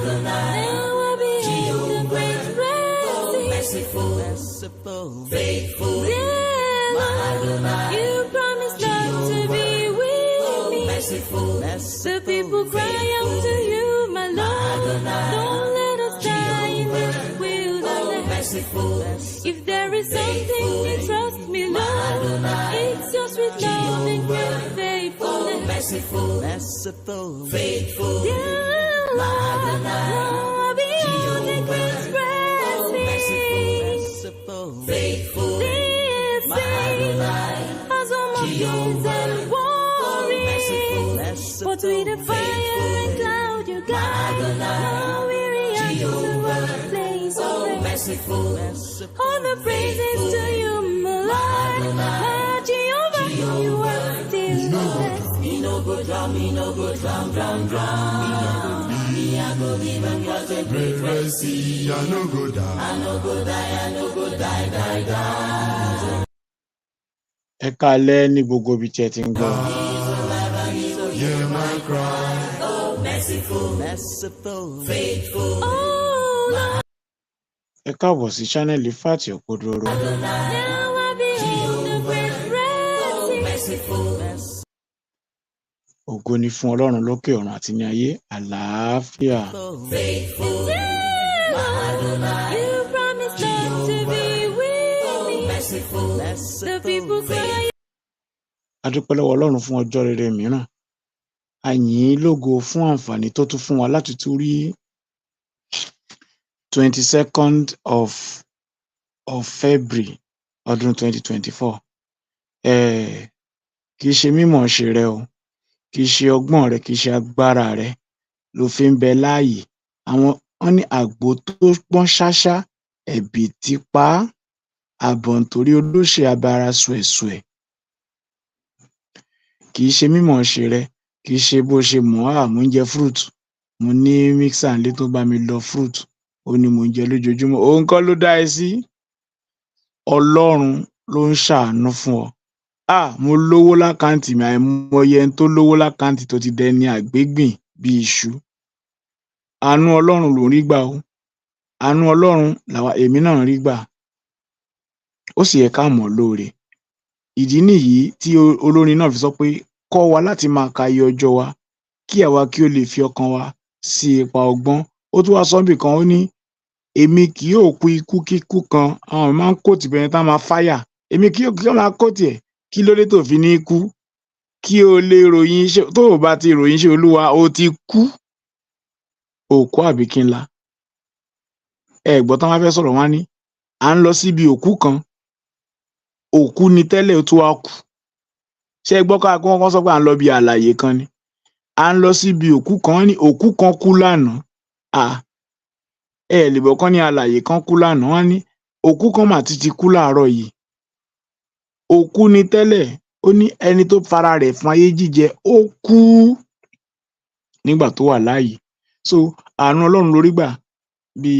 Now I behold the great mercy. Merciful, faithful. Yeah, Lord, you promised not to be with me. Merciful, the people cry out to you, my Lord. Don't let us die in the wilderness. If there is something you trust me, Lord, it's your sweet love and your faithfulness. Merciful, faithful. Yeah, Lord, now I behold the great mercy. Faithful, this day, as one more kings and warriors, but with the fire and cloud you guide. Now we react to a place of rest. All the praises to you, my Lord, my Jehovah, you are still the best. Me no go drown, me I go live and cross the great red sea. I no go die, die. Ẹ káalẹ́ ní gbogbo ibi tí ẹ ti ń gbọ́. Hear my cry, oh merciful, faithful, oh Lord. Ẹ káàbọ̀ sí ṣánẹ́ẹ̀lì Fáàtì Òkodoro. Now I behold the great mercy. Ògo ni fún Ọlọ́run lókè ọ̀run àti ní ayé àlàáfíà. Faithful, you promised not to be with me. Merciful, the people cry. A dúpẹ́ lọ́wọ́ Ọlọ́run fún ọjọ́ rere mìíràn. A yìn ín lógo fún àǹfààní tó tún fún wa láti tún rí 22nd of February ọdún 2024. Kì í ṣe mímọ̀ ṣe rẹ o, kì í ṣe ọgbọ́n rẹ, kì í ṣe agbára rẹ ló fi ń bẹ láàyè. Wọ́n ní àgbò tó pọ́n ṣáṣá ẹ̀bì ti pa á, àbọ̀ nítorí olóṣè abara sùẹ̀sùẹ̀. Kì í ṣe mímọ̀ ṣe rẹ, kì í ṣe bó ṣe mọ̀ mo ń jẹ fruit, mo ní mixer nílé tó bá mi lọ fruit, ó ní mo ń jẹ lójoojúmọ́. Òun kọ́ ló dá ẹ sí, Ọlọ́run ló ń ṣàánú fún ọ. Mo lówó lákàntì mi, àìmọye ẹni tó lówó lákàntì tó ti dẹni àgbégbìn bí iṣu. Àánú Ọlọ́run ló ń rí gbà o, àánú Ọlọ́run èmi náà ń rí gbà. Ó sì yẹ ká mọ̀ lóore. Ìdí nìyí tí olórin náà fi sọ pé kọ́ wa láti máa ka iye ọjọ́ wa, kí àwa kí ó lè fi ọkàn wa sí ipa ọgbọ́n. Ó tún wá sọ́nbì kan, ó ní èmi kì yóò kú ikú kíkú kan. Àwọn máa ń kóòtù bẹ̀rẹ̀ tá máa fáyà. Èmi kì yóò máa kóòtù ẹ̀. Kí ló dé tó fi ní kú? Kí o lè ròyìn iṣẹ́, tó o bá ti ròyìn iṣẹ́ Olúwa, o ti kú. Òkú àbí kí ńlá. Gbọ́ tán wá fẹ́ sọ̀rọ̀ wá ní à ń lọ síbi òkú kan. Òkú ni tẹ́lẹ̀ ó tún wá kú. Ṣé ẹ gbọ́ ká wọ́n sọ pé à ń lọ bí àlàyé kan ni? À ń lọ síbi òkú kan, wọ́n ní òkú kan kú lánàá. Lè bọ́ kán ní àlàyé kan kú lánàá, wọ́n ní òkú kan mà ti kú láàárọ̀ yìí. Òkú ni tẹ́lẹ̀, ó ní ẹni tó fara rẹ̀ fún ayé jíjẹ ó kú nígbà tó wà láàyè. So àánú Ọlọ́run lórí gbà bí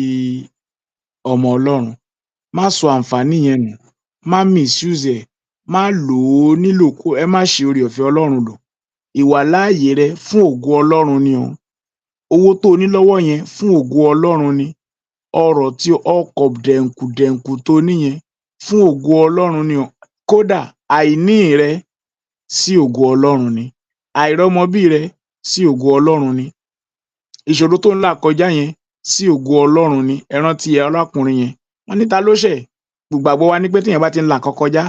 ọmọ Ọlọ́run. Má sọ àǹfààní yẹn nù, má misuse ẹ̀, má lò ó nílòkó, ẹ má ṣe oore ọ̀fẹ́ Ọlọ́run lò. Ìwàláàyè rẹ fún ògo Ọlọ́run ni o. Owó tó o ní lọ́wọ́ yẹn fún ògo Ọlọ́run ni. Ọrọ̀ tí ọkọ̀ dẹ̀nkù tó níyẹn fún ògo Ọlọ́run ni o. Kódà àìní rẹ sí ògo Ọlọ́run ni. Àìrọ́mọbí rẹ sí ògo Ọlọ́run ni. Ìṣòro tó ń là kọjá yẹn sí ògo Ọlọ́run ni. Ẹ rántí arákùnrin yẹn, wọ́n ní ta ló ṣẹ̀? Gbàgbọ́ wa ní pé téèyàn bá ti ń là nǹkan kọjá,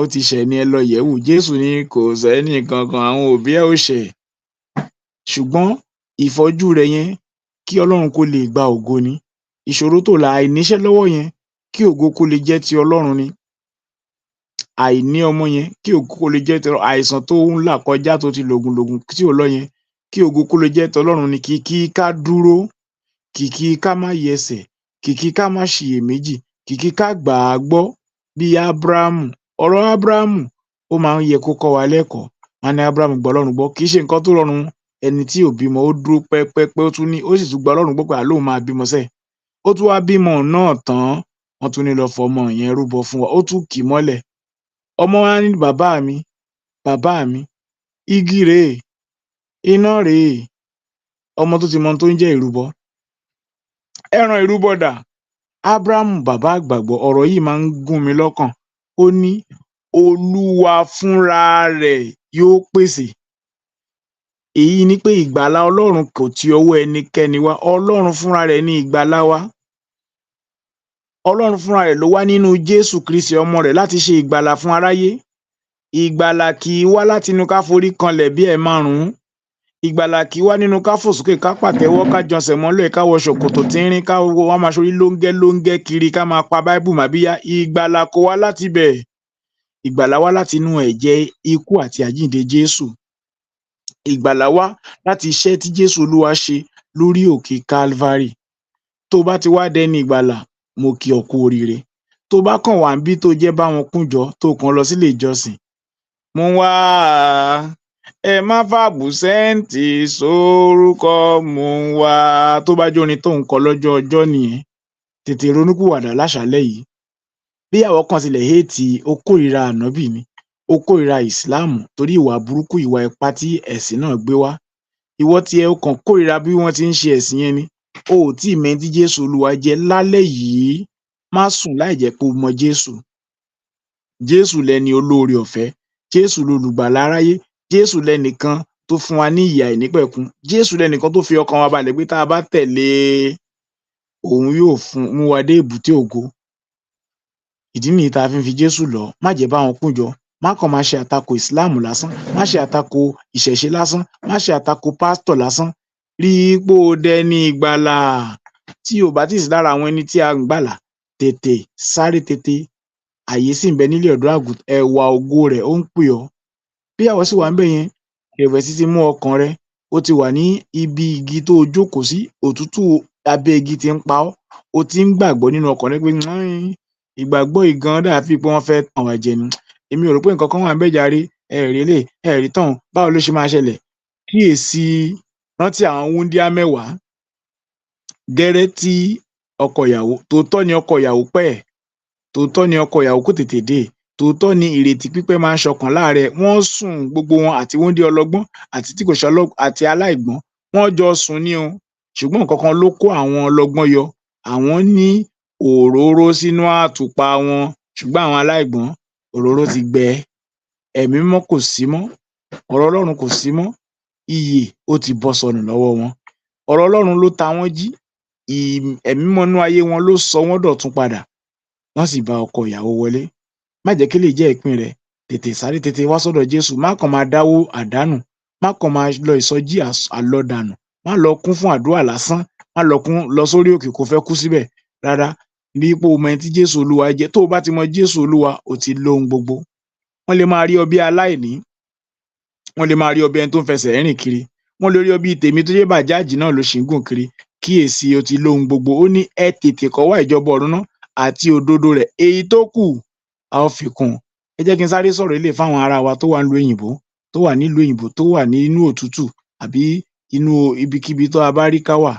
ó ti ṣẹ̀ ni, ẹ lọ yẹ̀ wò. Jésù ní kò sẹ́ni kankan, àwọn òbí ẹ̀ ò ṣẹ̀. Ṣùgbọ́n ìfọ́jú rẹ̀ yẹn kí Ọlọ́run kó lè gba ògo ni. Ìṣòro tó là, àìníṣẹ́ lọ́wọ́ yẹn kí ògo kó lè jẹ́ ti Ọlọ́run ni. Àìní ọmọ yẹn kí ògo kó lè jẹ́ ti Ọlọ́run. Àìsàn tó ń là kọjá tó ti lògùn tí ò lọ yẹn kí ògo kó lè jẹ́ ti Ọlọ́run ni. Kìkì ká dúró, kìkì ká má yẹsẹ̀, kìkì ká má ṣiyèméjì, kìkì ká gbà á gbọ́ bí Ábúráhámù. Ọ̀rọ̀ Ábúráhámù ó máa ń yẹ kó kọ́ wa lẹ́kọ̀ọ́. Wọ́n ní Ábúráhámù gbọ́ Ọlọ́run gbọ́, kì í ṣe nǹkan tó rọrùn. Ẹni tí ò bímọ ó dúró pẹ́pẹ́pẹ́, ó sì tún gba Ọlọ́run gbọ́ pé àlóun máa bímọ sẹ́ẹ̀. Ó tún wá bímọ náà tán, wọ́n tún ní lọ fọmọ yẹn rúbọ fún wa, ó tún kì í mọ́lẹ̀. Ọmọ wa ní bàbá mi, igi rèé, iná rèé. Ọmọ tó ti mọ tó ń jẹ́ ìrúbọ, ẹran ìrúbọdà. Ábúráhámù bàbá àgbàgbọ́, ọ̀rọ̀ yìí máa ń gún mi lọ́kàn. Ó ní Olúwa fúnra rẹ̀ yóò pèsè. Èyí ni pé ìgbàlà Ọlọ́run kò ti ọwọ́ ẹnikẹ́ni wá. Ọlọ́run fúnra rẹ̀ ní ìgbàlà wa. Ọlọ́run fúnra rẹ̀ ló wá nínú Jésù Kristi ọmọ rẹ̀ láti ṣe ìgbàlà fún aráyé. Ìgbàlà kì í wá láti inú ká forí kanlẹ̀ bí ẹ̀ 5. Ìgbàlà kì í wá nínú ká fò sókè, ká pàtẹ́wọ́, ká jọsẹ̀ mọ́lẹ̀, ká wọ ṣòkòtò tínrín, ká wá máa ṣorí lóńgẹ́ kiri, ká máa pa báíbù màbíyá. Ìgbàlà kò wá láti bẹ̀. Ìgbàlà wá láti inú ẹ̀jẹ̀ ikú àti àjíǹde Jésù. Ìgbàlà wá láti iṣẹ́ tí Jésù Olúwa ṣe lórí òkè Calvary. Tó bá ti wá dẹni ìgbàlà, mo kí ọ kú oríire. Tó bá kàn wá ń bí tó jẹ́ bá wọn kúnjọ, tó kàn lọ sílé ìjọsìn, mo wá ẹ má fàbùsẹ́ǹtì sórúkọ mo wá. Tó bá jẹ́ orin tó ń kọ lọ́jọ́ ọjọ́ nìyẹn, tètè ronúpìwàdà láṣálẹ́ yìí. Bí àwọn kan tilẹ̀ héètì, ó kórìíra ànábì ni, ó kórìíra ìsìláàmù torí ìwà burúkú, ìwà ipá tí ẹ̀sìn náà gbé wá. Ìwọ tiẹ̀ ó kàn kórìíra bí wọ́n ti ń ṣe ẹ̀sìn yẹn ni. O ò tí ì mẹ́ni tí Jésù Olúwa jẹ́. Lálẹ́ yìí má sùn láì jẹ́ pé o mọ Jésù. Jésù lẹni olóore ọ̀fẹ́, Jésù lolùgbàlà aráyé, Jésù lẹnìkan tó fún wa ní ìyè àìnípẹ̀kun, Jésù lẹnìkan tó fi ọkàn wa balẹ̀ pé tá a bá tẹ̀lé òun yóò mú wa dé èbúté ògo. Ìdí nìyí tá a fi ń fi Jésù lọ̀. Má jẹ́ bá wọn kúnjọ, má kàn máa ṣe àtakò ìsìláàmù lásán, má ṣe àtakò ìṣẹ̀ṣe lásán, má ṣe àtakò pásítọ̀ lásán. Rí ipò dẹni ìgbàlà. Tí ò bá tí ì sí lára àwọn ẹni tí a ń gbàlà, tètè sáré tètè. Àyè sì ń bẹ nílé ọ̀dọ́ àgùntàn, ẹwà ògo rẹ̀ ó ń pè ọ́. Bí àwọ̀ sì wà ń bẹ̀ yẹn, ìrẹ̀wẹ̀sì ti mú ọkàn rẹ, ó ti wà ní ibi igi tó o jókòó sí, òtútù abẹ́ igi ti ń pa ọ́, ó ti ń gbàgbọ́ nínú ọkàn rẹ pé ìgbàgbọ́ ìgan dàbí pé wọ́n fẹ́ tàn wá jẹ ni. Èmi ò rò pé nǹkan kan wà ń bẹ̀ jàre, ẹ̀rí lè ẹ̀rí tán, báwo ló ṣe máa ṣẹlẹ̀? Kíyèsí, rántí àwọn wúńdíá 10 gẹ́rẹ́ tí ọkọ ìyàwó, tòótọ́ ni ọkọ ìyàwó pẹ́, tòótọ́ ni ọkọ ìyàwó kò tètè dé, tòótọ́ ni ìrètí pípẹ́ máa ń ṣọkàn láàrẹ̀. Wọ́n sùn gbogbo wọn, àti wúńdíá ọlọ́gbọ́n àti tí kò ṣe ọlọ́gbọ́n àti aláìgbọ́n, wọ́n jọ sùn ní o. Ṣùgbọ́n nǹkan kan ló kó àwọn ọlọ́gbọ́n yọ. Àwọn ní òróró sínú àtùpà wọn, ṣùgbọ́n àwọn aláìgbọ́n, òróró ti gbẹ. Ẹ̀mí mímọ́ kò sí mọ́, ọ̀rọ̀ Ọlọ́run kò sí mọ́, ìyè ó ti bọ́ sọnù lọ́wọ́ wọn. Ọ̀rọ̀ Ọlọ́run ló ta wọ́n jí, ẹ̀mí mímọ́ inú ayé wọn ló sọ wọ́n dọ̀tun padà. Wọ́n sì bá ọkọ ìyàwó wọlé. Má jẹ́ kí lè jẹ́ ìpín rẹ̀. Tètè sáré tètè wá sọ́dọ̀ Jésù. Má kàn máa dáwó àdánù, má kàn máa lọ ìsọjí àlọdànù, má lọ kún fún àdúrà lásán, má lọ sórí òkè kó fẹ́ kú síbẹ̀. Rárá, rí ipò mọ ẹni tí Jésù Olúwa jẹ́. Tó o bá ti mọ Jésù Olúwa, ó ti lóhun gbogbo. Wọ́n lè máa rí ọ bí aláìní, wọ́n lè máa rí ọ bí ẹni tó ń fẹsẹ̀ rìn kiri, wọ́n lè rí ọ bí tèmi tó jẹ́ bàjáàjì náà ló ṣì ń gùn kiri. Kíyèsí, ó ti lóhun gbogbo. Ó ní ẹ tètè kọ́ wá ìjọba ọ̀run náà àti òdodo rẹ̀, èyí tó kù a ó fi kún. Ẹ jẹ́ kí n sáré sọ̀rọ̀ ilé fáwọn ará wa tó wà nílùú òyìnbó, tó wà nílùú òyìnbó, tó wà nínú òtútù àbí inú ibikíbi tó a bá rí ká wà.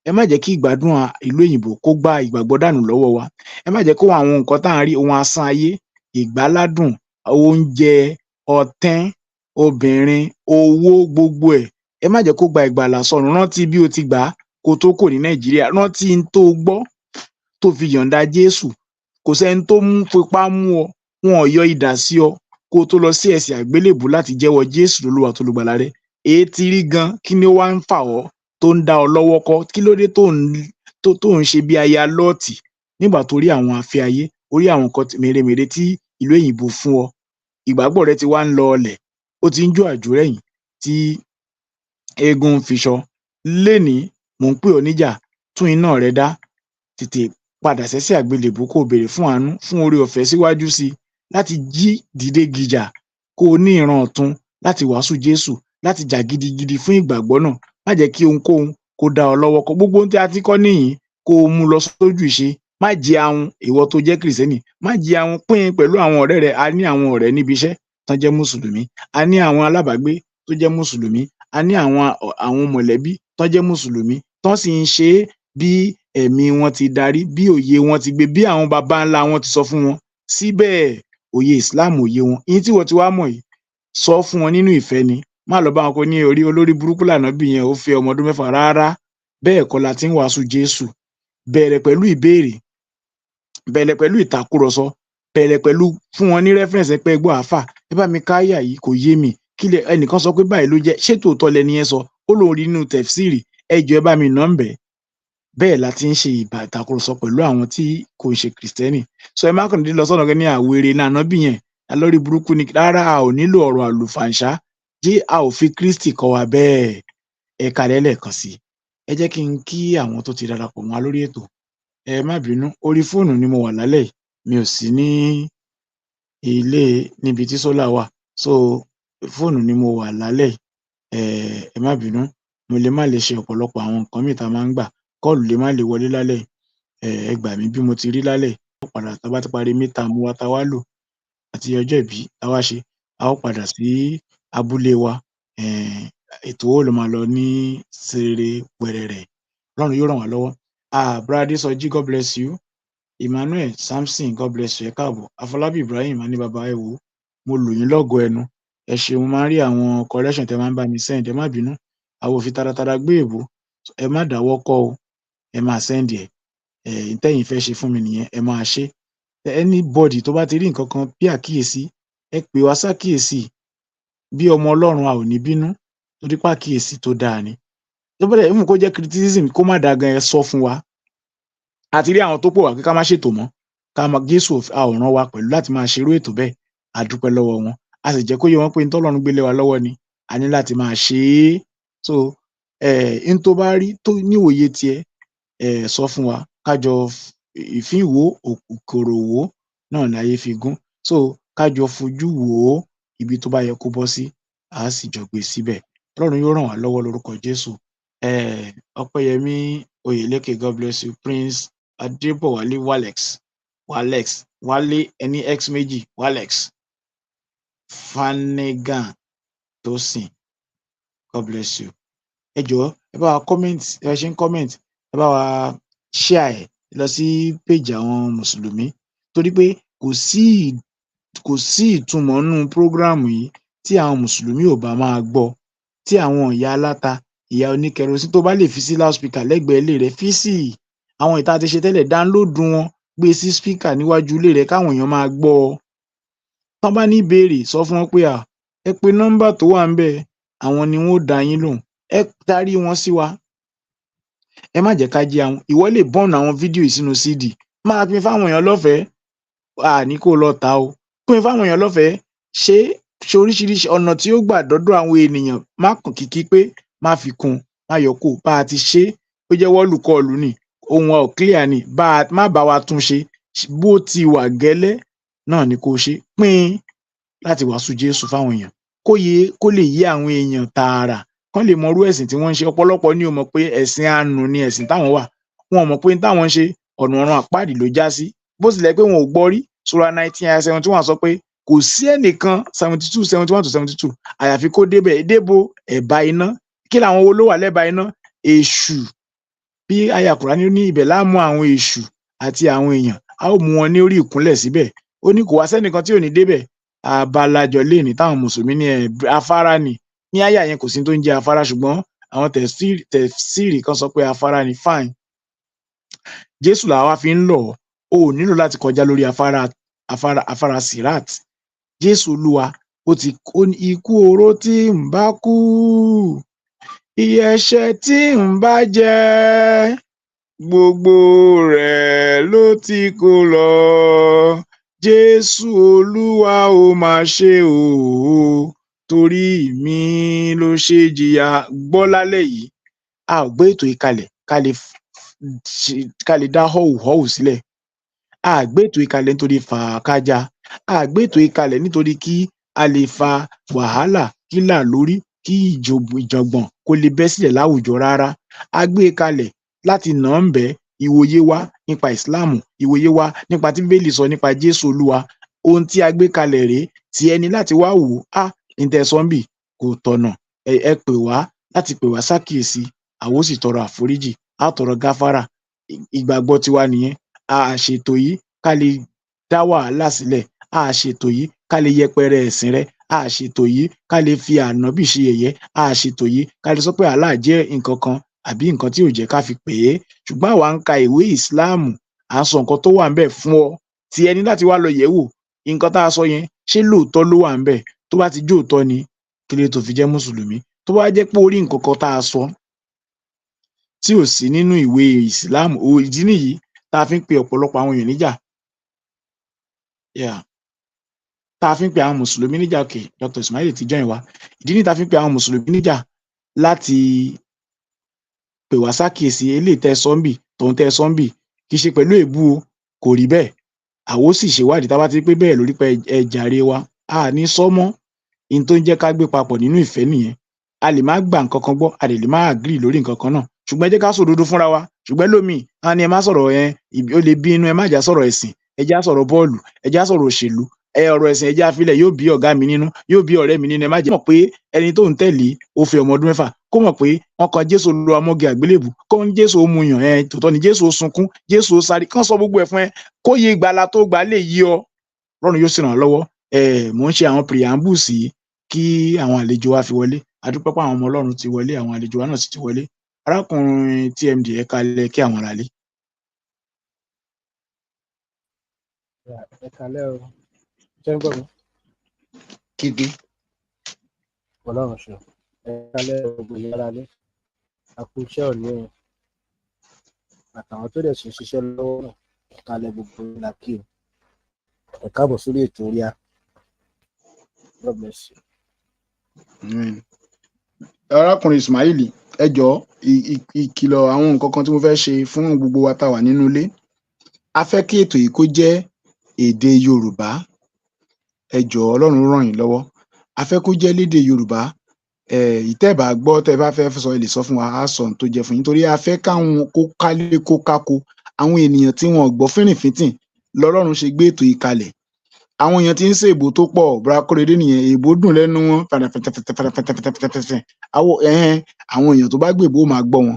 Ẹ má jẹ́ kí ìgbádùn ìlú òyìnbó kó gba ìgbàgbọ́ dànù lọ́wọ́ wa. Ẹ má jẹ́ kó àwọn nǹkan tá à ń rí, ohun asán ayé, ìgbáládùn, oúnjẹ, ọ̀tẹ̀, obìnrin, owó, gbogbo ẹ̀. Ẹ má jẹ́ kó gba ìgbàlà sọnù. Rántí bí o ti gbà á kó tó kò ní Nàìjíríà. Rántí n tó gbọ́ tó fi yọ̀ǹda Jésù. Kò sẹ́ni tó fipá mú ọ, wọn ò yọ idà sí ọ kó tó lọ sí ẹ̀sìn àgbélébù láti jẹ́wọ́ Jésù lólúwa tó lùgbàlà rẹ. Èyí ti rí gan, kí ni ó wá ń fà ọ́ tó ń dá ọ lọ́wọ́ kọ́? Kí ló dé tó ń ṣe bí aya Lọ́ọ̀tì nígbà tó rí àwọn afẹ́ ayé, orí àwọn nǹkan mèremère tí ìlú òyìnbó fún ọ? Ìgbàgbọ́ rẹ ti wá ń lọ ọlẹ̀, ó ti ń jó àjórẹ̀yìn tí eégún ń fiṣọ. Lénìí mò ń pè ọ́ níjà, tún iná rẹ dá, tètè padà sẹ́sẹ̀ àgbélébù kó o béèrè fún àánú, fún oore ọ̀fẹ́ síwájú sí i, láti jí dìde gìjà, kó o ní ìran ọ̀tun láti wàásù Jésù, láti jà gidigidi fún ìgbàgbọ́ náà. Má jẹ́ kí ohunkóhun kó dá ọ lọ́wọ́ kọ́. Gbogbo ohun tí a ti kọ́ níyìn kó o mú lọ sójú ìṣe. Má jẹ́ ahun, ìwọ tó jẹ́ Kìrìsìtẹ́nì, má jẹ́ ahun. Pín pẹ̀lú àwọn ọ̀rẹ́ rẹ. A ní àwọn ọ̀rẹ́ níbi iṣẹ́ tán jẹ́ mùsùlùmí, a ní àwọn alábàágbé tó jẹ́ mùsùlùmí, a ní àwọn mọ̀lẹ́bí tán jẹ́ mùsùlùmí, tán sì ń ṣe é bí ẹ̀mí wọn ti darí, bí òye wọn ti gbé, bí àwọn baba ńlá wọn ti sọ fún wọn. Síbẹ̀ òye ìsìláàmù òye wọn. Ìyẹn tí wọ́n ti wá mọ̀ yìí, sọ fún wọn nínú ìfẹ́ ni. Má lọ bá wọn kó ní orí olórí burúkú lànàbí yẹn, ó fẹ́ ọmọ ọdún 6. Rárá, bẹ́ẹ̀ kọ́ la ti ń wàásù Jésù. bẹ̀rẹ̀ pẹ̀lú ìbéèrè, bẹ̀rẹ̀ pẹ̀lú ìtàkùrọ̀sọ, bẹ̀rẹ̀ pẹ̀lú fún wọn ní reference pé gbọ́ àáfà ẹ bá mi káyà yìí kò yé mi kí lẹ ẹnìkan sọ pé báyìí ló jẹ́ ṣé tòótọ́ lẹni yẹn sọ ó lóun rí nínú tẹ̀fsíìrì ẹ jọ̀ọ́ ẹ bá mi nà ń bẹ̀. Bẹ́ẹ̀ la ti ń ṣe ìtàkùrọ̀sọ pẹ̀lú àwọn tí kò ṣe kìrìsìtẹ́nì. So ẹ má kàn dé lọ sọ́nà ní àwèrè náà ànábì yẹn alórí burúkú ni rárá a ò nílò ọ̀rọ̀ àlùfàǹṣá jẹ́ a ò fi Kristi kọ́ wa bẹ́ẹ̀. Ẹ kálẹ́ lẹ́ẹ̀kan sí i. Ẹ jẹ́ kí n kí àwọn tó ti darapọ̀ mọ́ wa lórí ètò. Ẹ má bínú orí fóònù ni mo wà lálẹ́ yìí mi ò sí ní ilé níbi tí sólà wà so fóònù ni mo wà lálẹ́ yìí. Ẹ má bínú mo lè má lè ṣe ọ̀pọ̀lọpọ̀ àwọn nǹkan míì tá a máa ń gbà kọ́ọ̀lù lè má lè wọlé lálẹ́ yìí. Ẹ gbà mí bí mo ti rí lálẹ́ yìí. A ó padà tá a bá ti parí midterm wa tá a wá lò àti ọjọ́ ìbí tá a wá ṣe a ó padà sí abúlé wa. Ètò ó ló máa lọ ní serere wẹ̀rẹ̀rẹ̀ Ọlọ́run yóò ràn wá lọ́wọ́. Brother Adesoji, God bless you. Emmanuel Samson, God bless you. Ẹ káàbọ̀. Afọlábí Ibrahim ní bàbá ẹ wò ó mo lù yín lọ́gọ̀ọ́ ẹnu. Ẹ ṣeun mo máa ń rí àwọn correction tẹ máa ń bá mi send ẹ má bínú àwọn òfin taratara gbé èbó ẹ má dáwọ́ kọ́ o ẹ máa send ẹ ìtẹ́yìn fẹ́ ṣe fún mi nìyẹn ẹ máa ṣe. Anybody tó bá ti rí nǹkan kan bí àkíyèsí ẹ pè wá sákíyèsí bí ọmọ Ọlọ́run a ò ní bínú torí pé àkíyèsí tó dáa ni. Tó bá dẹ̀ mú kó jẹ́ criticism kó má dáa gan ẹ sọ fún wa. Àti rí àwọn tó pè wá pé ká má ṣètò mọ́ ká má Jésù àwòrán wa pẹ̀lú láti máa ṣerú ètò bẹ́ẹ̀ a dúpẹ́ lọ́wọ́ wọn a sì jẹ́ kó yé wọn pé ntọ́lọ́run gbélé wa lọ́wọ́ ni a ní láti máa ṣe é. So n tó bá rí tó níwòye tiẹ̀ sọ fún wa kájọ ìfínwó òkòrò wò náà láyé fi gún so kájọ fojú wò ó ibi tó bá yẹ kó bọ́ sí a sì jọ gbé síbẹ̀ Ọlọ́run yóò ràn wá lọ́wọ́ lórúkọ Jésù. Ọpẹ́yẹmí Oyèlékè, God bless you. Prince Adébọ̀wálé Wálé ẹni x méjì Walex Fanegan Tosin, God bless you. Ẹ jọ̀ọ́ ẹ bá wa comment ẹ ṣe ń comment ẹ bá wa share ẹ lọ sí page àwọn mùsùlùmí torí pé kò sí ìtumọ̀ nínú program yìí tí àwọn mùsùlùmí ò bá máa gbọ́ tí àwọn ìyá aláta ìyá oníkẹrosí tó bá lè fi sí loudspeaker lẹ́gbẹ̀ẹ́ ilé rẹ̀ fi sí àwọn ìta ti ṣe tẹ́lẹ̀ download wọn gbé sí speaker níwájú ilé rẹ̀ káwọn èèyàn máa gbọ́ ọ. Tán bá ní ìbéèrè sọ fún wọn pé ẹ pe nọ́mbà tó wà ńbẹ̀ àwọn ni wọn ó dá yín lóhùn ẹ darí wọn sí wa. Ẹ má jẹ́ ká jí àwọn ìwọ lè bọ́ọ̀nù àwọn fídíò yìí sínú CD máa pín fáwọn èèyàn lọ́fẹ̀ẹ́ àní kó lọ tà o pín fáwọn èèyàn lọ́fẹ̀ẹ́ ṣe oríṣiríṣi ọ̀nà tí ó gbà dọ́dọ̀ àwọn ènìyàn má kàn kìkì pé má fi kún má yọ kó bá a ti ṣe ó jẹ́ wọ́ọ̀lù kọlù ni ohun ọ̀ clear ni má bá wa tún ṣe bó ti wà gẹ́lẹ́ náà ni kó ṣe pín láti wàásù Jésù fáwọn èèyàn kó lè yé àwọn èèyàn tààrà kán lè mọ irú ẹ̀sìn tí wọ́n ń ṣe ọ̀pọ̀lọpọ̀ ni ò mọ̀ pé ẹ̀sìn àánú ni ẹ̀sìn táwọn wà wọn ò mọ̀ pé táwọn ń ṣe ọ̀nà ọ̀run àpáàdì ló já sí bó tilẹ̀ pé wọn ò gbọ́ rí Sura 19:71 sọ pé kò sí ẹnìkan 71-72 àyàfi kó débẹ̀ débò ẹ̀bá iná kí làwọn wo ló wà lẹ́bàá iná èṣù bí aya Kùránì ní ibẹ̀ láàmú àwọn èṣù àti àwọn èèyàn a ó mú wọn ní orí ìkúnlẹ̀ síbẹ̀ ó ní kò wá sẹ́nìkan tí ò ní débẹ̀ abalajọ lè ní táwọn mùsùlùmí ní afárá ni ní àyà yẹn kò sí tó ń jẹ afárá ṣùgbọ́n àwọn tẹ̀fsírì kan sọ pé afárá ni fine Jésù làwa fi ń lọ o ò nílò láti kọjá lórí afárá sirat Jésù Olúwa ó ní ikú oró tí ń bá kú iye ẹ̀ṣẹ̀ tí ń bá jẹ gbogbo rẹ̀ ló ti kó lọ Jésù Olúwa ó máa ṣe o torí mi ló ṣe jìyà gbọ́ lálẹ́ yìí a ò gbé ètò ìkalẹ̀ ká lè dá họ́wù sílẹ̀ a gbé ètò ìkalẹ̀ nítorí fàákájà a gbé ètò ìkalẹ̀ nítorí kí a lè fa wàhálà kílà lórí kí ìjọ̀gbọ̀n kó lè bẹ́ sílẹ̀ láwùjọ rárá a gbé kalẹ̀ láti nà ń bẹ́ ìwòye wa nípa ìsìláàmù ìwòye wa nípa tí Bíbélì sọ nípa Jésù Olúwa ohun tí a gbé kalẹ̀ rèé tí ẹni láti wá wò á ìtẹ̀sọ́nbì kò tọ̀nà ẹ pè wá láti pè wá sákìyèsí àwo sì tọrọ àforíjì á tọrọ gáfárà ìgbàgbọ́ tiwa nìyẹn a ṣètò yìí ká lè dá wàhálà sílẹ̀ a ṣètò yìí ká lè yẹpẹrẹ ẹ̀sìn rẹ a ṣètò yìí ká lè fi ànábì ṣe yẹ̀yẹ́ a ṣètò yìí ká lè sọ pé Allah jẹ́ nǹkan kan àbí nǹkan tí ò jẹ́ ká fi pè é, ṣùgbọ́n àwa ń ka ìwé ìsìláàmù, à ń sọ nǹkan tó wà ńbẹ̀ fún ọ tí ẹni láti wá lọ yẹ̀ wò nǹkan tá a sọ yẹn ṣé lóòótọ́ ló wà ńbẹ̀, tó bá ti jóòótọ́ ni kí ló tó fi jẹ́ mùsùlùmí, tó bá jẹ́ pé orí nǹkan kan tá a sọ tí ò sí nínú ìwé ìsìláàmù, ìdí nìyí tá a fi ń pe ọ̀pọ̀lọpọ̀ àwọn èèyàn níjà, tá a fi ń pe àwọn mùsùlùmí níjà. Okay, Dr. Ismail ti join wa. Ìdí nìyí tá a fi ń pe àwọn mùsùlùmí níjà láti pè wá sákìyèsí eléyìí tẹ́ sọ́ńbì tòun tẹ́ sọ́ńbì kì í ṣe pẹ̀lú èébú o, kò rí bẹ́ẹ̀. Àwo sì ṣèwádìí tá a bá ti rí pé bẹ́ẹ̀ lórí pé ẹ jàre wa, a ní sọ́mọ́. In tó ń jẹ́ ká gbé papọ̀ nínú ìfẹ́ nìyẹn. A lè má gbà nǹkan kan gbọ́, a lè má agree lórí nǹkan kan náà, ṣùgbọ́n ẹ jẹ́ ká sòdodo fúnra wa. Ṣùgbọ́n lómi a ní ẹ má sọ̀rọ̀ ó lè bí inú, ẹ má jà sọ̀rọ̀ ẹ̀sìn, ẹ já sọ̀rọ̀ bọ́ọ̀lù, ẹ já sọ̀rọ̀ òṣèlú, ọ̀rọ̀ ẹ̀sìn ẹ já filẹ̀, yóò bí ọ̀gá mi nínú, yóò bí ọ̀rẹ́ mi nínú. Ẹ má jẹ́ mọ̀ pé ẹni tó ń tẹ̀lé ó fẹ́ ọmọ ọdún 6, kó mọ̀ pé wọ́n kan Jésù lu amọ́gi àgbélébù, kó ní Jésù ó mu yàn, tòótọ́ ni Jésù ó sunkún, Jésù ó sáré, kán sọ gbogbo ẹ̀ fún ẹ, kó yé ìgbàlà tó gbà lè yí ọ. Ọlọ́run yóò sì ràn án lọ́wọ́. Mò ń ṣe àwọn preambles yìí kí àwọn àlejò wa fi wọlé. A dúpẹ́ pé àwọn ọmọ Ọlọ́run ti wọlé, àwọn àlejò wa náà sì ti wọlé. Arákùnrin TMD ẹ kalẹ̀ kí àwọn aráalé. Ẹ kalẹ́ o, ṣé ń gbọ́ mi? Kéde. Ọlọ́run ṣe. Ẹ kalẹ́ gbogbo ìyára lé. A kú iṣẹ́ òní o. Àtàwọn tó dẹ̀ sì ń ṣiṣẹ́ lọ́wọ́ náà. Ẹ kalẹ́ gbogbo ìlà kí o. Ẹ káàbọ̀ sórí ètò orí a. God bless you. Arákùnrin Ismail, ẹ jọ̀ọ́ ìkìlọ̀ àwọn nǹkan kan tí mo fẹ́ ṣe fún gbogbo wa tá wà nínú ilé. A fẹ́ kí ètò yìí kó jẹ́ èdè Yorùbá. Ẹ jọ̀ọ́ Ọlọ́run ràn yín lọ́wọ́. A fẹ́ kó jẹ́ lédè Yorùbá. Ìtẹ́bà gbọ́ tẹ́ bá fẹ́ sọ ẹ lè sọ fún wa, á sọ ohun tó jẹ́ fún yín, torí a fẹ́ káwọn kó kálé kó kákó. Àwọn ènìyàn tí wọn ò gbọ́ fínrìnfínntìn lọ́lọ́run ṣe gbé ètò yìí kalẹ̀. Àwọn èèyàn tí ń ṣe èbó tó pọ̀, Bùrákóredé nìyẹn, èbó dùn lẹ́nu wọn, àwọn èèyàn tó bá gbé èbó máa gbọ́ wọn.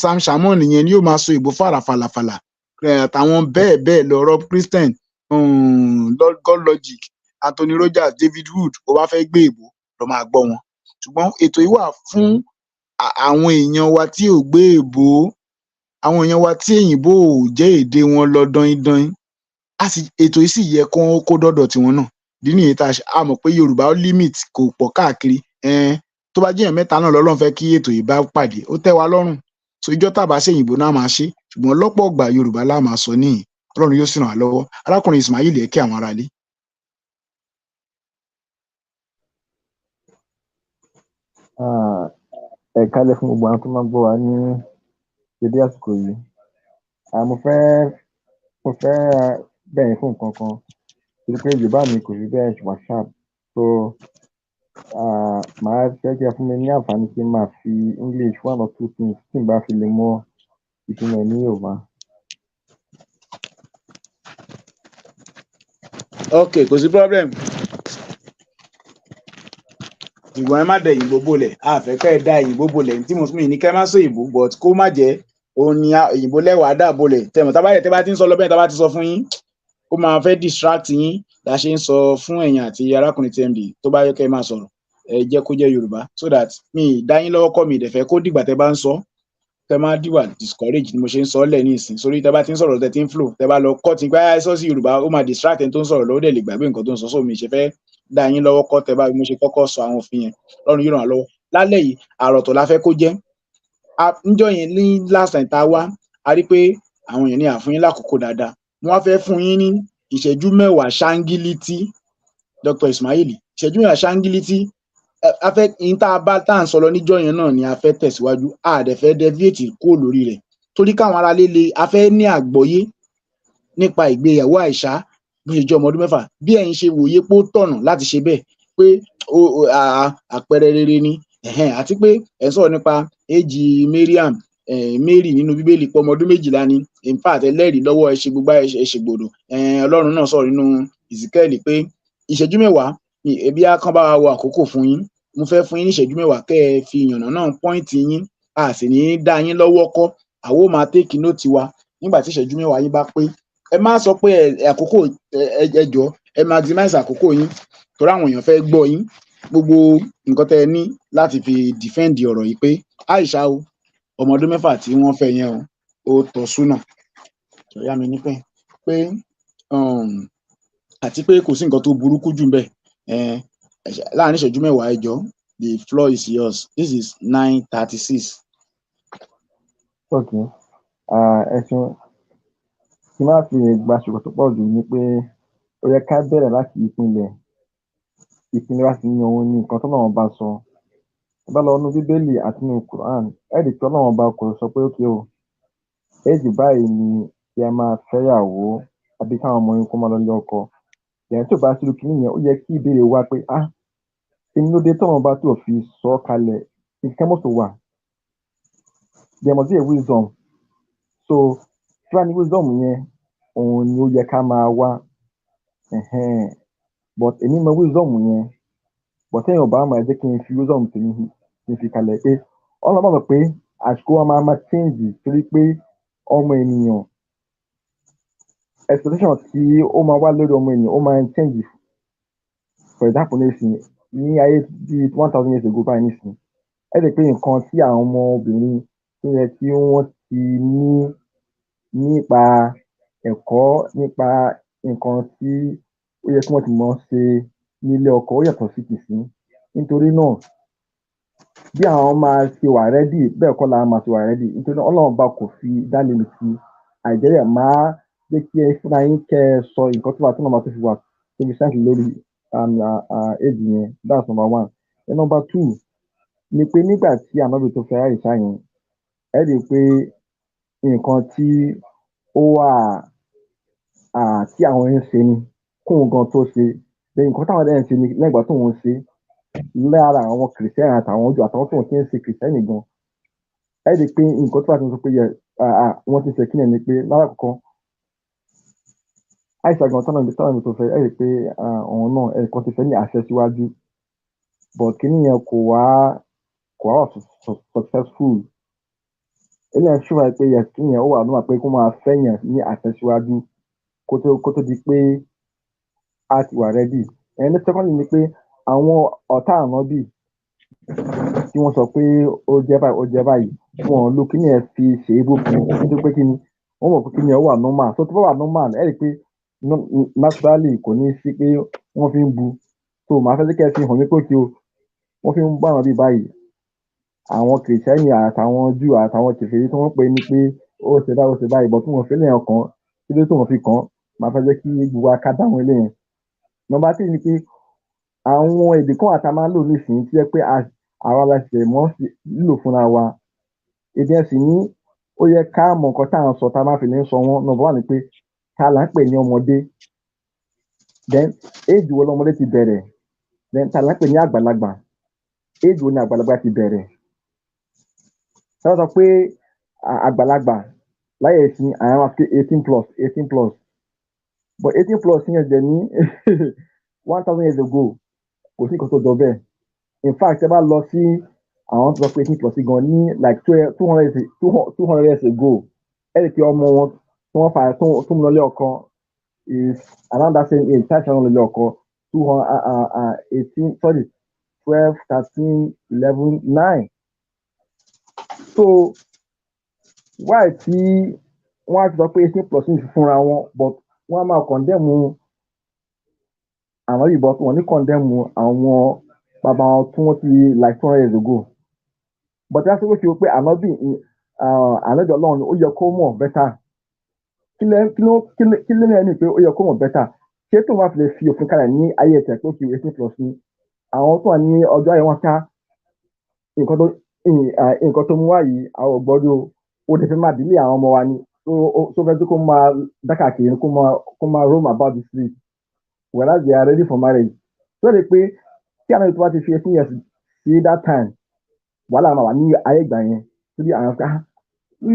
Sam Shammon nìyẹn ni yóò máa sọ èbó fàlàfàlà, àtàwọn bẹ́ẹ̀ bẹ́ẹ̀ lọ, Rob Christian, God Logic, Anthony Rogers, David Wood, ó bá fẹ́ gbé èbó lọ máa gbọ́ wọn. Ṣùgbọ́n ètò yìí wà fún àwọn èèyàn wa tí ò gbé èbó, àwọn èèyàn wa tí èyìnbó ò jẹ́ èdè wọn lọ dọ́yìndọ́yìn. Ètò yìí sì yẹ kó dọ́dọ̀ tiwọn náà. Ìdí nìyí tá a mọ̀ pé Yorùbá ó limit, kò pọ̀ káàkiri. Tó bá jẹ́ èèyàn 3 náà lọ́lọ́run fẹ́ kí ètò yìí bá pàdé, ó tẹ́ wa lọ́rùn. So ìjọ́ tá a bá ṣe òyìnbó náà máa ṣe, ṣùgbọ́n lọ́pọ̀ ìgbà Yorùbá la máa sọ níyìn. Ọlọ́run yóò sì ràn wá lọ́wọ́. Arákùnrin Ismail ẹ kí àwọn aráalé. Ẹ kálẹ̀ fún gbogbo àwọn tó máa ń gbọ́ wa ní dédé àsìkò yìí. Mo fẹ́ bẹ̀ yín fún nǹkan kan, torí pé Yorùbá mi kò rí bẹ́ẹ̀ wà sharp. So màá fẹ́ kí ẹ fún mi ní àǹfààní kí n máa fi English 1 or 2 things tí n bá fi lè mọ ìtumọ̀ ní Yorùbá. Okay, kò sí problem. Ìwọ ẹ má dẹ ìyìnbó bolẹ̀, a fẹ́ kẹ́ ẹ dá ìyìnbó bolẹ̀, tí mo tún ní kẹ́ má sọ ìyìnbó, but kó má jẹ́ òun ni ìyìnbó lẹ́wàá dà bolẹ̀. Tẹ̀mọ̀ tẹ́ bá ti ń sọ lọ bẹ́ẹ̀, tá bá ti sọ fún yín, ó máa fẹ́ distract yín. La ṣe ń sọ fún ẹ̀yin àti arákùnrin TMD tó bá yẹ kẹ́ ẹ máa sọ̀rọ̀, ẹ jẹ́ kó jẹ́ Yorùbá, so that mi dá yín lọ́wọ́ kọ́, mi dẹ̀ fẹ́ kó dìgbà tẹ́ bá ń sọ tẹ́ má dìwà discourage ni mo ṣe ń sọ lẹ̀ ní ìsìn. Sórí tẹ́ bá ti ń sọ̀rọ̀ tẹ́ ti ń flow, tẹ́ bá lọ kọ́ ti pé sọ sí Yorùbá, ó máa distract ẹni tó ń sọ̀rọ̀ lọ́wọ́, dẹ̀ lè gbàgbé nǹkan tó ń sọ. So mi ṣe fẹ́ dá yín lọ́wọ́ kọ́ tẹ́ bá mo ṣe kọ́kọ́ sọ àwọn òfin yẹn. Ọlọ́run yóò ràn án lọ́wọ́. Lálẹ́ yìí àròtọ̀ la fẹ́ kó jẹ́. Níjọ́ yẹn ní last time tá a wá, a rí pé àwọn èèyàn ní àfún yín lákòókò dáadáa. Wọ́n fẹ́ fún yín ní ìṣẹ́jú 10 ṣáńgílítì. Dr. Ismail, ìṣẹ́jú 10 ṣáńgílítì. A fẹ́ yín tá à ń sọ lọ níjọ́ yẹn náà ni a fẹ́ tẹ̀síwájú. A dẹ̀ fẹ́ deviate kúrò lórí rẹ̀, torí káwọn aráalé a fẹ́ ní àgbọ́yé nípa ìgbéyàwó Aisha bó ṣe jẹ́ ọmọ ọdún 6, bí ẹ̀yin ṣe wòye pé ó tọ̀nà láti ṣe bẹ́ẹ̀, pé àpẹẹrẹ rere ni, àti pé ẹ̀ ń sọ̀rọ̀ nípa èjì Mariam, Mary nínú Bíbélì pé ọmọ ọdún 12 ni, in fact ẹlẹ́rìí lọ́wọ́ ẹ ṣe gbogbo ẹ ṣe gbòdò. Ọlọ́run náà sọ̀rọ̀ nínú Ezekiel pé ìṣẹ́jú 10 ni ebi á kán bá wa wo àkókò fún yín. Mo fẹ́ fún yín ní ìṣẹ́jú 10 kẹ́ ẹ fi ìyànnà náà pọ́ìntì yín, a sì ní dá yín lọ́wọ́ kọ́. Àwo máa take note wa nígbà tí ìṣẹ́jú 10 yín bá pé. Ẹ má sọ pé àkókò ẹ jọ̀ọ́, ẹ maximize àkókò yín, torí àwọn èèyàn fẹ́ gbọ́ yín gbogbo nǹkan tẹ́ ẹ ní láti fi defend ọ̀rọ̀ yìí pé Aisha o ọmọ ọdún mẹ́fà tí wọ́n fẹ́ yẹn ó tọ́ súnà ìyá mi ní pé àti pé kò sí nǹkan tó burúkú jù bẹ́ẹ̀ láàrin ìṣẹ́jú mẹ́wàá ẹ jọ̀ọ́ the floor is yours this is 9:36. Okay. Ẹ ṣeun. Kí n má fi gba àsìkò tó pọ̀ jù ni pé ó yẹ ká bẹ̀rẹ̀ láti ìpínlẹ̀ láti yan òun ní nǹkan tó náà bá sọ. Ẹ bá lọ nínú Bíbélì àti nínú Quran, ẹ rí i pé Ọlọ́run ọba kò sọ pé ókè o, éèjì báyìí ni kí ẹ máa fẹ́yàwó àbí káwọn ọmọ yín kó máa lọ ilé ọkọ. Ìyẹn tí ò bá sí irú kinní yẹn, ó yẹ kí ìbéèrè wá pé èmi ló dé tọ́lọ́run ọba tí ò fi sọ ọ́ kalẹ̀ nǹkan mọ́tò wà. There must be a wisdom. So tí wàá ní wisdom yẹn, òun ni ó yẹ ká máa wá. But èmi mọ wisdom yẹn, but ẹ̀yin ọba máa jẹ́ kí n fi wisdom tèmi kí n fi kalẹ̀ pé Ọlọ́run bá mọ̀ pé àsìkò wa máa change torí pé ọmọ ènìyàn expectation tí ó máa wá lórí ọmọ ènìyàn ó máa change. For example nísìnyí ní ayé bíi 1000 years ago báyìí nísìnyí ẹ rí i pé nǹkan tí àwọn ọmọ obìnrin tó yẹ kí wọ́n ti ní nípa ẹ̀kọ́ nípa nǹkan tí ó yẹ kí wọ́n ti mọ̀ ṣe nílé ọkọ ó yàtọ̀ sí tìsín. Nítorí náà bí àwọn máa ṣe wà rẹ́dì bẹ́ẹ̀ kọ́ làwọn máa ṣe wà rẹ́dì. Nítorí náà Ọlọ́run bá kò fi dálé mi sí àìjẹ́rẹ̀ máa jẹ́ kí ẹ fúnra yín kẹ́ ẹ sọ nǹkan tó bá tó náà máa tó fi wà tó fi ṣáàkì lórí éèjì yẹn. That's number one. And number two ni pé nígbà tí Ànábì tó fẹ́ Aisha yẹn ẹ rí i pé nǹkan tí ó wà tí àwọn ń ṣe ni kóun gan tó ṣe lẹ́yìn nǹkan táwọn ẹ̀ ń ṣe ni lẹ́yìn ìgbà tóun ṣe lára àwọn kìrìsìtẹ́nì àtàwọn ojú àtàwọn tóun ti ń ṣe kìrìsìtẹ́nì gan ẹ rí i pé nǹkan tó bá ti sọ pé wọ́n ti ṣe kí ni pé lálákọ̀ọ́kọ́ Aisha gan tọ́nà mi tó fẹ́ ẹ rí i pé òun náà ẹnìkan ti fẹ́ ní àṣẹ síwájú but kí nìyẹn kò wá successful. Eléyàn ṣùgbọ́n pé yẹ kí yẹn ó wà lọ́wọ́ pé kó máa fẹ́yàn ní àṣẹ síwájú kó tó di pé a ti wà rẹ́dì. Ẹni secondly ni pé àwọn ọ̀tá Ànábì tí wọ́n sọ pé ó jẹ́ báyìí wọn ló kí ni ẹ fi ṣe é bó fún un nítorí pé kí ni wọ́n mọ̀ pé kí ni ẹ wà normal. So tó bá wà normal ẹ rí i pé naturally kò ní sí pé wọ́n fi ń bu. So màá fẹ́ kí ẹ fi hàn mí pé kí o wọ́n fi ń bá Ànábì báyìí àwọn kìrìsìtẹ́nì àtàwọn Júù àtàwọn kèfèrí tí wọ́n pè ní pé ó ṣe báyìí bọ̀ tí wọ́n fi léèyàn kan kí ló tó wọ́n fi kàn máa fẹ́ jẹ́ kí gbogbo aká dáhùn eléyẹn. Nọ́mbà 3 ni pé àwọn èdè kan àtà máa ń lò nísìnyí tí jẹ́ pé àwa la ṣe mọ́ lílò fúnra wa. Èdè ẹ̀sìn ní ó yẹ ká mọ̀ nǹkan tá à ń sọ tá a máa fi ní sọ wọ́n. Nọ́mbà 1 ni pé ká là ń pè ní ọmọdé, then éèjì wo lọmọdé ti bẹ̀rẹ̀, then ká là ń pè ní àgbàlagbà, éèjì wo ni àgbàlagbà ti bẹ̀rẹ̀. Wọ́n sọ pé àgbàlagbà láyé ìsìn àwọn 18+, but 18+ yẹn jẹ́ ní 1000 years ago kò sí nǹkan tó jọ bẹ́ẹ̀. In fact ẹ bá lọ sí àwọn tó sọ pé 18+ gan ní like 200 years ago ẹ rí i pé ọmọ wọn tí wọ́n fà tó mú lọlé ọkọ is around that same age táìsàn náà lọlé ọkọ 12, 13, 11, 9. So why tí wọ́n á ti sọ pé 18+ ní fúnra wọn but wọ́n á máa condemn àwọn yìí but wọ́n ní condemn àwọn bàbá wọn tí wọ́n ti like 200 years ago. But that's why ṣe pé Ànábì Ọlọ́run ó yẹ kó mọ̀ better. Kí ló ní pé ó yẹ kó mọ̀ better. Ṣé tó máa fi lè fi òfin kalẹ̀ ní ayé ẹ̀tẹ̀ pé ó kì í 18+ ní àwọn tó wà ní ọjọ́ ayé wọn ká nǹkan tó mú wá yìí àwọn ògbọ́dọ̀ ó lè fẹ́ máa dìlé àwọn ọmọ wa ni so fẹ́ tí kó máa dákàkiri kó máa roam about the street whereas they are ready for marriage. So lè pé tí àwọn ètò wa ti fi 18 years sí that time wàhálà máa wà ní ayé ìgbà yẹn torí àwọn ká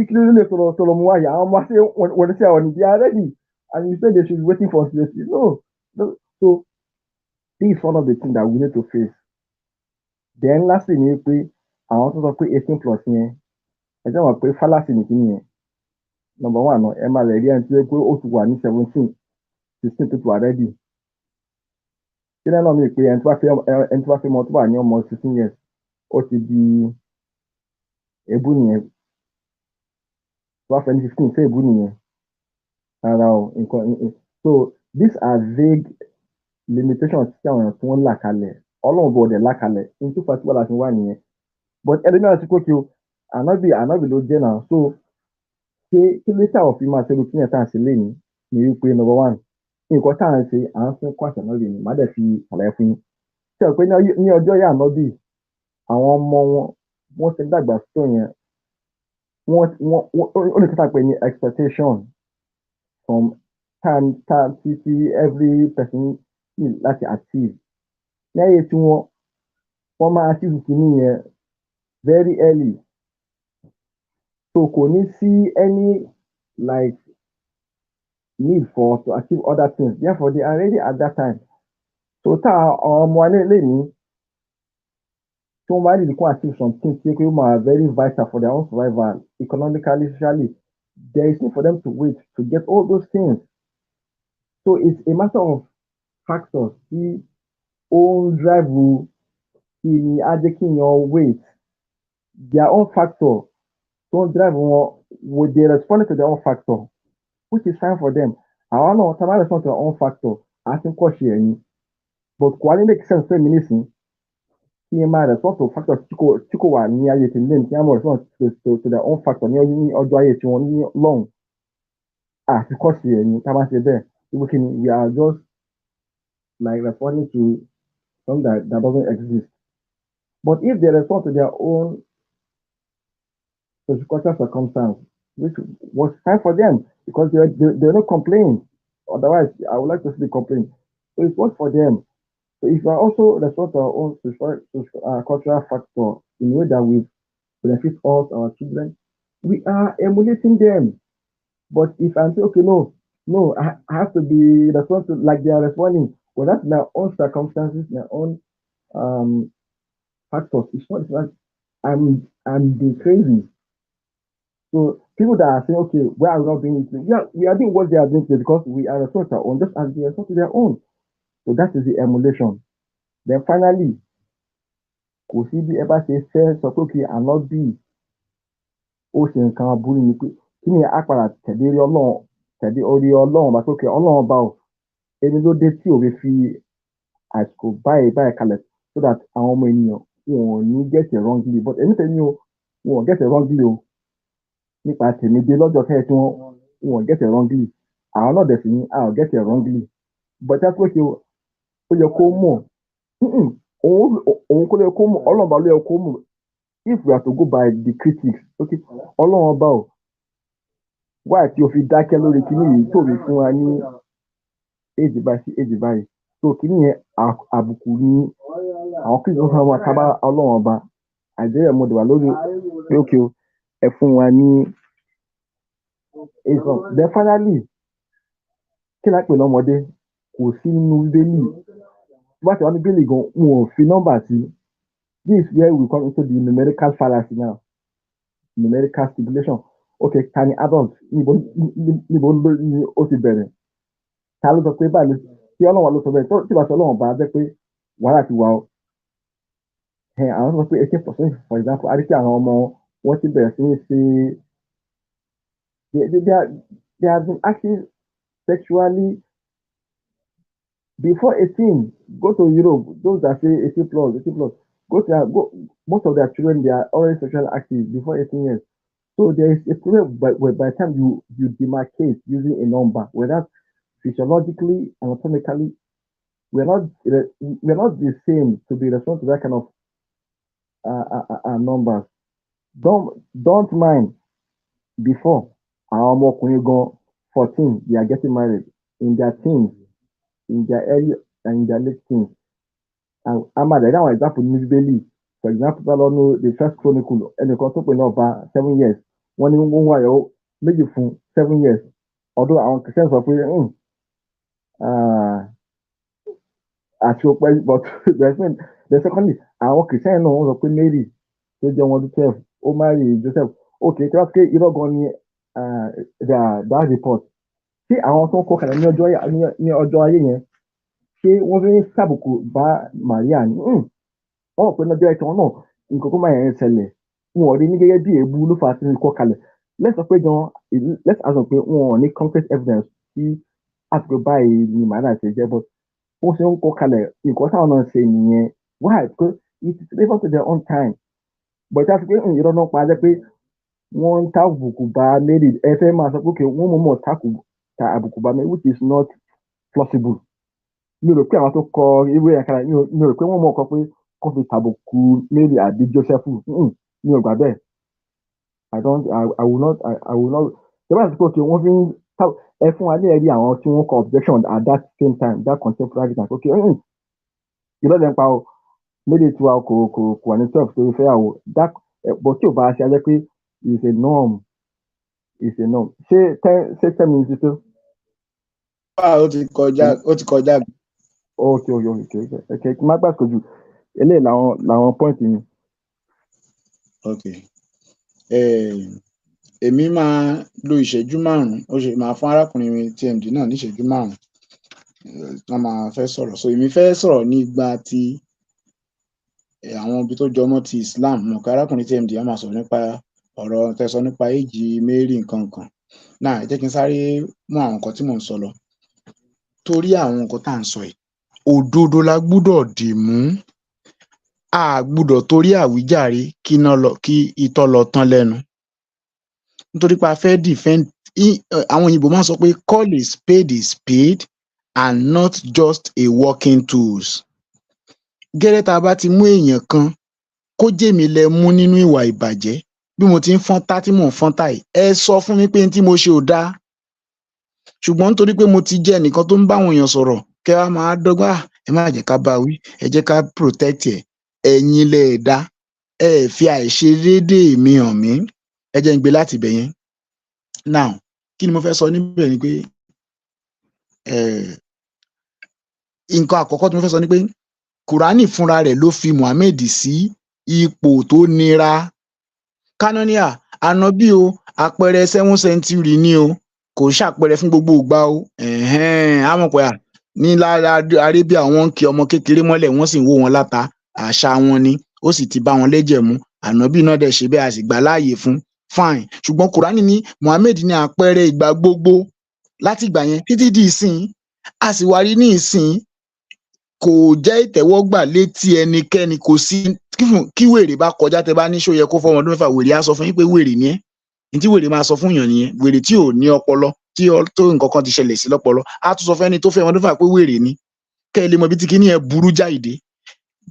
kí ló lè sọ̀rọ̀ mú wá yìí àwọn ọmọ ṣe wọ́n ti ṣe àwọn they are ready and you say they should be waiting for slavery. No. So this is one of the things that we need to face. Then lastly ni pé àwọn tó sọ pé 18+ yẹn ẹ jẹ́ wọ́n pé fallacy nìkan yẹn. Number 1 náà ẹ máa lè rí ẹni tí ó pé ó ti wà ní 17, 16 tó ti wà ready. Kí lẹ́nu mi pé ẹni tí wàá fẹ́ mọ tó wà ní ọmọ 16 years ó ti di ebú nìyẹn wá fẹ́ ní 15 ṣé èbú nìyẹn ara o nǹkan so these are vague limitations tí àwọn èèyàn tí wọ́n là kalẹ̀ ọlọ́run bọ̀ dẹ̀ là kalẹ̀ ní tó fà sí wàhálà tí wà nìyẹn but ẹlẹ́mìíràn ti kó kí o ànábì ló jẹ́ náà so kí ló tà òfin máa ṣe lókè yẹn tá à ń ṣe léyìn ní wípé number one nǹkan tá à ń ṣe à ń fún kọ́ àṣà náà lè ní má dẹ̀ fi àlàyé fún yín ṣe é pé ní ọjọ́ yà ànábì àwọn ọmọ wọn ti dàgbà tó yẹn ó lè tẹ́tà pé ní expectation from time tí every person need láti achieve ní ayé tí wọ́n máa achieve kìíní yẹn very early so kò ní sí any like need for to achieve other things therefore they are ready at that time so tá ọmọ alẹ́ lè ní tí wọ́n bá lè kó achieve something tí ó máa very vital for their own survival economically socially there is need for them to wait to get all those things so it's a matter of factors tí ó ń drive kí ni á jẹ́ kí yan wait their own factor tó ń drive wọn would they respond to their own factor which is fine for them àwọn náà tá a bá respond to their own factor á ti ń kọ́ ṣe ẹ̀yìn but kò wá ní make sense fún mi nísìn kí n máa respond to factor tí kò wà ní ayé tí lẹ́nu kí n máa respond to their own factor ní ọjọ́ ayé tí wọ́n ní long àti kọ́ ṣe ẹ̀yìn tá a bá ṣe bẹ́ẹ̀ wípé kí ni we are just like responding to something that doesn't exist but if they respond to their own social circumstance which was fine for them because they don't complain otherwise I would like to see the complaint so it works for them so if we are also respond to our own cultural factor in a way that will benefit us our children we are emulating them but if I say okay no I have to be responsible like they are responding well that's their own circumstances their own factors it's not like I'm being crazy so people that are saying, okay, why are we not doing it? We are doing what they are doing today because we are responsible to our own, just as they are responsible to their own. So that is the emulation. Then finally, kò sí bí ẹ bá ṣe fẹ́ sọ pé kí ànábì ó ṣe nǹkan aburú ni pé kí ni á padà tẹ̀lé orí ọlọ́run bá pé kí ọlọ́run bá ò ẹni ló dé tí òwe fi àsìkò báyìí kalẹ̀ so that àwọn ọmọ ènìyàn wọn ò ní get it wrongly but èmi tẹ̀lé o wọn ò get it wrongly o. Nípa tèmi dé lọ́jọ́ kẹ́ẹ̀ tí wọ́n get it wrongly àwọn náà dẹ̀ sí ní àwọn get it wrongly but that's pé ó yẹ kó mọ̀ òun kó lè kó mọ̀ ọlọ́run bá ló yẹ kó mọ̀ if we are to go by the critics okay ọlọ́run bá ò wá tí o fi dákẹ́ lórí kíní yìí tó fi fún wa ní èjì báyìí sí èjì báyìí so kíní yẹn àbùkù ní àwọn kí ló ń fún wa kábà ọlọ́run ọba àìjẹ́rẹ̀ mo dẹ̀ wà lórí pé okay o ẹ fún wa ní ìsàn then finally kí lápè lọ́mọdé kò sí nínú bíbélì bá ti wá ní bíbélì gan wọn ò fi nọ́mbà sí this is where we come into the numerical fallacy now numerical stipulation okay ta ni adult níbo ni ó ti bẹ̀rẹ̀ ta ló sọ pé báyìí tí ọlọ́wọ́ ló sọ bẹ́ẹ̀ tí wàá sọ ọlọ́wọ́ bá jẹ́ pé wàhálà ti wà ó àwọn sọ pé 18% for example àdìsí àwọn ọmọ wọ́n ti bẹ̀rẹ̀ sí ní ṣe they have been active sexually before 18 go to Europe those that say 18 plus go most of their children they are already sexually active before 18 years so there is a period by the time you demarcate using a number whether physiologically anatomically we're not the same to be responsible to that kind of numbers don't mind before àwọn ọmọkùnrin gan 14 they are getting married in their teens in their early and in their late teens and amadi ẹ̀dá àwọn example ní bíbélì for example bá lọ́nu the first chronicle ẹnìkan tó pè ní ọba 7 years wọ́n ní wọ́n wá yọ méjì fún 7 years ọdún àwọn Christians sọ pé àti ọpẹ but the secondly àwọn Christians náà wọ́n sọ pé Mary tó jẹ́ ọmọ ọdún 12 ó marry Joseph okay tí wọ́n ké irọ́ gan ni that report ṣé àwọn tó ń kó kalẹ̀ ní ọjọ́ ayé yẹn ṣé wọ́n fi ń sàbùkù bá Maria ni wọ́n mọ̀ pé lọ́jọ́ ẹ̀tọ́ náà nǹkan tó máa yẹn ṣẹlẹ̀ wọn ò rí ní gẹ́gẹ́ bí èébú ló fà á sí kọ́ kalẹ̀ let's say let's assume pé wọn ní concrete evidence tí àsìkò báyìí ni màdà ṣe jẹ́ but ó ṣe ń kó kalẹ̀ nǹkan táwọn náà ṣe nìyẹn why because it is relevant to their own time but that's pé irọ́ náà pa jẹ́ pé wọ́n ń ta àbùkù bá Mary ẹ fẹ́ máa sọ pé wọ́n mọ̀ ta àbùkù bá Mary which is not plausible mi rò pé àwọn tó kọ ìwé ẹ̀ka mi rò pé wọ́n mọ̀ kọ́ pé kó fi tàbùkù Mary àbí Joseph mi ò gbà bẹ́ẹ̀ I will not ṣé bá ti pé okay wọ́n fi ń ẹ fún wa ní ẹ̀rí àwọn tí wọ́n kọ objection at that same time that contemporary time okay ìlọ́dẹ̀ ń pa o Mary tiwa kò wà ní 12 tó fẹ́ àwọ̀ but tí ò bá ṣe ajẹ́ pé is a norm ṣé 10 minutes tó. ó ti kọjá. okay má gbàgbé jù eléyìí làwọn point mi. okay èmi máa lo ìṣẹ́jú 5 ó ṣe máa fún arákùnrin mi TMD náà ní ìṣẹ́jú 5 wọ́n máa fẹ́ sọ̀rọ̀ so èmi fẹ́ sọ̀rọ̀ nígbà tí àwọn ibi tó jọmọ́ ti Islam mọ̀ pé arákùnrin TMD wọ́n máa sọ̀rọ̀ nípa ọ̀rọ̀ tẹ́sọ nípa èjì Mary nǹkan náà ẹ jẹ́ kí n sáré mú àwọn nǹkan tí mò ń sọ lọ torí àwọn nǹkan tá à ń sọ yìí òdodo la gbúdọ̀ dì mú a gbúdọ̀ torí àwíjàre kí itọ́ lọ tán lẹ́nu nítorí pé a fẹ́ defend àwọn òyìnbó máa ń sọ pé call a spade and not just a working tools gẹ́rẹ́ tá a bá ti mú èèyàn kan kó jèmi lẹ mú nínú ìwà ìbàjẹ́ bí mo ti ń fọ́n tá tí mò ń fọ́n tá yìí ẹ sọ fún mi pé tí mo ṣe ò dáa ṣùgbọ́n nítorí pé mo ti jẹ́ ẹnìkan tó ń bá àwọn èèyàn sọ̀rọ̀ kẹ́ wá máa dọ́gba ẹ má jẹ́ ká bá wí ẹ jẹ́ ká protect ẹ̀ ẹ̀yin lẹ dá ẹ fi àìṣe déédéé mi hàn mí ẹ jẹ́ ń gbé láti ibẹ̀ yẹn now kí ni mo fẹ́ sọ níbẹ̀ ni pé nǹkan àkọ́kọ́ tí mo fẹ́ sọ ni pé Kùránì fúnra rẹ̀ ló fi Muhammad sí ipò tó nira kanonia ànábì o àpẹẹrẹ 7th century ni o kò ṣàpẹẹrẹ fún gbogbo ìgbà o àmọ̀pẹ́ ní lára Arabia wọ́n ń kí ọmọ kékeré mọ́lẹ̀ wọ́n sì ń wó wọn láta àṣà wọn ni ó sì ti bá wọn lẹ́jẹ̀ mu ànábì náà dẹ̀ ṣe bẹ́ẹ̀ a sì gbà láàyè fún fine ṣùgbọ́n Kùránì ní Muhammad ní àpẹẹrẹ ìgbà gbogbo láti ìgbà yẹn títí di ìsìn a sì wá rí ní ìsìn kò jẹ́ ìtẹ́wọ́gbà létí ẹnikẹ́ni kò sí kí wèrè bá kọjá tẹ bá ní ṣó yẹ kó fọmọ ọdún 6 wèrè á sọ fún yín pé wèrè ni ẹ́ ní tí wèrè máa sọ fún yàn nìyẹn wèrè tí ò ní ọpọlọ tí tó nǹkan kan ti ṣẹlẹ̀ sí lọ́pọlọ á tún sọ fẹ́ni tó fẹ́ ọmọ ọdún 6 pé wèrè ni kẹ́ ẹ lè mọ bí tí kíní ẹ burú jáde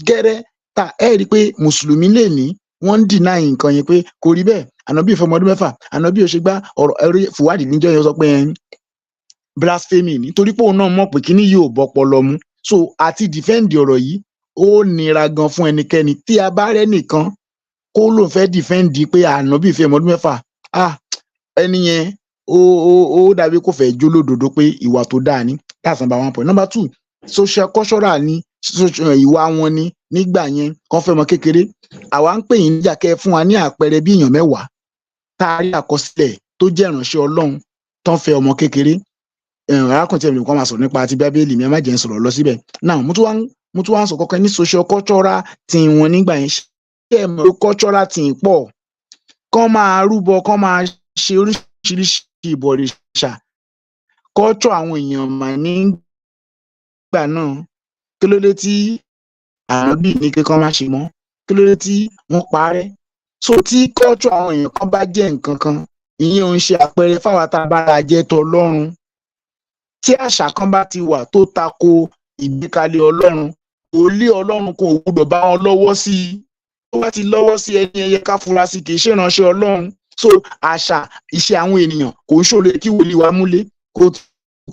gẹ́rẹ́ ta ẹ rí i pé mùsùlùmí lè ní wọ́n ń deny nǹkan yẹn pé kò rí bẹ́ẹ̀ ànábì ìfọmọ ọdún 6 ànábì ò ṣe gbá ọ̀rọ̀ ẹrí Fùwádì níjọ́ yẹn sọ pé blasphemy nítorí pé òun náà mọ̀ pé kíní yóò bọ́pọlọ mu so àti defend ọ̀rọ̀ yìí ó nira gan fún ẹnikẹ́ni tí a bá rẹ́ nìkan kó lóun fẹ́ defend pé ànábì ìfẹ́ ọmọ ọdún 6 ẹni yẹn ó dàbí kò fẹ́ jólódodo pé ìwà tó dáa ni that's number 1 point. Number 2 social cultural ni ìwà wọn ni nígbà yẹn kàn fẹ́ ọmọ kékeré àwa ń pè yín níjà kẹ́ fún wa ní àpẹẹrẹ bí èèyàn 10 tá a rí àkọsílẹ̀ tó jẹ́ ìránṣẹ́ Ọlọ́run tán fẹ́ ọmọ kékeré arákùnrin tí ẹnìkan máa sọ̀rọ̀ nípa àti Bíbélì mi ẹ má jẹ́ ń sọ̀rọ̀ lọ síbẹ̀ now mo tún wá ń sọ kọ́kọ́ ní social cultural tí wọn nígbà yẹn ṣe é mọ̀ cultural tí ń pọ̀ kán máa rúbọ kán máa ṣe oríṣiríṣi ìbọ̀rìṣà culture àwọn èèyàn mà nígbà náà kí ló dé tí ànábì ní pé kán má ṣe mọ́ kí ló dé tí wọ́n parẹ́ so tí culture àwọn èèyàn kan bá jẹ́ nǹkan kan ìyẹn ò ń ṣe àpẹẹrẹ fáwọn tá a bá ra jẹ́ tọlọ́run tí àṣà kan bá ti wà tó tako ìgbékalẹ̀ Ọlọ́run òlé Ọlọ́run kò gbọdọ̀ bá wọn lọ́wọ́ sí i tó bá ti lọ́wọ́ sí ẹni ẹyẹ ká fura sí kì í ṣe ìránṣẹ́ Ọlọ́run so àṣà iṣẹ́ àwọn ènìyàn kò ń ṣòro kí wòlíì wa múlé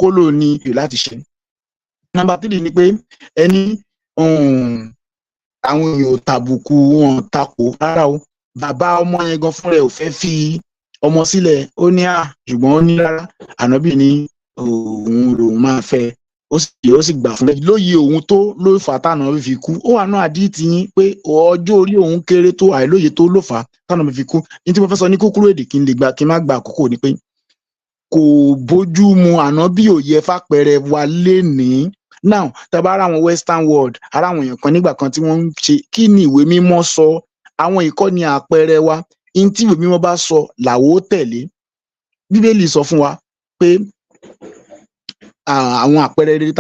kó lò ní ìlú láti ṣe. Number 3 ni pé ẹni àwọn èèyàn ò tàbùkù wọn tako rárá o bàbá ọmọ yẹn gan fúnra ẹ̀ ò fẹ́ fi ọmọ sílẹ̀ ó ní ṣùgbọ́n ó ní rárá ànábì ní òun lòun máa fẹ́ ó sì gbà fún lóye òun tó ló fà tánà fi kú ó wà náà àdíìtì yín pé ọjọ́ orí òun kéré tó àìlóye tó ló fà tánà fi kú ní tí mo fẹ́ sọ ní kúkúrú èdè kí n má gba àkókò ni pé kò bójú mu ànábì ò yẹ fàpẹẹrẹ wa lénìí now tàbá ara àwọn western world ara àwọn èèyàn kan nígbà kan tí wọ́n ń ṣe kí ni ìwé mímọ́ sọ àwọn ìkọ́ni àpẹẹrẹ wa in tí ìwé mímọ́ bá sọ làwọ́ tẹ̀lé. Bíbélì sọ fún wa pé àwọn àpẹẹrẹ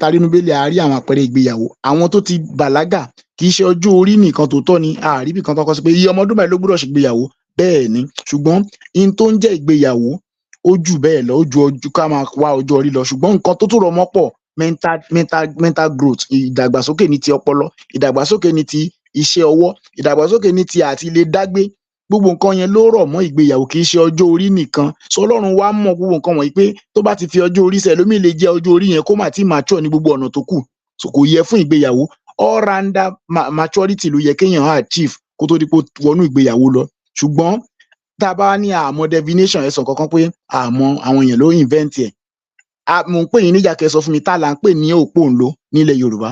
tá rí nínú Bíbélì, a rí àwọn àpẹẹrẹ ìgbéyàwó. Àwọn tó ti bàlágà kì í ṣe ọjọ́ orí nìkan tó tọ́ ni, àrí bí kan tó kọ sí pé iye ọmọ ọdún báyìí ló gbọ́dọ̀ ṣègbéyàwó. Bẹ́ẹ̀ ni, ṣùgbọ́n in tó ń jẹ́ ìgbéyàwó ó jù bẹ́ẹ̀ lọ, ó ju ká máa wá ọjọ́ orí lọ. Ṣùgbọ́n nǹkan tó tún rọ̀ mọ́ pọ̀, mental growth, ìdàgbàsókè ní ti ọpọlọ, ìdàgbàsókè ní ti iṣẹ́ ọwọ́, ìdàgbàsókè ní ti àti lè dágbé. Gbogbo nǹkan yẹn ló rọ̀ mọ́ ìgbéyàwó, kì í ṣe ọjọ́ orí nìkan. So Ọlọ́run wá mọ̀ gbogbo nǹkan wọ̀nyí pé tó bá ti fi ọjọ́ orí sẹ̀, ẹlòmíì lè jẹ́ ọjọ́ orí yẹn kó má ti mature ní gbogbo ọ̀nà tó kù. So kò yẹ fún ìgbéyàwó. All rounder maturity ló yẹ kéèyàn achieve kó tó di pé wọnú ìgbéyàwó lọ. Ṣùgbọ́n tá a bá ní àmọ́ definition ẹ̀ sọ kankan pé àmọ́ àwọn èèyàn ló invent ẹ̀. Mo ń pè yín níjà kẹ́ sọ fún mi, tá là ń pè ní òpóǹló nílẹ̀ Yorùbá?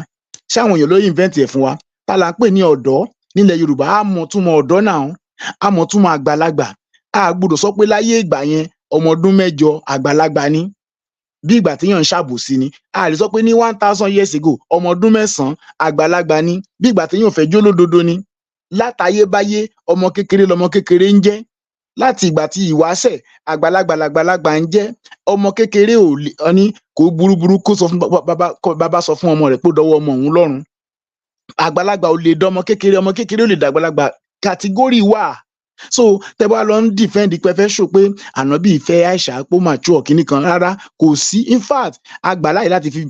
Ṣé àwọn èèyàn ló invent ẹ̀ fún wa? Tá là ń pè ní ọ̀dọ́ nílẹ̀ Yorùbá? A mọ̀ túmọ̀ ọ̀dọ́ náà, a mọ̀ túmọ̀ àgbàlagbà. A gbọ́dọ̀ sọ pé láyé ìgbà yẹn ọmọ ọdún 8 àgbàlagbà ni, bí ìgbà téèyàn ń ṣàbòsí ni. A lè sọ pé ní 1000 years ago ọmọ ọdún 9 àgbàlagbà ni, bí ìgbà téèyàn fẹ́ jó lódodo ni. Látayébáyé ọmọ kékeré lọmọ kékeré ń jẹ́. Láti ìgbà tí ìwáṣẹ̀ àgbàlagbà làgbàlagbà ń jẹ́. Ọmọ kékeré ò lè ní kó burúburú kó sọ fún bàbá sọ fún ọmọ rẹ̀ pé ó dọwọ́ ọmọ òun lọ́rùn. Àgbàlagbà ò lè dọmọ kékeré, ọmọ kékeré ò lè dàgbàlagbà. Kàtígórì wà. So tẹ́ bá lọ ń defend pé fẹ́ show pé ànábì ìfẹ́ Aisha pé ó mature kìíní kan, rárá kò sí. In fact àgbàláyè láti fi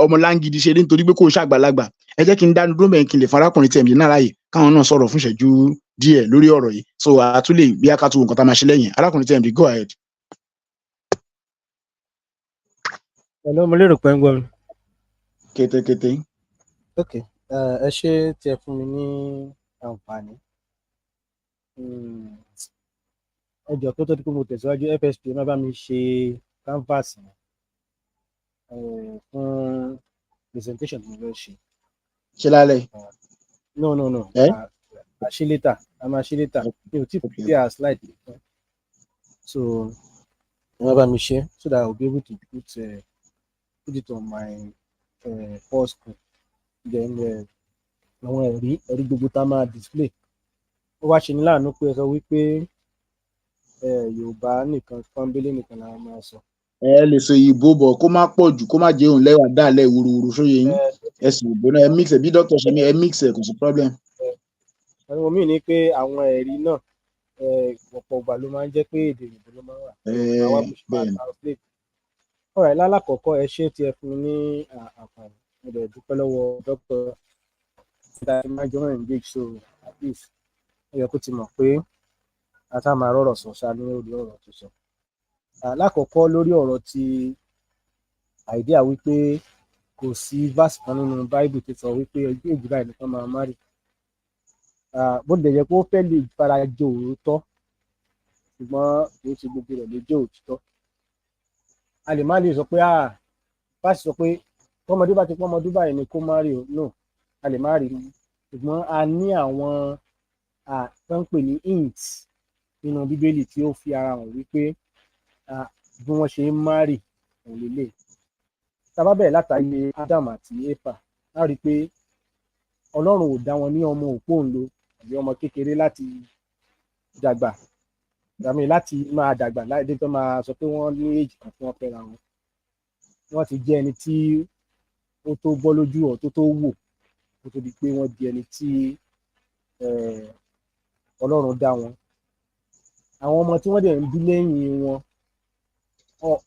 ọmọ láńgidi ṣeré nítorí pé kò ṣàgbàlagbà. Ẹ jẹ́ kí n dánu dúró bẹ́ẹ̀ kí n lè fún arákùnrin TMD náà ráyè káwọn náà sọ̀rọ̀ fún ìṣẹ́jú díẹ̀ lórí ọ̀rọ̀ yìí. So àtúlẹ̀ bí a ká tó nǹkan tá a máa ṣe lẹ́yìn. Arákùnrin TMD, go ahead. Hello, mo lérò pé ń gbọ́ mi. Kétékété. Ok, ẹ ṣé tí ẹ fún mi ní àǹfààní. Ẹ jọ̀ọ́ kó tó di pé mo tẹ̀síwájú, FSP má bá mi ṣe canvas fún presentation tí mo fẹ́ ṣe. Ṣé lálẹ́? No. A ṣe later. A máa ṣe later. Mi ò tí prepare slide nìkan. So ẹ má bá mi ṣe so that I will be able to put it on my pause screen. Then àwọn ẹ̀rí gbogbo tá a máa display. Ó wá ṣe ní láàánú pé ẹ sọ wípé Yorùbá nìkan, pọ́nbélé nìkan la máa sọ. Ẹ lè sọ ìbò bọ̀ kó má pọ̀ jù, kó má jẹ́ òun lẹ́wà dálẹ̀ wúruwúru sóye yín. Ẹ sì ìbò náà ẹ mix ẹ bí dókítà ṣe ní ẹ mix ẹ, kò sí problem. Àwọn míì ní pé àwọn ẹ̀rí náà ọ̀pọ̀ ìgbà ló máa ń jẹ́ pé èdè Yorùbá ló máa ń wà. Àwa kò ṣe máa translate. Alright, lálákọ̀ọ́kọ́ ẹ ṣé tí ẹ fún mi ní àǹfààní. Mo dẹ̀ dúpẹ́ lọ́wọ́ dókítà tí a máa jọ engage, so at least ó yẹ kó ti mọ̀ pé a tá máa rọ̀rọ̀ sọ ṣá lórí ọ̀rọ̀ tó sọ. Lákọ̀ọ́kọ́ lórí ọ̀rọ̀ ti idea wípé kò sí verse kan nínú Bible tó sọ wípé ọjọ́ èjì báyìí nìkan máa marry. Bó tilẹ̀ jẹ́ pé ó fẹ́ lè fara jọ òótọ́, ṣùgbọ́n kì í ṣe gbogbo rẹ̀ ló jẹ́ òtítọ́. A lè má lè sọ pé verse sọ pé tọ́mọdé bá ti pọ́mọdé báyìí ni kó marry o, no, a lè má rí i. Ṣùgbọ́n a ní àwọn tó ń pè ní hints nínú Bíbélì tí ó fi ara hàn wípé bí wọ́n ṣe ń marry òun lélẹ̀. Tá bá bẹ̀rẹ̀ látàyè Ádámù àti Éfà, a rí i pé Ọlọ́run ò dá wọn ní ọmọ òpóǹló àbí ọmọ kékeré láti dàgbà, láti máa dàgbà láti tó máa sọ pé wọ́n ní èjì kan tí wọ́n fẹ́ra wọn. Wọ́n ti jẹ́ ẹni tí ó tó bọ́ lójú ọ̀ tó wò kó tó di pé wọ́n di ẹni tí Ọlọ́run dá wọn. Àwọn ọmọ tí wọ́n dẹ̀ ń bí lẹ́yìn wọn,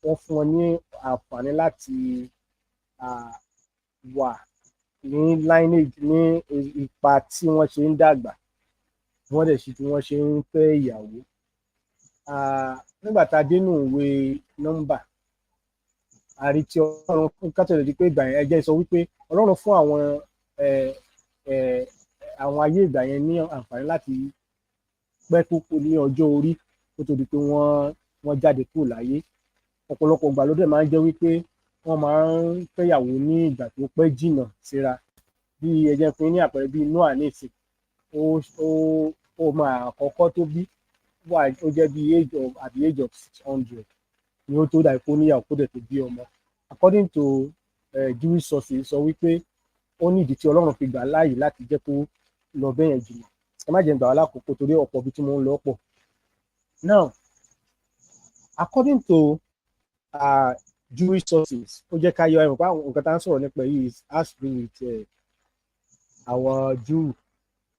wọ́n fún wọn ní àǹfààní láti wà ní lineage, ní ipa tí wọ́n ṣe ń dàgbà, wọ́n dẹ̀ ṣe tí wọ́n ṣe ń fẹ́ ìyàwó. Nígbà tá a dénú ìwé Nọ́mbà, a rí tí Ọlọ́run fún kátólì di pé ìgbà yẹn ẹjẹ́ sọ wípé Ọlọ́run fún àwọn ayé ìgbà yẹn ní àǹfààní láti pẹ́ púpọ̀ ní ọjọ́ orí kó tó di pé wọ́n jáde kúrò láyé. Ọ̀pọ̀lọpọ̀ ìgbà ló dẹ̀ máa ń jẹ́ wípé wọ́n máa ń fẹ́yàwó ní ìgbà tó pẹ́ jìnnà síra. Bí ẹjẹ́ fún ní àpẹẹrẹ bí Noah nìsín, ó máa àkọ́kọ́ tó bí ó jẹ́ bí at the age of 600 ni ó tó dà kó níyàwó kó dẹ̀ tó bí ọmọ. According to Jewish sources sọ wípé ó ní ìdí tí Ọlọ́run fi gbà láàyè láti jẹ́ kó lọ bẹ́yẹn jìnnà. ẹ má jẹ́ n gbà wá lákòókò torí ọ̀pọ̀ bí tí mo ń lọ pọ̀. Now, according to Jewish sources, ó jẹ́ ká yọ ẹ̀rọ pé àwọn nǹkan tá à ń sọ̀rọ̀ nípa yìí has to do with our Jew.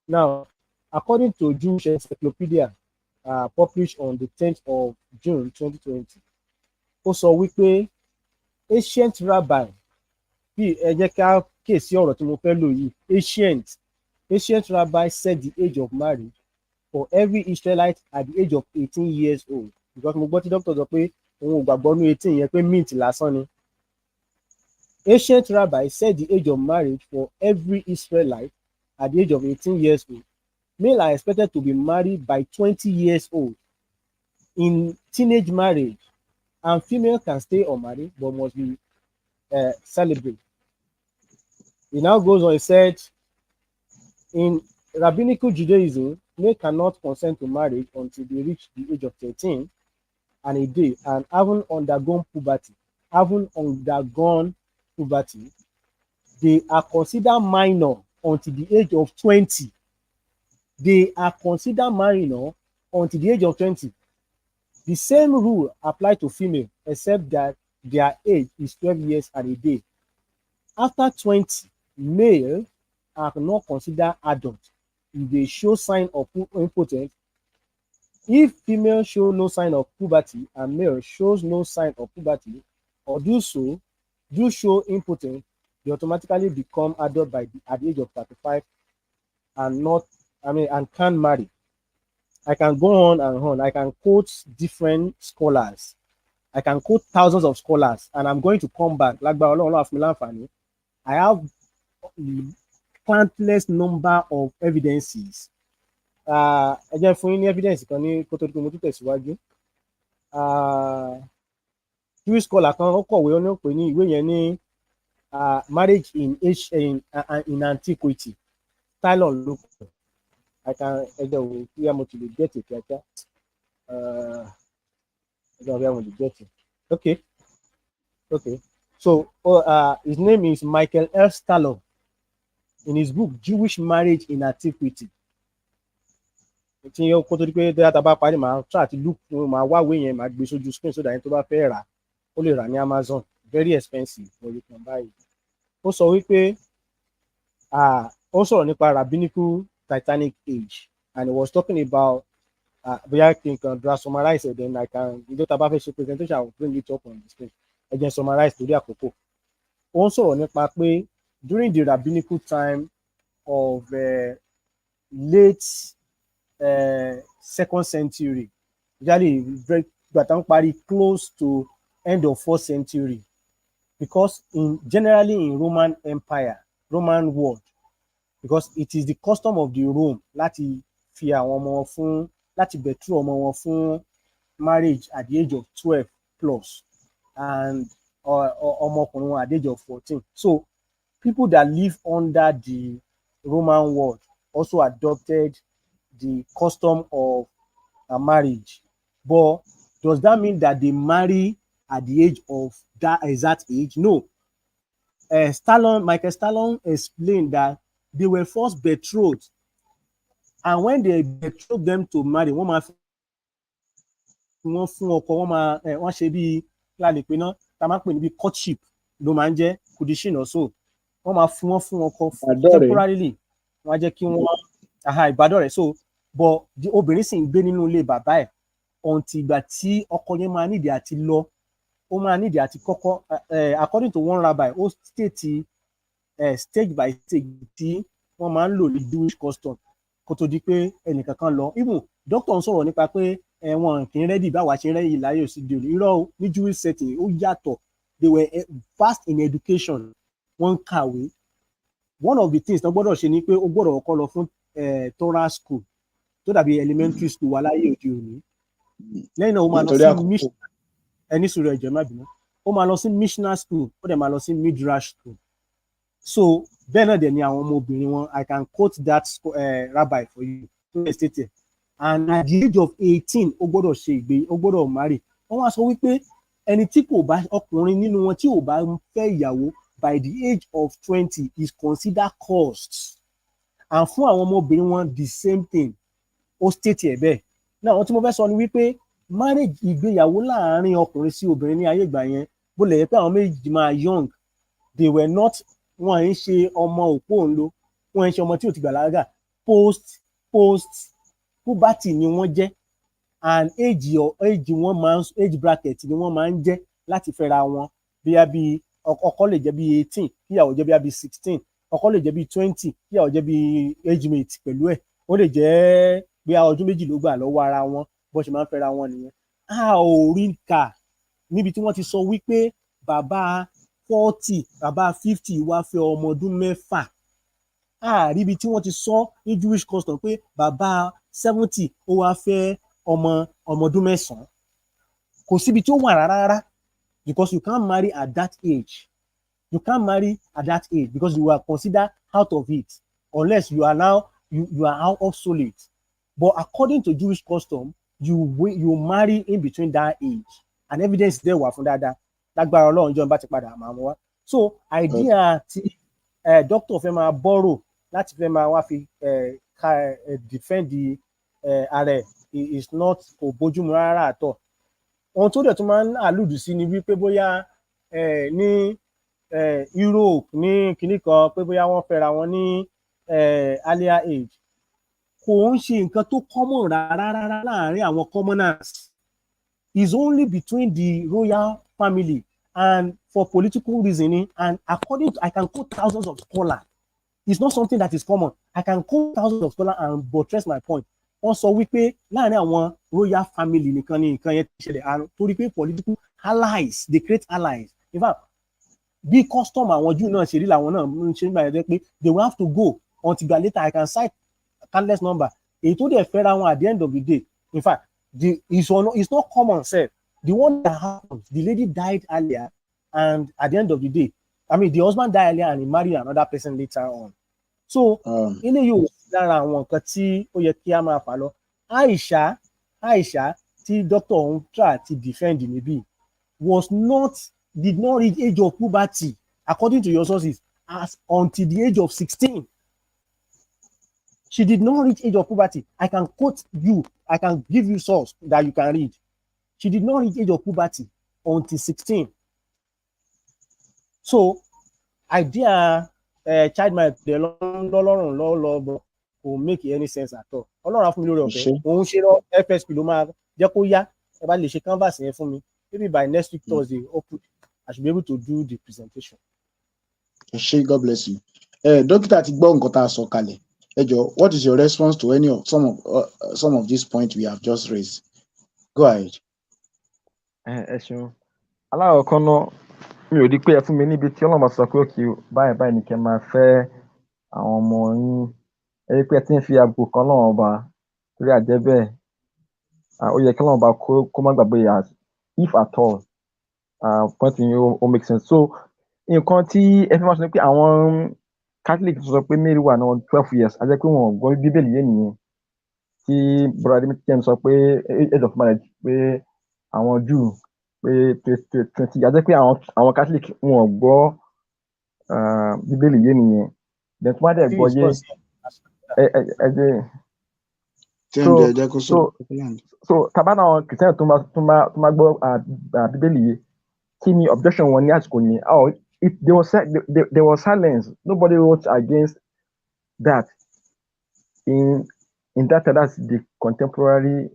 Now, according to Jewish encyclopedia published on the 10th of June 2020, ó sọ wípé ancient rabbi, bí ẹ jẹ́ ká kíyèsí ọ̀rọ̀ tí mo fẹ́ lò yìí, ancient rabbi set the age of marriage for every Israelite at the age of 18 years old. Because mo gbọ́ tí doctor sọ pé òun ò gbàgbọ́ ní 18 yẹn pé mint lásán ni. Ancient rabbi set the age of marriage for every Israelite at the age of 18 years old. Male are expected to be married by 20 years old in teenage marriage, and female can stay unmarried but must be celibate. He now goes on, he said, in rabbinical Judaism, male cannot consent to marriage until they reach the age of 13 and a day and haven't undergone puberty. They are considered minor until the age of 20. They are considered minor until the age of 20. The same rule applies to female, except that their age is 12 years and a day. After 20, male are not considered adult if they show sign of impotence. If female show no sign of puberty and male shows no sign of puberty or do show impotence, they automatically become adult at the age of 35 and can marry. I can go on and on. I can quote different scholars. I can quote thousands of scholars, and I'm going to come back. I have countless number of evidences. Ẹ jẹ́ fún yín ní evidence kan ní kó tó di pé mo tún tẹ̀síwájú. Jewish scholar kan ó kọ̀wé ó ní pè ní ìwé yẹn ní marriage in antiquity. Tylon ló kọ. I can ẹjọ́ wo bí mo ti lè get it kíákíá. Ẹjọ́ bí mo lè get it. Okay. So his name is Michael L. Stallone. In his book Jewish Marriage in Antiquity. Tí yóò kó tó di pé data bá parí màá try àti look màá wá ìwé yẹn màá gbé sójú screen so that ẹni tó bá fẹ́ rà ó lè rà ní Amazon. Very expensive but you can buy it. Ó sọ wípé ó sọ̀rọ̀ nípa rabbinical Titanic age and he was talking about bóyá kí n kàn summarize it, then I can ìjọ tá a bá fẹ́ ṣe presentation I will bring it up on the screen. Ẹ jẹ́ summarize torí àkókò. Ó ń sọ̀rọ̀ nípa pé during the rabbinical time of late second century, usually very close to end of 4th century, because generally in Roman world, because it is the custom of the Rome láti fi àwọn ọmọ wọn fún láti bẹ̀tú ọmọ wọn fún marriage at the age of 12 plus and ọmọkùnrin wọn at the age of 14. So people that live under the Roman world also adopted the custom of marriage. But does that mean that they marry at the age of that exact age? No. Michael Stallone explained that they were first betrothed, and when they betrothed them to marry, wọ́n fún ọkọ wọ́n ṣe bí láàlè pé náà tá máa ń pè ní bí courtship ló máa ń jẹ́ kudishin also. Wọ́n máa fún ọkọ temporarily. Wọ́n á jẹ́ kí wọ́n ìbádọ́rẹ̀ẹ́. So but obìnrin sì ń gbé nínú ilé bàbá ẹ̀ until ìgbà tí ọkọ yẹn máa nídìí àti lọ. Ó máa nídìí àti kọ́kọ́ according to one rabbi ó state stage by stage tí wọ́n máa ń lò ní Jewish custom kó tó di pé ẹnìkankan lọ. Even doctor ń sọ̀rọ̀ nípa pé wọn kì í rẹ́dì báwa ṣe rẹ́dì láyé òsì di òní. Irọ́ ní Jewish setting ó yàtọ̀. They were vast in education. Wọ́n ń kàwé. One of the things tó gbọ́dọ̀ ṣe ni pé ó gbọ́dọ̀ kọ́ lọ fún Torah school tó dàbí elementary school wà láyé òde òní. Lẹ́yìn náà ó máa lọ sí mission ẹni sùúrù ẹ̀jẹ̀ má bínú. Ó máa lọ sí missionary school ó dẹ̀ máa lọ sí midrash school. So bẹ́ẹ̀ náà dẹ̀ ni àwọn ọmọbìnrin wọn. I can quote that rabbi for you to state it. And at the age of 18 ó gbọ́dọ̀ ṣe ó gbọ́dọ̀ marry. Wọ́n wá sọ wípé ẹni tí kò bá ọkùnrin nínú wọn tí ò bá fẹ́ ìyàwó by the age of 20 is considered cursed. and fún àwọn ọmọbìnrin wọn the same thing ó state ẹ̀ bẹ́ẹ̀. Náà àwọn tí mo fẹ́ sọ ni wípé marriage ìgbéyàwó láàárín ọkùnrin sí obìnrin ní ayé ìgbà yẹn bó lè yẹ pé àwọn méjì máa young they were not wọn ń ṣe ọmọ òpó òǹlo wọn ń ṣe ọmọ tí ò ti gbàlágà post puberty ni wọ́n jẹ́ and age wọn máa ń age bracket ni wọ́n máa ń jẹ́ láti fẹ́ra wọn bíyà bí ọkọ lè jẹ́ bí 18 kíyàwó jẹ́ bíyà bí 16 ọkọ lè jẹ́ bí 20 kíyàwó jẹ́ bí age mate pẹ̀lú ẹ̀ ó lè jẹ́ bíyà ọdún méjì ló gbà lọ́wọ́ ara wọn bó ṣe máa ń fẹ́ra wọn nìyẹn. A ò rí kà níbi tí wọ́n ti sọ wípé bàbá 40 bàbá 50 wá fẹ́ ọmọ ọdún mẹ́fà. A rí ibi tí wọ́n ti sọ ní Jewish custom pé bàbá 70 ó wá fẹ́ ọmọ ọdún mẹ́sàn-án. Kò síbi tí ó wà rárá because you can't marry at that age. You can't marry at that age because you are considered out of it unless you are now you are out obsolete. But according to Jewish custom, you marry in between that age and evidence there wà fún dáadáa lágbára Ọlọ́run jọ n bá ti padà máa mú wá. So idea tí doctor fẹ́ máa borrow láti fẹ́ máa wá fi defend ààrẹ is not kò bójúmu rárá àtọ̀. Ohun tó dẹ̀ tún máa ń allude sí ni wípé bóyá ní Europe ní kinní kan pé bóyá wọ́n fẹ́ra wọn ní earlier age kò ń ṣe nǹkan tó common rárá láàárín àwọn commoners. Is only between the royal family and for political reasoning and according to I can quote thousands of scholars. It's not something that is common. I can quote thousands of scholars and buttress my point. Wọ́n sọ wípé láàárín àwọn royal family nìkan ni nǹkan yẹn ti ṣẹlẹ̀ torí pé political allies they create allies. In fact bí custom àwọn Jew náà ṣe rí làwọn náà ń ṣe nígbà yẹn pé they will have to go until later I can cite countless number. Èyí tó dẹ̀ fẹ́ra wọn at the end of the day. In fact it's not common sef. The one that happened, the lady died earlier and at the end of the day, I mean the husband died earlier and he married another person later on. So ilé yóò lára àwọn nǹkan tí ó yẹ kí a máa fà lọ. Aisha tí doctor ń try to defend níbí did not reach age of puberty according to your sources as until the age of 16. She did not reach age of puberty. I can quote you. I can give you source that you can read. She did not reach age of puberty until 16. So, idea child marriage lọ́lọ́run lọ́lọ́ kò make any sense at all. Ọlọ́run á fún mi lórí ọ̀fẹ́. Òun ṣe lọ FSP ló máa jẹ́ kó yá. Ẹ bá lè ṣe canvas yẹn fún mi. Maybe by next week Thursday, I should be able to do the presentation. God bless you. Dókítà ti gbọ́ nǹkan tá a sọ kalẹ̀. Ẹ jọ̀ọ́, what is your response to any of some of these points we have just raised? Go ahead. Ẹ ṣeun. Alákọ̀ọ́kọ́ náà mi ò rí pé ẹ fún mi níbi tí Ọlọ́run sọ pé òkè báyìí ni kẹ́ máa fẹ́ àwọn ọmọ yín. Ẹ rí pé ẹ ti ń fi àbùkù kan Ọlọ́run ọba torí àjẹ́ bẹ́ẹ̀. Ó yẹ kí Ọlọ́run ọba kó má gbàgbé yà if at all. Point yìí ó make sense. So nǹkan tí ẹ fi máa sọ ni pé àwọn Catholic sọ pé Mary wà náà 12 years. A jẹ́ pé wọn ò gbọ́ Bíbélì yé nìyẹn. Tí Brother Adémíkẹ́ sọ pé age of marriage pé àwọn Jew pé 20 a jẹ́ pé àwọn Catholic wọn ò gbọ́ Bíbélì yé nìyẹn. Then tí wọ́n dẹ̀ gbọ́ yé so tabana àwọn Christian tó máa gbọ́ Bíbélì yé kí ni objection wọn ní àsìkò yẹn? There was silence. Nobody wrote against that in that's the contemporary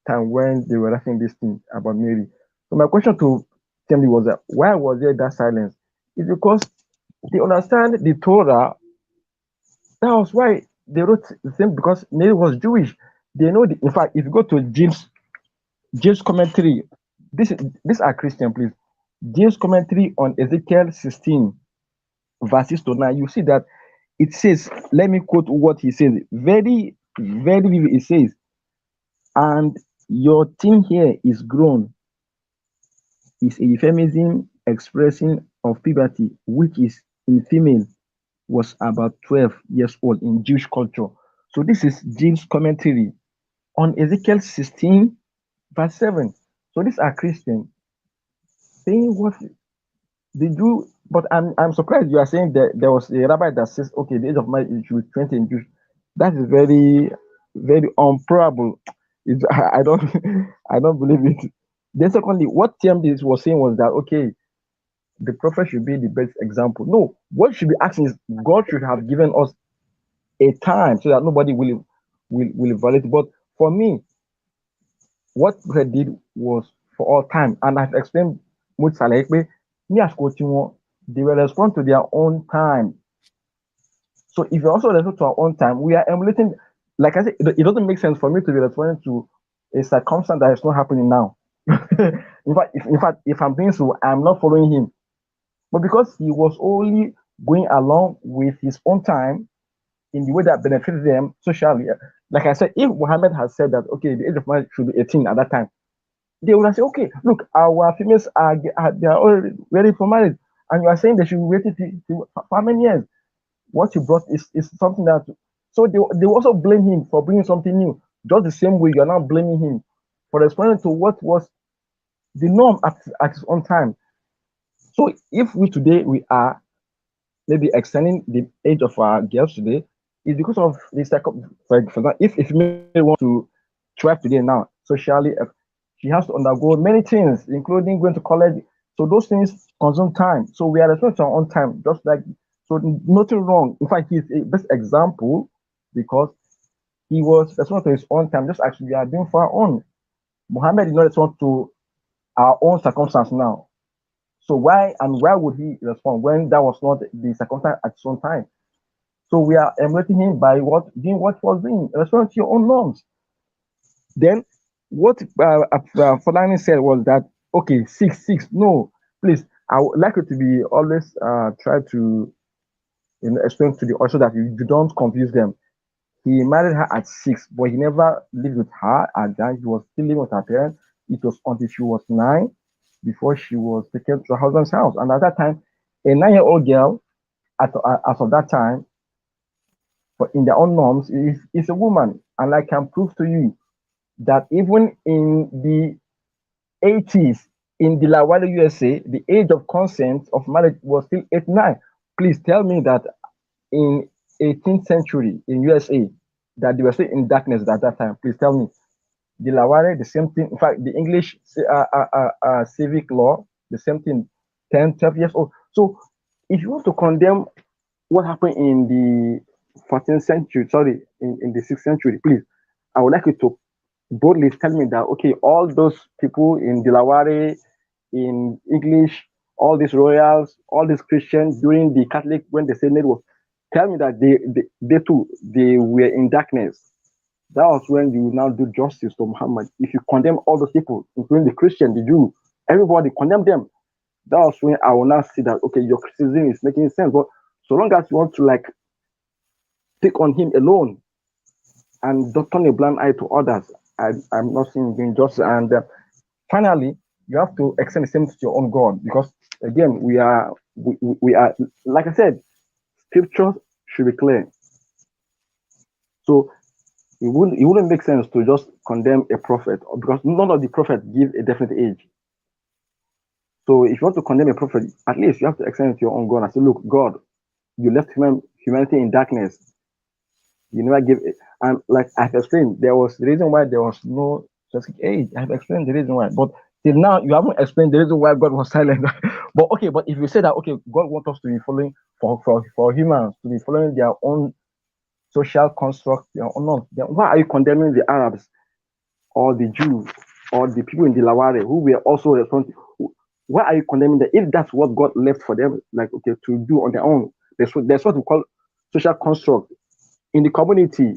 time when they were writing this thing about Mary. So my question to them was that why was there that silence? It's because they understand the Torah. That was why they wrote the same, because Mary was Jewish. They know in fact, if you go to James commentary, these are Christian, please. James commentary on Ezekiel 16, verses to 9, you see that it says, let me quote what he says, very, very vivid. It says, and your thing here is grown, is a euphemism expressing of puberty, which is in female was about 12 years old in Jewish culture. So this is James commentary on Ezekiel 16, verse 7. So these are Christians saying what But I'm surprised you are saying that there was a rabbi that says, okay, the age of marriage should be 20 in Jews. That is very, very unprobable. I don't, I don't believe it. Then secondly, what TMD was saying was that, okay, the prophet should be the best example. No, what should be asking is God should have given us a time so that nobody will violate. But for me, what prophet did was for all time, and I've explained much like me as coaching, they will respond to their own time. So if you also respond to our own time, we are emulating. Like I said, it doesn't make sense for me to be responding to a circumstance that is not happening now. If I'm doing so, I'm not following him. But because he was only going along with his own time in the way that benefited them socially, like I said, if Muhammad has said that okay, the age of marriage should be 18 at that time, they would have said, okay, look, our females they are already ready for marriage, and you are saying they should wait for how many years? What you brought is something that so they also blame him for bringing something new, just the same way you're now blaming him for responding to what was the norm at his own time. So if we today we are maybe extending the age of our girls today, it's because of the for example, if female wants to thrive today now socially, she has to undergo many things, including going to college. So those things consume time. So we are responding to our own time, just like so nothing wrong. In fact, he's a best example because he was responding to his own time, just as we are doing for our own. Muhammad did not respond to our own circumstance now. So why would he respond when that was not the circumstance at his own time? So we are emulating him by doing what he was doing, responding to your own norms. Then what Fulani said was that okay, six. No, please, I would like you to be always try to explain to the also that you don't confuse them. He married her at 6, but he never lived with her at that. He was still living with her parents. It was until she was 9 before she was taken to her husband's house. And at that time, a 9-year-old girl, as of that time, but in their own norms, is a woman. And I can prove to you that even in the 80s, in Delaware, USA, the age of consent of marriage was still 8-9. Please tell me that in 18th century in USA that they were still in darkness at that time. Please tell me. Delaware, the same thing. In fact, the English civic law, the same thing, 10, 12 years old. So if you want to condemn what happened in the 14th century, sorry, in the 6th century, please, I would like you to boldly tell me that, okay, all those people in Delaware, in English, all these royals, all these Christians during the Catholic, when they say network, tell me that they too, they were in darkness. That was when you now do justice to Muhammad. If you condemn all those people, including the Christian, the Jew, everybody condemn them. That was when I will now see that, okay, your criticism is making sense. But so long as you want to like take on him alone and don't turn a blind eye to others, I'm not seeing being justice. And finally, you have to extend the same to your own God, because again, we are, like I said, scripture should be clear. So it wouldn't make sense to just condemn a prophet, because none of the prophets give a definite age. So if you want to condemn a prophet, at least you have to extend it to your own God and say, look, God, you left humanity in darkness. You never give it. And like I've explained, there was the reason why there was no specific age. I've explained the reason why. But till now, you haven't explained the reason why God was silent. But okay, but if you say that, okay, God wants us to be following, for humans to be following their own social construct, their own norms, then why are you condemning the Arabs or the Jews or the people in the Delaware who were also responsible? Why are you condemning them if that's what God left for them, like, okay, to do on their own? That's what we call social construct. In the community,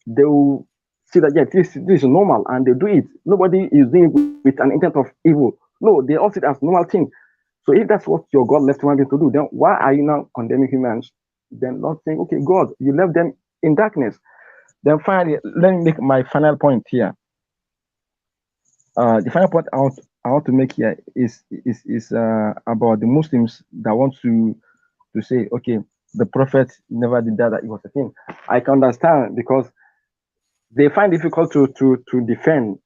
they will see that, yeah, this is normal, and they do it. Nobody is doing it with an intent of evil. No, they all see it as normal thing. So if that's what your God left human beings to do, then why are you now condemning humans? Then not saying, okay, God, you left them in darkness. Then finally, let me make my final point here. The final point I want to make here is about the Muslims that want to say, okay, the prophet never did that it was a thing. I can understand, because they find it difficult to defend,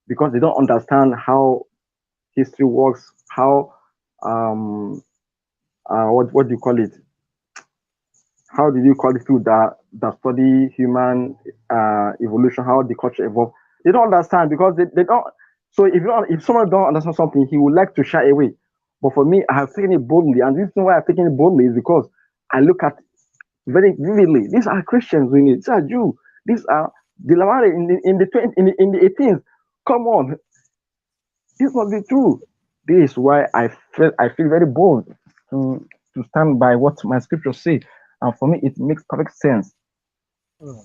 because they don't understand how history works, how what do you call it? How did you call it people that study human evolution, how the culture evolved? They don't understand because they don't. So if someone don't understand something, he would like to shy away. But for me, I have taken it boldly, and the reason why I've taken it boldly is because I look at very vividly. These are Christians doing it. These are Jews. These are the Lamare in the 18th. Come on, this must be true. This is why I feel very bold to stand by what my scriptures say, and for me it makes perfect sense.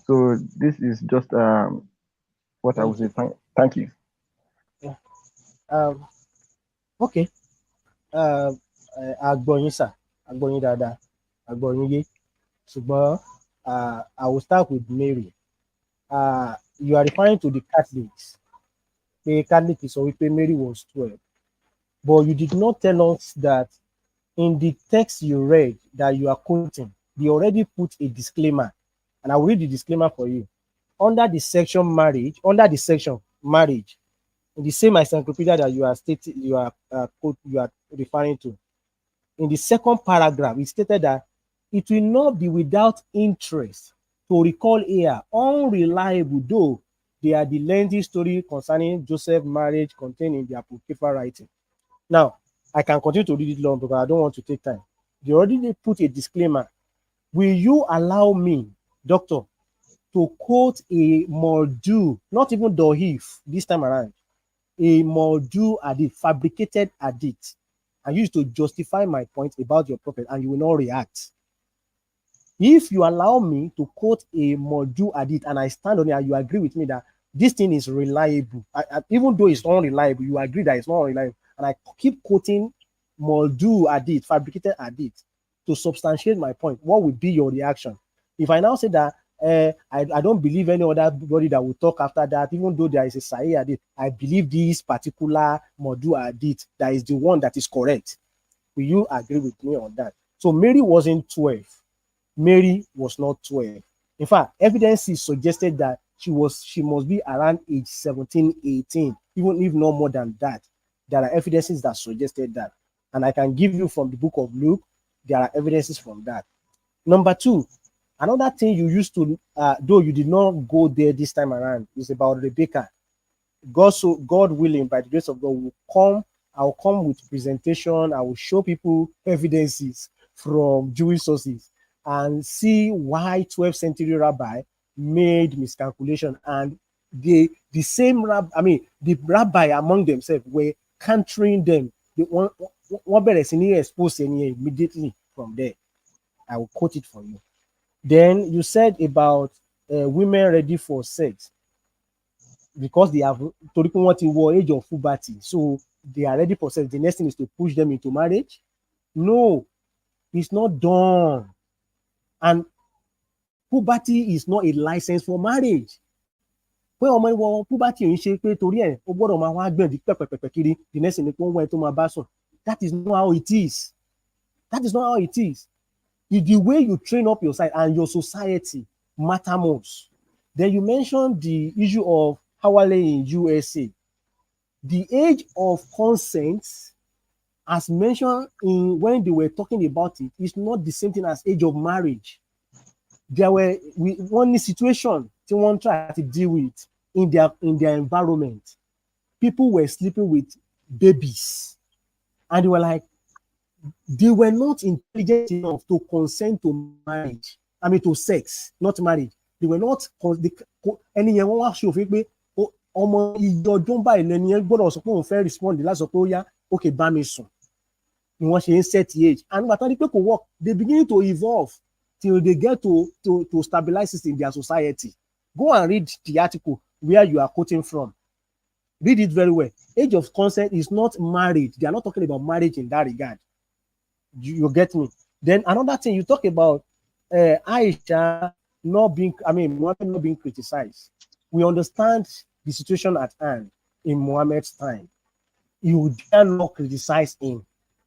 So this is just what I would say. Thank you. Yeah. Okay. Agbọ̀nyin sà, agbọ̀nyin dáadáa, agbọ̀nyin yé. Ṣùgbọ́n I will start with Mary. You are referring to the Catholics. The Catholic sọ wípé Mary was 12. But you did not tell us that in the text you read that you are quoting, they already put a disclaimer. And I will read the disclaimer for you. Under the section marriage, in the same encyclopedia that you are referring to, in the second paragraph, it stated that it will not be without interest to recall here unreliable, though they are the lengthy story concerning Joseph's marriage contained in the apocryphal writing. Now, I can continue to read it long because I don't want to take time. They already put a disclaimer. Will you allow me, doctor, to quote a Muhammadu, not even Dohif this time around, a Muhammadu hadith, fabricated hadith, and used to justify my point about your prophet, and you will not react? If you allow me to quote a Muhammadu hadith and I stand on it and you agree with me that this thing is reliable, even though it's not reliable, you agree that it's not reliable, and I keep quoting Muhammadu hadith, fabricated hadith, to substantiate my point, what would be your reaction? If I now say that I don't believe any other body that will talk after that, even though there is a Sahih hadith, I believe this particular Muhammadu hadith that is the one that is correct. Will you agree with me on that? So Mary wasn't 12. Mary was not 12. In fact, evidence is suggested that she must be around age 17, 18, even if no more than that. There are evidences that suggested that. And I can give you from the book of Luke, there are evidences from that. Number two, another thing you used to, though you did not go there this time around, is about Rebecca. God willing, by the grace of God, I'll come with presentation. I will show people evidences from Jewish sources and see why 12th century rabbi made miscalculation, and the rabbi among themselves were countering them. One better expose immediately from there. I will quote it for you. Then you said about women ready for sex because they have age of puberty, so they are ready for sex. The next thing is to push them into marriage. No, it's not done. And puberty is not a license for marriage. Puberty the next thing that is not how it is. That is not how it is. It's the way you train up your side and your society matter most. Then you mentioned the issue of Hawale in USA. The age of consent, as mentioned when they were talking about it, is not the same thing as age of marriage. There were one situation they want to try to deal with in their environment. People were sleeping with babies, and they were not intelligent enough to consent to marriage. I mean, to sex, not marriage. They were not. Any young one show me. Ọmọ ìjọdún báyìí lẹni yẹn gbọ́dọ̀ sọ pé òun fẹ́ respond láti sọ pé ó yá okay bá mi sùn ni wọ́n ṣe ń set age, and nígbà tó ní pé kò work, they begin to evolve till they get to stabilize it in their society. Go and read the article where you are quoting from. Read it very well. Age of consent is not marriage. They are not talking about marriage in that regard. You get me? Then another thing, you talk about Aisha Muhammad not being criticized. We understand the situation at hand in Muhammad's time. You dare not criticize him.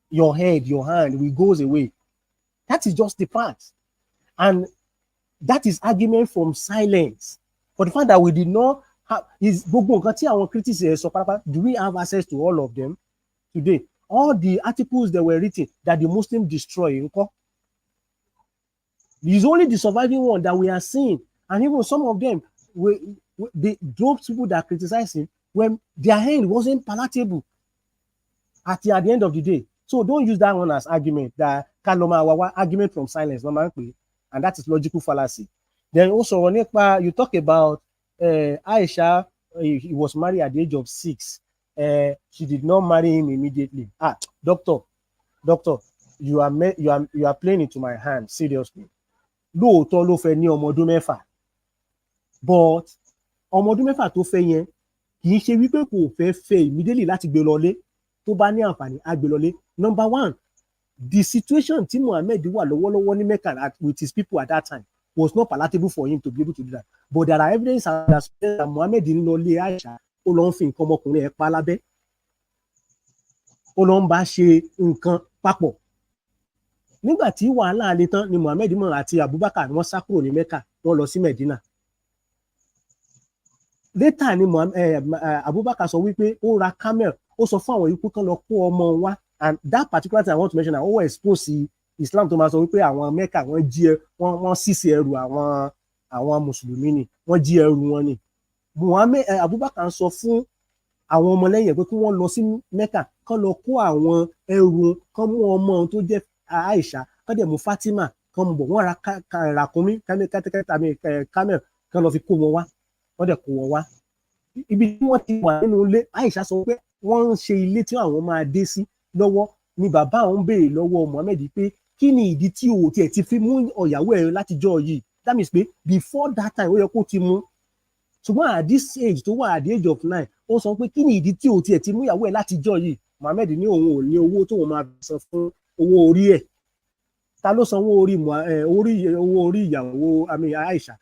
Your head, your hand, it goes away. That is just the part. And that is argument from silence. For the fact that we did not have, do we have access to all of them today? all the articles that were written that the Muslim destroy, it's only the surviving one that we are seeing. And even some of them, those people that criticize him, when their hand wasn't palatable at the end of the day. So don't use that one as argument, that argument from silence, and that is logical fallacy. Then also, you talk about Aisha, he was married at the age of 6. She did not marry him immediately. Doctor, you are playing into my hand, seriously. Lóòótọ́ ló fẹ́ ní ọmọ ọdún mẹ́fà, but ọmọ ọdún mẹ́fà tó fẹ́ yẹn kì í ṣe wípé kò fẹ́ immediately láti gbé lọlé, tó bá ní àǹfààní á gbé lọlé. Number one, the situation tí Muhammad wà lọ́wọ́lọ́wọ́ ní Mecca with his people at that time was not palatable for him to be able to do that. But there are evidence that Muhammad ń lọ lé Aisha, ó lọ ń fi nǹkan ọmọkùnrin ẹ̀ pa lábẹ́, ó lọ ń bá ṣe nǹkan papọ̀. Nígbà tí wàhálà le tán ni Muhammad àti Abubakar wọ́n sá kúrò ní Mecca, wọ́n lọ sí Medina. Later ni Abubakar sọ wípé ó ra camel, ó sọ fún àwọn ikú kan lọ kó ọmọ wá, and that particular thing I want to mention, ó expose Islam tó máa sọ wípé àwọn Mecca wọ́n ṣíṣe ẹrù àwọn mùsùlùmí ni, wọ́n jí ẹrù wọn ni. Abubakar sọ fún àwọn ọmọlẹ́yìn pé kí wọ́n lọ sí Mecca kán lọ kó àwọn ẹrù, kán mú ọmọ tó jẹ́ Aisha, kán dẹ̀ mú Fatima, kán mú bọ̀, wọ́n ra ràkúnmí camel kán lọ fi kó wọn wá, wọ́n dẹ̀ kó wọn wá. Ibi tí wọ́n ti wà nínú ilé, Aisha sọ pé wọ́n ń ṣe ilé tí àwọn máa dé sí lọ́wọ́, ni bàbá àwọn béèrè lọ́wọ́ Muhammad pé kí ni ìdí tí o tiẹ̀ ti fi mú ọ̀yàwó ẹ̀ látijọ́ yìí. That means pé before that time ó yẹ kó ti mú, ṣùgbọ́n at this age tó wà at the age of 9, ó sọ pé kí ni ìdí tí o tiẹ̀ ti mú ìyàwó ẹ̀ látijọ́ yìí. Muhammad ní òun ò ní owó tóun máa san fún owó orí ẹ̀. Ta ló san owó orí ìyàwó Aisha?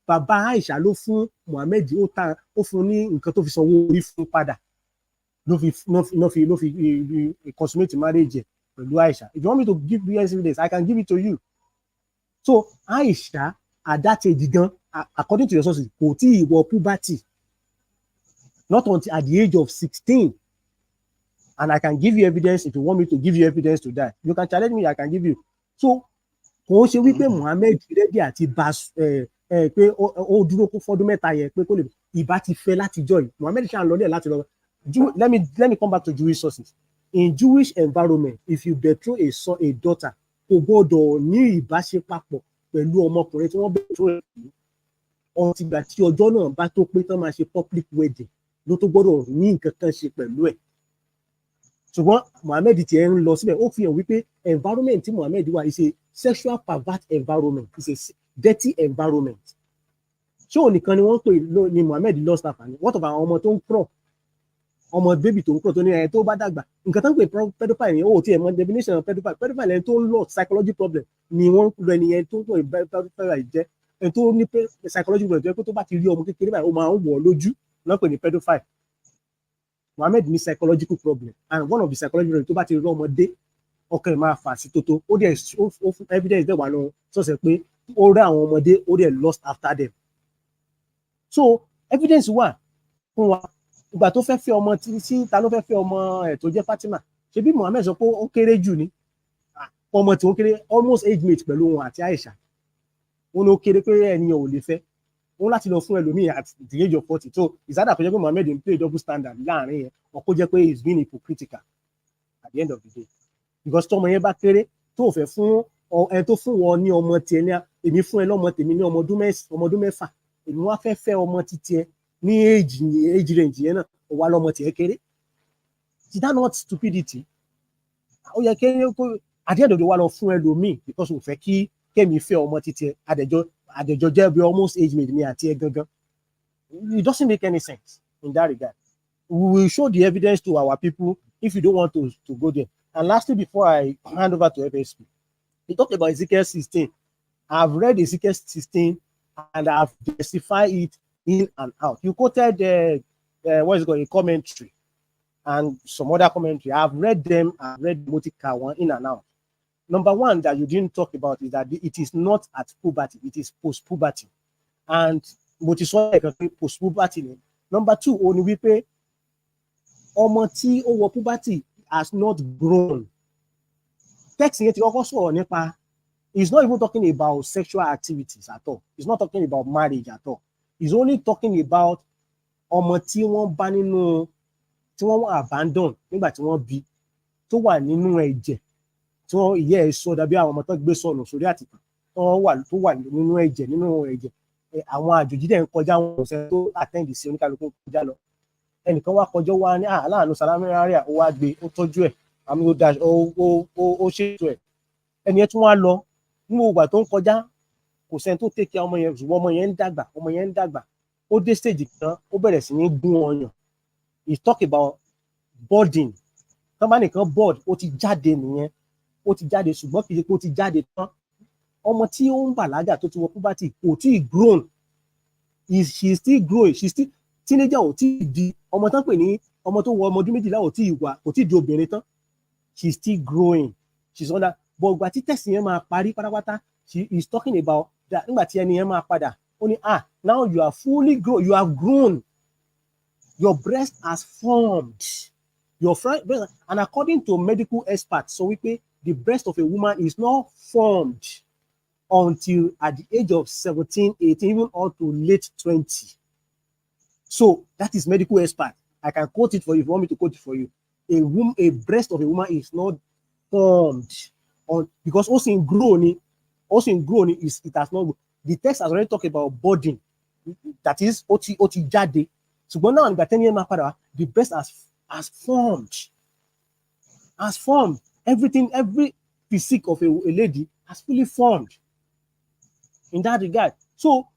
Bàbá Aisha ló fún Muhammad, ó fún ní nǹkan tó fi san owó orí fún padà, ló fi consummate marriage pẹ̀lú Aisha. If you want me to give you evidence, I can give it to you. So Aisha at that age gan, according to your sources, kò tí ì wọ puberty, not until at the age of 16. And I can give you evidence if you want me to give you evidence to that. You can challenge me, I can give you. So kò ṣe wípé Muhammad ready àti bá pé ó dúró kó fọdún mẹ́ta yẹn pé kó lè ìbá ti fẹ́ látijọ́ yìí. Muhammad ṣáà lọ dẹ̀ láti lọ. Let me come back to Jewish sources. In Jewish environment, if you betroth a daughter, kò gbọ́dọ̀ ní ìbáṣepapọ̀ pẹ̀lú ọmọkùnrin tí wọ́n betroth ẹ̀ yìí ọtí ìgbà tí ọjọ́ náà bá tó pé tán máa ṣe public wedding ló tó gbọ́dọ̀ ní nǹkan kan ṣe pẹ̀lú ẹ̀. Ṣùgbọ́n Muhammad tiẹ̀ ń lọ síbẹ̀, ó fi hàn wípé environment tí Muhammad wà is a sexual pervert environment, is a dirty environment. Ṣé òun nìkan ni wọ́n pè ní Muhammad lost àǹfààní? Wọ́n tọ̀ bá àwọn ọmọ tó ń kúrọ̀, ọmọ bébì tó ń kúrọ̀ tó ní ẹ̀ tó bá dàgbà, nǹkan tó ń pè pedophile ni ó ti ẹ̀ mọ definition pedophile ẹni tó ń lọ psychology problem ni wọ́n lọ ẹni yẹn tó ń pè pedophile jẹ́ ẹni tó ní psychology problem tó yẹ kó tó bá ti rí ọmọ kékeré báyìí ó máa ń wọ̀ lójú náà pè ní pedophile. Muhammad ní psychological problem, and one of the psychological problem tó bá ti rí ọmọdé ọkàn ẹ̀ máa fà sí tótó. Ó dẹ̀ ó fún evidence dẹ̀ wà lọ sọ̀sẹ̀ pé ó rí àwọn ọmọdé ó dẹ̀ lost after them. So evidence wà fún wa. Ìgbà tó fẹ́ fẹ́ ọmọ tí ta ló fẹ́ fẹ́ ọmọ ẹ̀ tó jẹ́ Fatima, ṣe bí Muhammad sọ pé ó kéré jù ní ọmọ tí ó kéré almost age mate pẹ̀lú wọn àti Aisha. Wọ́n ló kéré pé ẹnìyàn ò lè fẹ́, wọ́n láti lọ fún ẹlòmíì at the age of 40. So ìsádà kó jẹ́ pé Muhammad ń play double standard láàrin yẹn, or kó jẹ́ pé he's being hypocritical at the end of the day. Because tọmọ yẹn bá kéré tó fẹ́ fún ẹni tó fún wọn ní ọmọ tiẹ̀ ní èmi fún ẹ lọ́mọ tèmi ní ọmọ ọdún mẹ́fà, èmi wá fẹ́ ọmọ títí ẹ ní age range yẹn náà ó wá lọ́mọ tiẹ̀ kéré. Is that not stupidity? Ó yẹ kéré kó àdéhùn wá lọ fún ẹlòmíì because ó fẹ́ kí kẹ́mi fẹ́ ọmọ títí ẹ àdẹjọ jẹ́ bí almost age mate mi àti ẹ gangan. It doesn't make any sense in that regard. We will show the evidence to our people if you don't want to go there. And lastly, before I hand over to FSP, we talked about Ezekiel 16. I've read Ezekiel 16 and I've justified it in and out. You quoted a commentary and some other commentary. I've read them. I've read Motika one in and out. Number one that you didn't talk about is that it is not at puberty, it is post-puberty. And what is post-puberty. Number two, only wípé ọmọ tí ó wọ puberty has not grown. Text yẹn ti kọ́kọ́ sọ̀rọ̀ nípa, he's not even talking about sexual activities at all. He's not talking about marriage at all. He's only talking about ọmọ tí wọ́n bá nínú, tí wọ́n wọ́n abandon nígbà tí wọ́n bí, tó wà nínú ẹ̀jẹ̀, tí wọ́n ìyá ẹ̀ sọ dàbí àwọn ọmọ tó gbé sọnù sórí àtìpà, tó wà nínú ẹ̀jẹ̀, àwọn àjòjì dẹ̀ ń kọjá, wọn kò sẹ́ni tó attend sí oníkálukú kọjá lọ. Ẹnìkan wá kọjọ́ wá ní aláàánú Samaria, ó wá gbé, ó tọ́jú ẹ̀, àmì ó ṣètò ẹ̀. Ẹni ẹ tún wá lọ, nínú ìgbà tó ń kọjá, kò sẹ́ni tó take care ọmọ yẹn, ṣùgbọ́n ọmọ yẹn ń dàgbà, ó dé stage kan, ó bẹ̀rẹ̀ sí ní gún ọyàn. He talk about boarding. Tán bá nìkan board, ó ti jáde nìyẹn, ó ti jáde, ṣùgbọ́n kì í ṣe pé ó ti jáde tán. Ọmọ tí ó ń bàlágà tó ti wọ puberty kò tí ì grown, she is still growing, she still teenager, ò tí ì di ọmọ tán pè ní ọmọ tó wọ ọmọ ọdún méjìlá, ò tí ì di obìnrin tán, she is still growing, she's under. But ìgbà tí tẹ̀sí yẹn máa parí pátápátá, she is talking about that. Nígbà tí ẹni yẹn máa padà, ó ní now you are fully grown, you have grown, your breast has formed, your breast, and according to medical experts, so wípé the breast of a woman is not formed until at the age of 17, 18, even up to late 20. So that is medical expert. I can quote it for you if you want me to quote it for you. A breast of a woman is not formed because also in grown, it has not. The text has already talked about body, that is oti jade. So but now in the 10 year the breast has formed. Everything, every physique of a lady has fully formed in that regard. So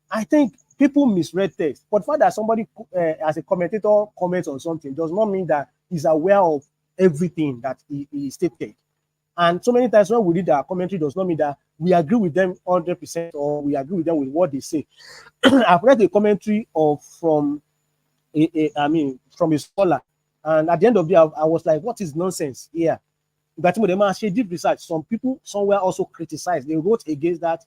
I think people misread text. But for that somebody as a commentator comments on something does not mean that he's aware of everything that he stated. And so many times when we read our commentary does not mean that we agree with them 100% or we agree with them with what they say. I've read a commentary from a scholar, and at the end of the day, I was like, what is nonsense here? But she did research. Some people somewhere also criticized. They wrote against that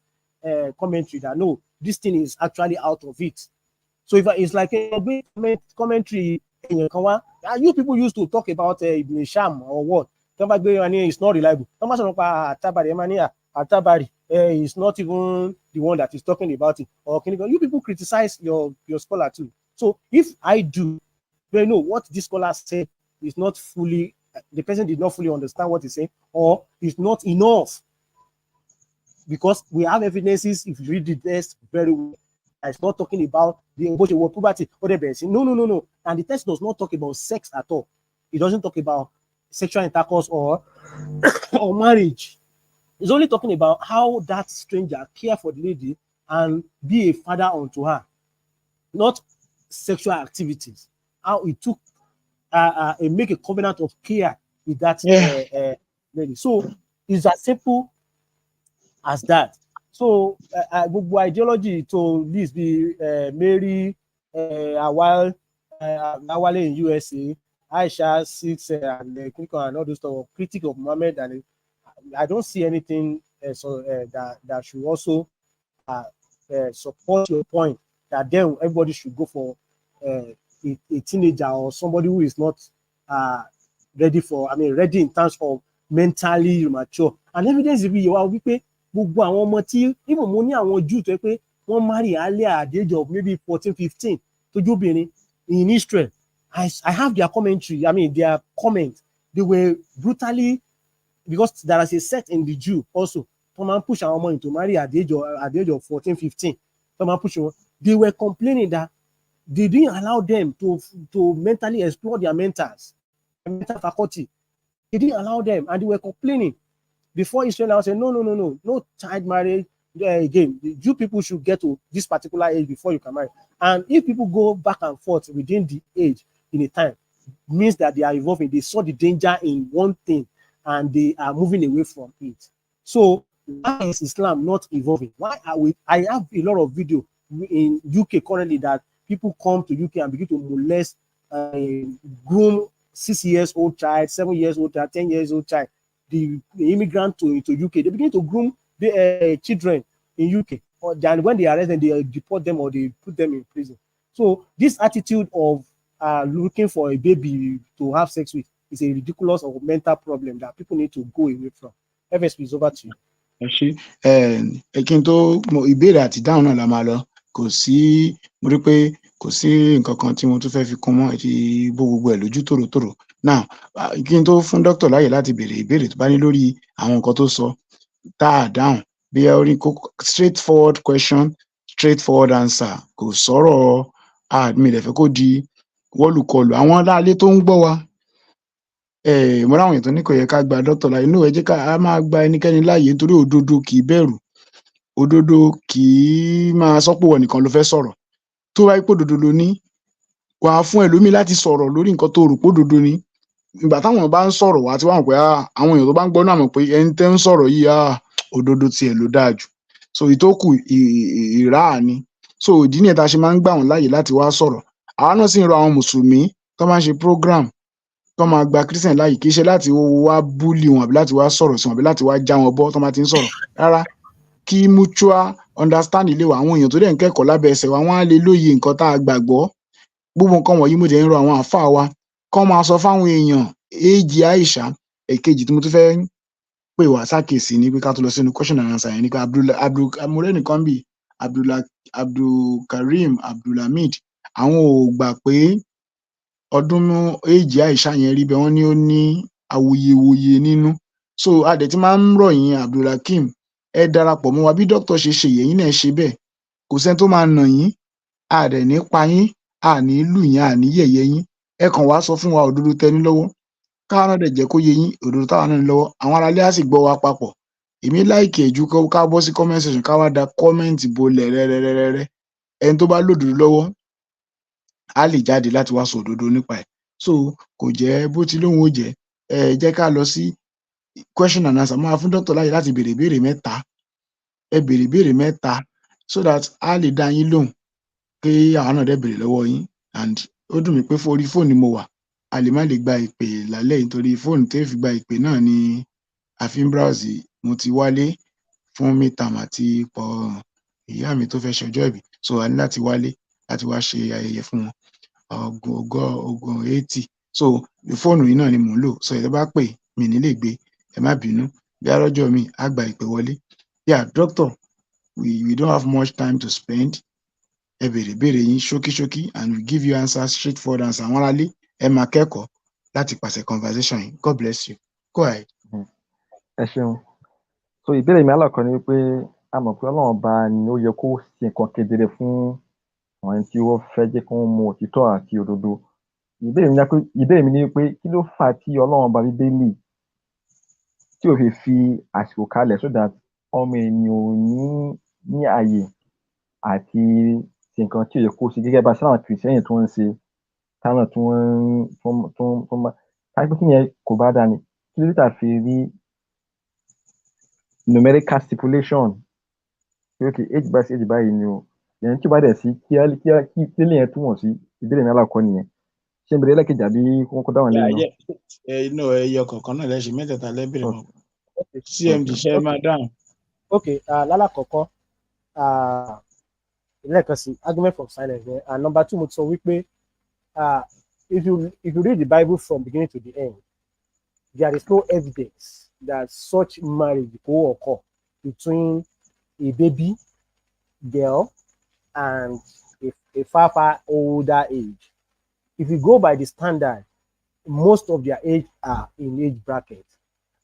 commentary that no, this thing is actually out of it. So if it's like a big commentary, you people used to talk about Ibn Sham or what? It's not reliable. Is not even the one that is talking about it. Or you people criticize your scholar too. So if I do, they know what this scholar said is not fully, the person did not fully understand what he's saying, or is not enough. Because we have evidences, if you read the text very well, it's not talking about the emotional puberty or the best. No. And the text does not talk about sex at all. It doesn't talk about sexual intercourse or marriage. It's only talking about how that stranger care for the lady and be a father unto her, not sexual activities. How it took make a covenant of care with that lady. So it's as simple as that. So gbogbo ideology to this be Mary Awale in USA, Aisha 6 and all those stuff, critic of Muhammad, and I don't see anything that should also support your point that then everybody should go for a teenager or somebody who is not ready in terms of mentally mature. And evidence is wípé gbogbo àwọn ọmọ tí even mo ní àwọn Jew tó pé wọ́n marry earlier at the age of maybe 14, 15 tó jóbìnrin in Israel. I have their commentary, their comment. They were brutally, because there is a set in the Jew also, someone push our money to marry at the age of 14, 15. Someone push them. They were complaining that they didn't allow them to mentally explore their mental faculty. They didn't allow them, and they were complaining. Before Israel, I said, no child marriage again. The Jew people should get to this particular age before you can marry. And if people go back and forth within the age in a time, means that they are evolving. They saw the danger in one thing and they are moving away from it. So why is Islam not evolving? Why are we? I have a lot of video in UK currently that people come to UK and begin to molest groom 6 years old child, 7 years old child, 10 years old child. The immigrant to UK, they begin to groom the children in UK. Or then when they arrest them, they deport them or they put them in prison. So this attitude of looking for a baby to have sex with is a ridiculous or mental problem that people need to go away from. FSP is over to you. ẹ ṣe kí n tó ìbéèrè àti dáhùn náà la máa lọ kò sí mo rí pé kò sí nǹkan kan tí mo tún fẹ́ fi kún mọ́ ti bó gbogbo ẹ̀ lójú tòrótòró now kí n tó fún dókítà láàyè láti béèrè ìbéèrè tó bá ní lórí àwọn nǹkan tó sọ tá a dáhùn bí ẹ rí straight forward question straight forward answer kò sọ̀rọ̀ mi lè fẹ́ kó di wọ́lùkọlù àwọn aláàlẹ́ tó ń gbọ́ wa mo ráwọn èèyàn tó ní kò yẹ ká gba dókítà láàyè inú ẹ jẹ́ ká máa gba ẹnikẹ́ni láàyè nítorí òdodo kì í bẹ̀rù òdodo kì í máa sọ pé wọ́n nìkan ló fẹ́ sọ̀rọ̀ tó wáyé pé òdodo ló ní wàá fún ẹlòmíì láti sọ̀rọ̀ lórí nǹkan tó rò pé òdodo ni ìgbà táwọn bá ń sọ̀rọ̀ wá tí wọ́n mọ̀ pé àwọn èèyàn tó bá ń gbọ́ náà mọ̀ pé ẹni tẹ́ ń sọ̀rọ̀ yìí òdodo tiẹ̀ ló dáa jù so ìtókù ìráà ni so ìdí nìyẹn tá a ṣe máa ń gbà wọ́n láàyè láti wá sọ̀rọ̀ àwa náà sì ń rọ àwọn mùsùlùmí tó máa ń ṣe program tó máa gba christian láàyè kì í ṣe láti wá búlì wọn àbí láti wá sọ̀rọ̀ sí wọn àbí láti wá já wọn bọ́ tó máa ti ń sọ̀rọ̀ rárá kí mutual understanding lè wà àwọn èèyàn tó dẹ̀ ń kẹ́kọ̀ọ́ lábẹ́ ẹsẹ̀ wa wọ́n á lè lóye nǹkan tá a gbàgbọ́ gbogbo nǹkan wọ̀nyí mo dẹ̀ ń rọ àwọn àáfàá wa kọ́ máa sọ fáwọn èèyàn éèjì Aisha èkejì tí mo tún fẹ́ pè wá sákèsí ní pé ká tó lọ sínú question and answer yẹn ní pé amúrẹ́nìkan bíi Abdulkareem Abdulhamid àwọn ò gbà pé ọdún éèjì Aisha yẹn rí bẹ́ẹ̀ wọ́n ní ó ní awuyewuye nínú so adẹ̀ tí máa ń rọ̀ yín Abdulhakeem ẹ darapọ̀ mọ́ wa bí dókítà ṣe ṣe yẹ̀yìn náà ṣe bẹ́ẹ̀ kò sẹ́ni tó máa nà yín adẹ̀ ní pa yín àní lù yín àní yẹ̀yẹ́ yín ẹ kàn wá sọ fún wa òdodo tẹni lọ́wọ́ káwọn náà dẹ̀ jẹ́ kó yé yín òdodo táwọn náà ní lọ́wọ́ àwọn aráalé á sì gbọ́ wa papọ̀ èmi láìkè ju ká bọ́ sí comment section ká wá da kọ́mẹ́ǹtì bolẹ̀ rẹ́rẹ́rẹ́rẹ́ ẹni tó bá lòdòdó lọ́wọ́ á lè jáde láti wá sọ òdodo nípa ẹ̀ so kò jẹ́ bó ti lóhun ó jẹ́ jẹ́ ká lọ sí question and answer máa fún dókítà láyè láti béèrè ìbéèrè mẹ́ta ẹ béèrè ìbéèrè mẹ́ta so that á lè dá yín lóhùn pé àwọn náà dẹ̀ béèrè lọ́wọ́ yín and ó dùn mí pé orí fóònù ni mo wà a lè má lè gba ìpè lálẹ́ yìí nítorí fóònù tó fi gba ìpè náà ni àfi ń browse mo ti wálé fún midterm àti pọ̀ ìyá mi tó fẹ́ ṣọjọ́ ìbí so a ní láti wálé láti wá ṣe ayẹyẹ fún wọn ogun 80 so fóònù yìí náà ni mò ń lò so ẹ bá pè mí ní lè gbé ẹ má bínú bí arọ́jọ́ mi á gba ìpè wọlé yeah doctor we don't have much time to spend ẹ béèrè béèrè yín ṣókíṣókí and we give you answers straight forward answer àwọn aráalé ẹ máa kẹ́kọ̀ọ́ láti pàṣẹ conversation yìí God bless you go ahead. ẹ ṣeun so ìbéèrè mi alákọ̀ọ́ ni pé a mọ̀ pé Ọlọ́run ọba ni ó yẹ kó ṣe nǹkan kedere fún àwọn ẹni tí ó fẹ́ jẹ́ kí wọ́n mọ òtítọ́ àti òdodo ìbéèrè mi ni pé kí ló fà á tí Ọlọ́run ọba Bíbélì tí ò fi àsìkò kalẹ̀ so that ọmọ ènìyàn ò ní ààyè àti ṣe nǹkan tí ò yẹ kó ṣe gẹ́gẹ́ bá sáwọn kìrìsìtẹ́nì tó ń ṣe táwọn tó ń bá táwọn kí yẹn kò bá dání kí ló dé fi rí numerical stipulation okay age by age báyìí ni o yẹn tí ó bá dẹ̀ sí kí lè yẹn túmọ̀ sí ìbéèrè mi alákọ̀ọ́ nìyẹn ṣé ìbéèrè ẹlẹ́kejì àbí kó dáwọn lẹ́nu. inú ẹyọ kọ̀ọ̀kan náà lẹ́sìn mẹ́tẹ̀ẹ̀ta lẹ́bìrì mọ́ cmd ṣe máa dáhùn. lálàkọ̀ọ́kọ́ lẹ́ẹ̀kan sí argument from silence yẹn and number 2 mo ti sọ wípé if you read the Bible from beginning to the end there is no evidence that such marriage go occur between a baby girl and a far older age. If you go by the standard, most of their age are in age bracket.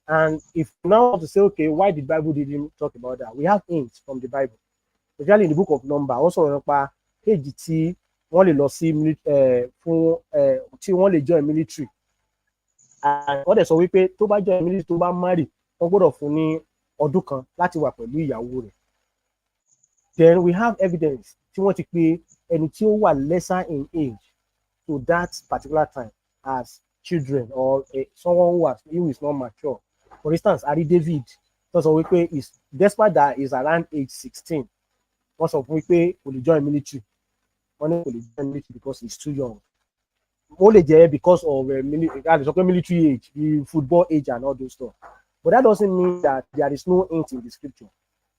And if you now want to say, okay, why the Bible didn't talk about that? We have hints from the Bible, especially in the book of Numbers. Also, age tí wọ́n lè lọ sí fún tí wọ́n lè join military. And wọ́n dẹ̀ sọ wípé tó bá join military tó bá marry wọ́n gbọ́dọ̀ fún ní ọdún kan láti wà pẹ̀lú ìyàwó rẹ̀. Then we have evidence tí wọ́n ti pè ẹni tí ó wà lesser in age to that particular time as children or someone who is not mature. For instance, Ari David tó sọ wípé despite that is around age 16 wọ́n sọ fún wípé kò lè join military wọ́n ní kò lè join military because he's too young. Ó lè jẹ́ because of military age, the football age and all those stuff. But that doesn't mean that there is no hint in the scripture.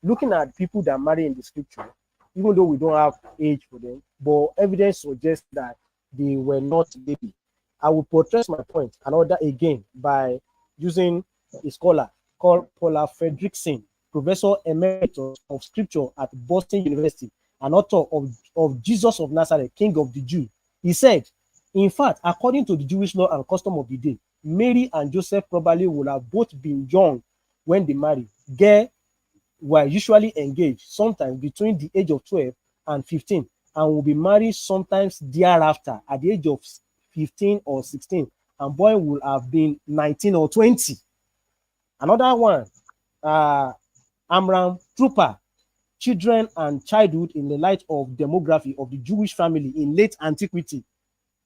Looking at people that marry in the scripture, even though we don't have age for them, but evidence suggests that they were not baby. I will portray my point another again by using a scholar called Paula Fredrickson, Professor Emeritus of Scripture at Boston University, an author of Jesus of Nazareth, King of the Jews. He said, in fact, according to the Jewish law and custom of the day, Mary and Joseph probably would have both been young when they married. They were usually engaged sometimes between the age of 12 and 15 and will be married sometimes thereafter at the age of 15 or 16, and boy will have been 19 or 20. Another one, Amram Trooper, Children and Childhood in the Light of Demography of the Jewish Family in Late Antiquity,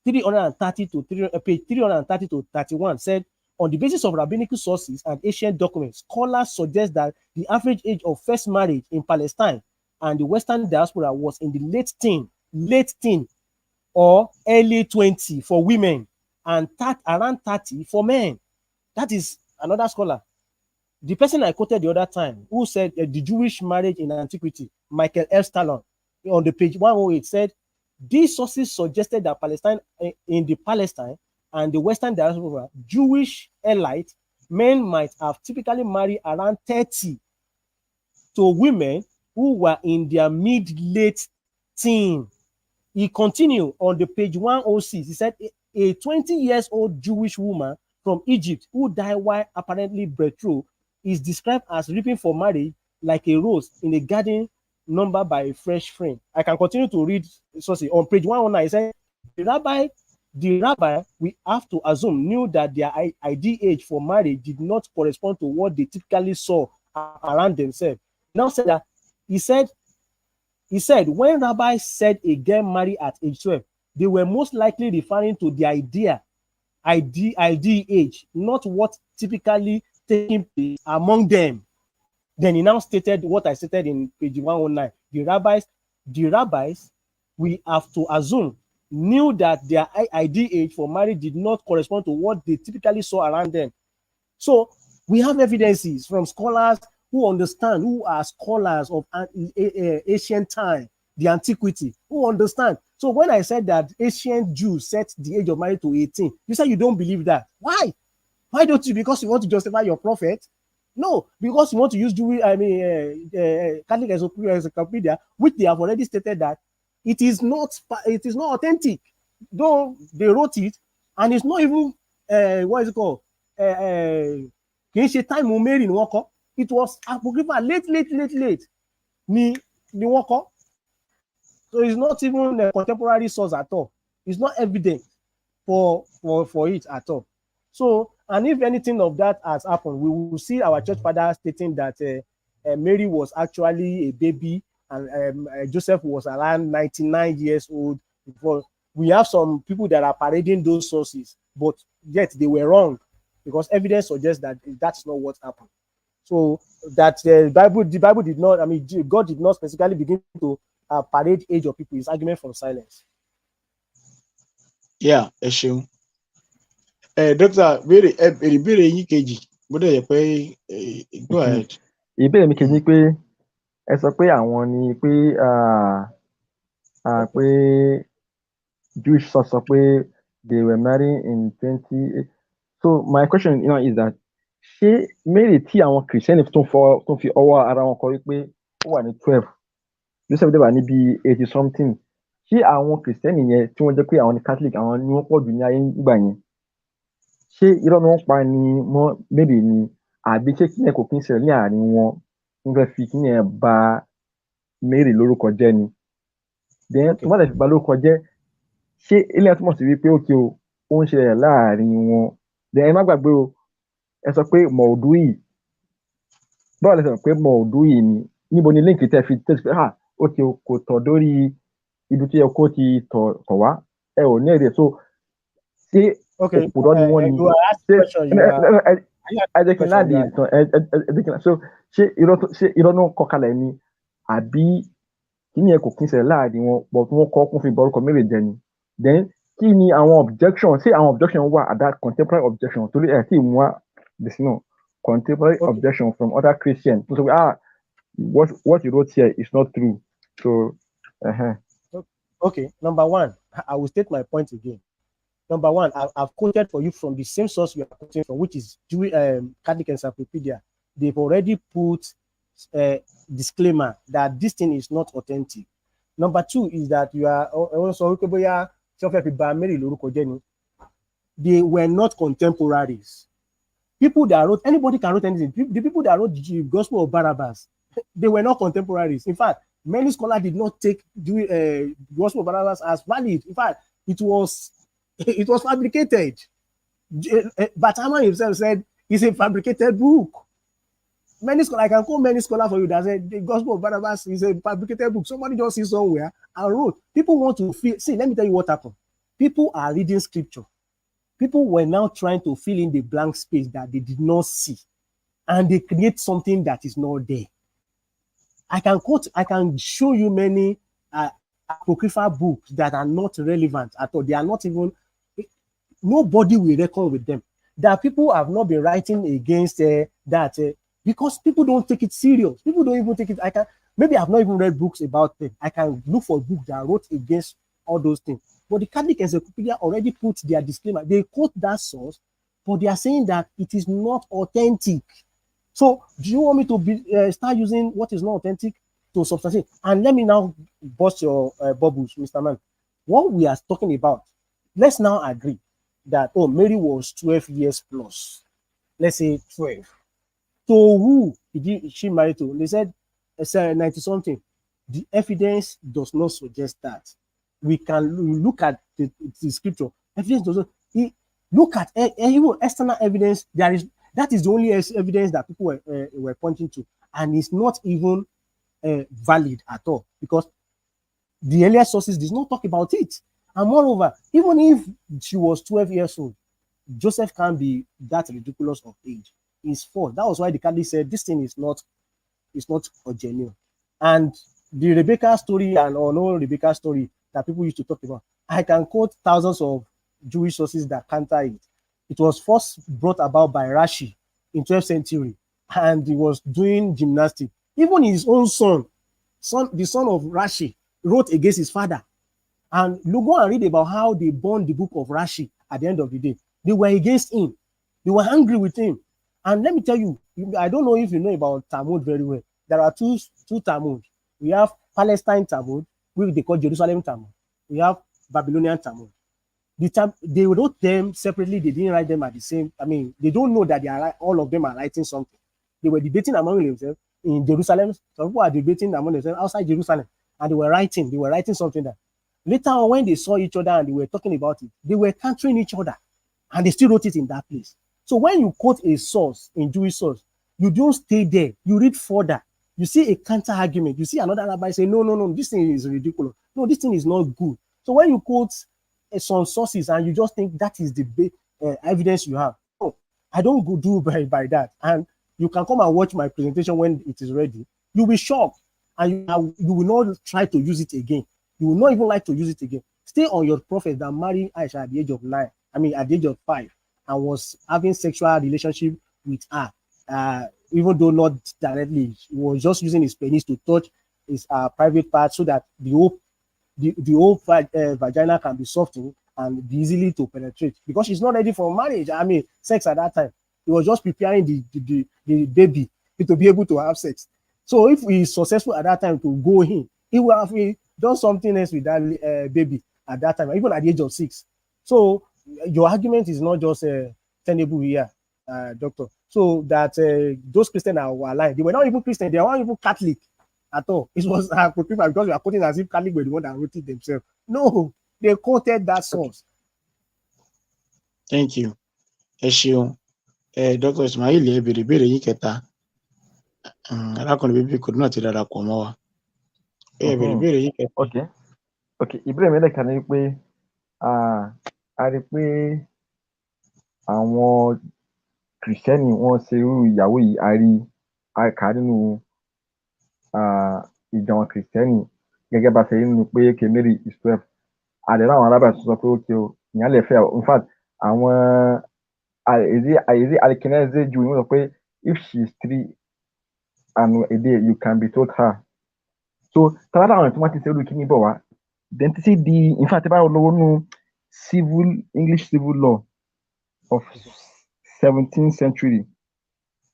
330 to page 330 to 31, said, on the basis of rabbinical sources and ancient documents, scholars suggest that the average age of first marriage in Palestine and the Western diaspora was in the late teen or early 20 for women and around 30 for men. That is another scholar. The person I quoted the other time who said the Jewish marriage in antiquity, Michael L. Stallon, on the page 108 said, these sources suggested that in the Palestine and the Western diaspora, Jewish elite men might have typically married around 30 to women who were in their mid-late teen. He continued on the page 106. He said a 20-year-old Jewish woman from Egypt who died while apparently betrothed is described as reaping for marriage like a rose in a garden numbered by a fresh frame. I can continue to read sources. On page 109, he said, the rabbi, we have to assume, knew that their ideal age for marriage did not correspond to what they typically saw around themselves. Now said that he said when rabbis said a girl married at age 12, they were most likely referring to the ideal age, not what typically taking place among them. Then he now stated what I stated in page 109. The rabbis, we have to assume, knew that their ideal age for marriage did not correspond to what they typically saw around them. So we have evidences from scholars who understand, who are scholars of ancient time, the antiquity, who understand. So when I said that ancient Jews set the age of marriage to 18, you said you don't believe that. Why? Why don't you? Because you want to justify your prophet? No, because you want to use Catholic Encyclopedia, which they have already stated that it is not authentic. Though they wrote it, and it's not even what is it called? Time Mary in Woko. It was apocryphal late. Ni Woko. So it's not even a contemporary source at all. It's not evident for it at all. So, and if anything of that has happened, we will see our church father stating that Mary was actually a baby and Joseph was around 99 years old. Before. We have some people that are parading those sources, but yet they were wrong because evidence suggests that that's not what happened. So that the Bible did not, God did not specifically begin to parade age of people. His argument from silence. Yeah, ẹ ṣeun. Dókítà ìbéèrè yín kejì bó dẹ̀ yẹ pé go ahead. Ìbéèrè mi kejì ni pé ẹ sọ pé àwọn ni pé Jewish source sọ pé they were married in 20. So my question is that ṣé Mary tí àwọn Christian tó fi ọwọ́ ara wọn kọ wípé ó wà ní 12, Joseph dẹ̀ wà ní bí 80 something, ṣé àwọn Christian yẹn tí wọ́n jẹ́ pé àwọn ní Catholic àwọn ni wọ́n pọ̀ jù ní ayé nígbà yẹn, ṣé irọ́ ni wọ́n pa ni mọ́ Mary ni àbí ṣé kíni ẹ̀ kò kí ń ṣẹlẹ̀ ní àárín wọn wọ́n fẹ́ fi kíni ẹ̀ bà Mary lórúkọ jẹ́ ni? Then tó bá dẹ̀ fi bà lórúkọ jẹ́, ṣé ilé ẹ̀ túmọ̀ sí wípé ókè o ó ń ṣẹlẹ̀ láàárín wọn? Then ẹ má gbàgbé o, ẹ sọ pé mọ̀ọ́dúì, báwo lẹ sọ pé mọ̀ọ́dúì ni? Níbo ni líǹkì tẹ́ fi tẹ́ fi ókè o kò tọ̀ dórí ibi tí ẹ kó ti tọ̀ wá, ẹ ò ní èrè. So ṣé òpùrọ́ ni wọ́n ni? So ṣé irọ́ náà kọ kalẹ̀ ni àbí kíni ẹ kò kí ń ṣẹlẹ̀ láàárín wọn but wọ́n kọ́ kún fi borúkọ Mary jẹ́ ni? Then kí ni àwọn objection, ṣé àwọn objection wà at that contemporary objection torí ẹ̀ tí mú wá this no contemporary objection from other Christians to say what you wrote here is not true. So okay, number one, I will state my point again. Number one, I've quoted for you from the same source we are quoting from, which is Catholic Encyclopedia. They've already put a disclaimer that this thing is not authentic. Number two is that you are also they were not contemporaries. People that wrote, anybody can write anything. The people that wrote the Gospel of Barabbas, they were not contemporaries. In fact, many scholars did not take the Gospel of Barabbas as valid. In fact, it was fabricated. Batama himself said it's a fabricated book. Many scholars, I can call many scholars for you that said the Gospel of Barabbas is a fabricated book. Somebody just see somewhere and wrote. People want to feel. See, let me tell you what happened. People are reading scripture. People were now trying to fill in the blank space that they did not see, and they create something that is not there. I can show you many apocryphal books that are not relevant at all. They are not even, nobody will reckon with them. That people have not been writing against that because people don't take it serious. People don't even take it. Maybe I've not even read books about them. I can look for books that wrote against all those things. But the Catholic Encyclopedia already put their disclaimer. They quote that source, but they are saying that it is not authentic. So do you want me to start using what is not authentic to substantiate? And let me now bust your bubbles, Mr. Man. What we are talking about, let's now agree that, Mary was 12 years plus. Let's say 12. So who did she marry to? They said 90-something. The evidence does not suggest that. We can look at the scripture. Evidence doesn't. Look at even external evidence. That is the only evidence that people were pointing to, and it's not even valid at all because the earlier sources did not talk about it. And moreover, even if she was 12 years old, Joseph can't be that ridiculous of age. It's false. That was why the Catholic said this thing is not genuine. And the Rebecca story and no Rebecca story that people used to talk about, I can quote thousands of Jewish sources that counter it. It was first brought about by Rashi in 12th century, and he was doing gymnastics. Even his own son, the son of Rashi, wrote against his father. And you go and read about how they burned the book of Rashi at the end of the day. They were against him. They were angry with him. And let me tell you, I don't know if you know about Talmud very well. There are two Talmud. We have Palestine Talmud, which they call Jerusalem Talmud. We have Babylonian Talmud. They wrote them separately. They didn't write them at the same. I mean, they don't know that all of them are writing something. They were debating among themselves in Jerusalem. Some people are debating among themselves outside Jerusalem, and they were writing something that later on, when they saw each other and they were talking about it, they were countering each other, and they still wrote it in that place. So when you quote a source in Jewish source, you don't stay there. You read further. You see a counter argument. You see another rabbi say, no, this thing is ridiculous. No, this thing is not good. So when you quote some sources and you just think that is the evidence you have, no, I don't go do by that. And you can come and watch my presentation when it is ready. You'll be shocked, and you will not try to use it again. You will not even like to use it again. Stay on your prophet that married Aisha at the age of 5, and was having sexual relationship with her, even though not directly. He was just using his penis to touch his private part so that the whole vagina can be softened and be easily to penetrate, because she's not ready for marriage. Sex at that time. He was just preparing the baby to be able to have sex. So if he is successful at that time to go in, he will have done something else with that baby at that time, even at the age of 6. So your argument is not just tenable here, doctor. So that those Christians were alive. They were not even Christian. They were not even Catholic at all. It was because we are quoting as if Catholic were the one that wrote it themselves. No, they quoted that source. Thank you. Ẹ ṣeun. Dr. Ismail ẹ bèrè ìbéèrè yín kẹta. Arákùnrin bíbí kò náà ti darapọ̀ mọ́ wa. Ẹ bèrè ìbéèrè yín kẹta. Okay. Ìbéèrè mi lẹ́ẹ̀kan ni pé a rí pé àwọn Kìrìsìtẹ́nì wọ́n ṣe irú ìyàwó yìí, a kà nínú ìjọ àwọn Kìrìsìtẹ́nì gẹ́gẹ́ bá ṣe rí nínú pé Mary is 12. Àdẹ̀rẹ̀ àwọn arábà sọ pé ókè o, ìyẹn lè fẹ́. In fact, àwọn Alikinese Jew wọ́n sọ pé if she is 3 and a day, you can betroth her. So tàbí àwọn tí wọ́n ti ṣe irú kíní bọ̀ wá, then títí di, in fact, bá lọ́wọ́ nù English civil law of 17th century,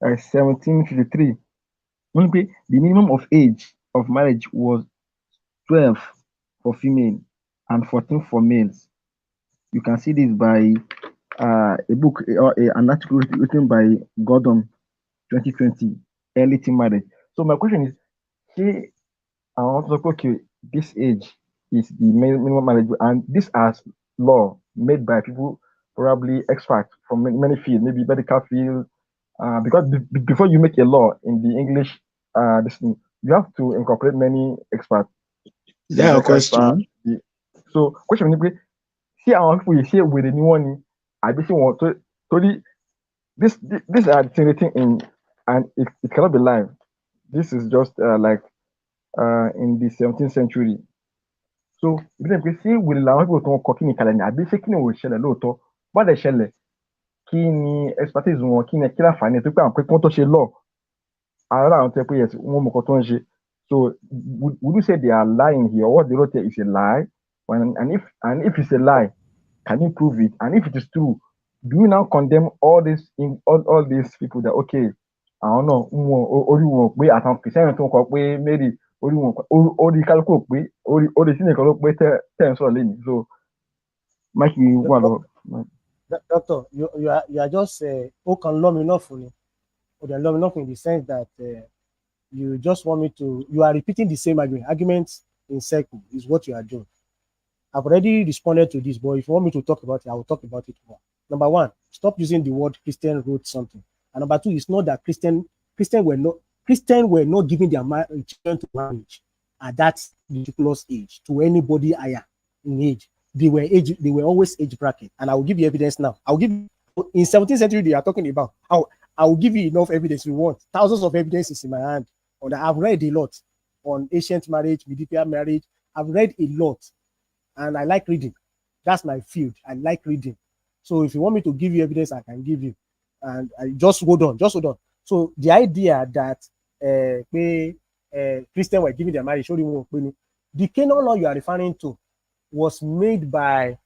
1753. The minimum of age of marriage was 12 for female and 14 for males. You can see this by a book or an article written by Gordon, 2020, early teen marriage. So my question is, say I want to say, okay, this age is the minimum marriage, and this as law made by people probably experts from many fields, maybe medical field, because before you make a law in the English, you have to incorporate many experts. Is that a Like question? So question is, see our people you say with the new one, I basically want to this are written in, and it cannot be live. This is just like in the 17th century. So bí lẹ́yìn pé sí wèrè làwọn people tó ń kọ kí ni ìkàlẹ̀ ni àbí ṣé kí ni ò ṣẹlẹ̀ lóòótọ́ bá dẹ̀ ṣẹlẹ̀ kí ni expertise wọn kí ni kí láǹfààní tó pé àwọn pé kí wọ́n tó ṣe law ara àwọn tó yẹ pé yes wọ́n mọ̀ nǹkan tó ń ṣe. So would you say they are lying here, or what they wrote here is a lie? And if it's a lie, can you prove it? And if it is true, do you now condemn all these people that okay, I don't know, orí wọn pé àtàwọn kìsẹ́yìn tó ń kọ pé Mary orí wọn orí kálukú pé orí sínú ìkan ló pé tẹ́ ń sọ̀rọ̀ lẹ́yìn. So Mike wà lọ. Doctor, you are just long enough for me. Or they're long enough in the sense that you just want me to, you are repeating the same arguments in circle is what you are doing. I've already responded to this, but if you want me to talk about it, I will talk about it more. Number one, stop using the word Christian wrote something. And number two, it's not that Christians were not giving their children to marriage at that ridiculous age to anybody higher in age. They were always age bracket. And I will give you evidence now. In 17th century they are talking about. I will give you enough evidence you want. Thousands of evidences in my hand. I've read a lot on ancient marriage, medieval marriage. I've read a lot. And I like reading. That's my field. I like reading. So if you want me to give you evidence, I can give you. And just hold on. So the idea that Christians were giving their marriage, the canon law you are referring to was made by,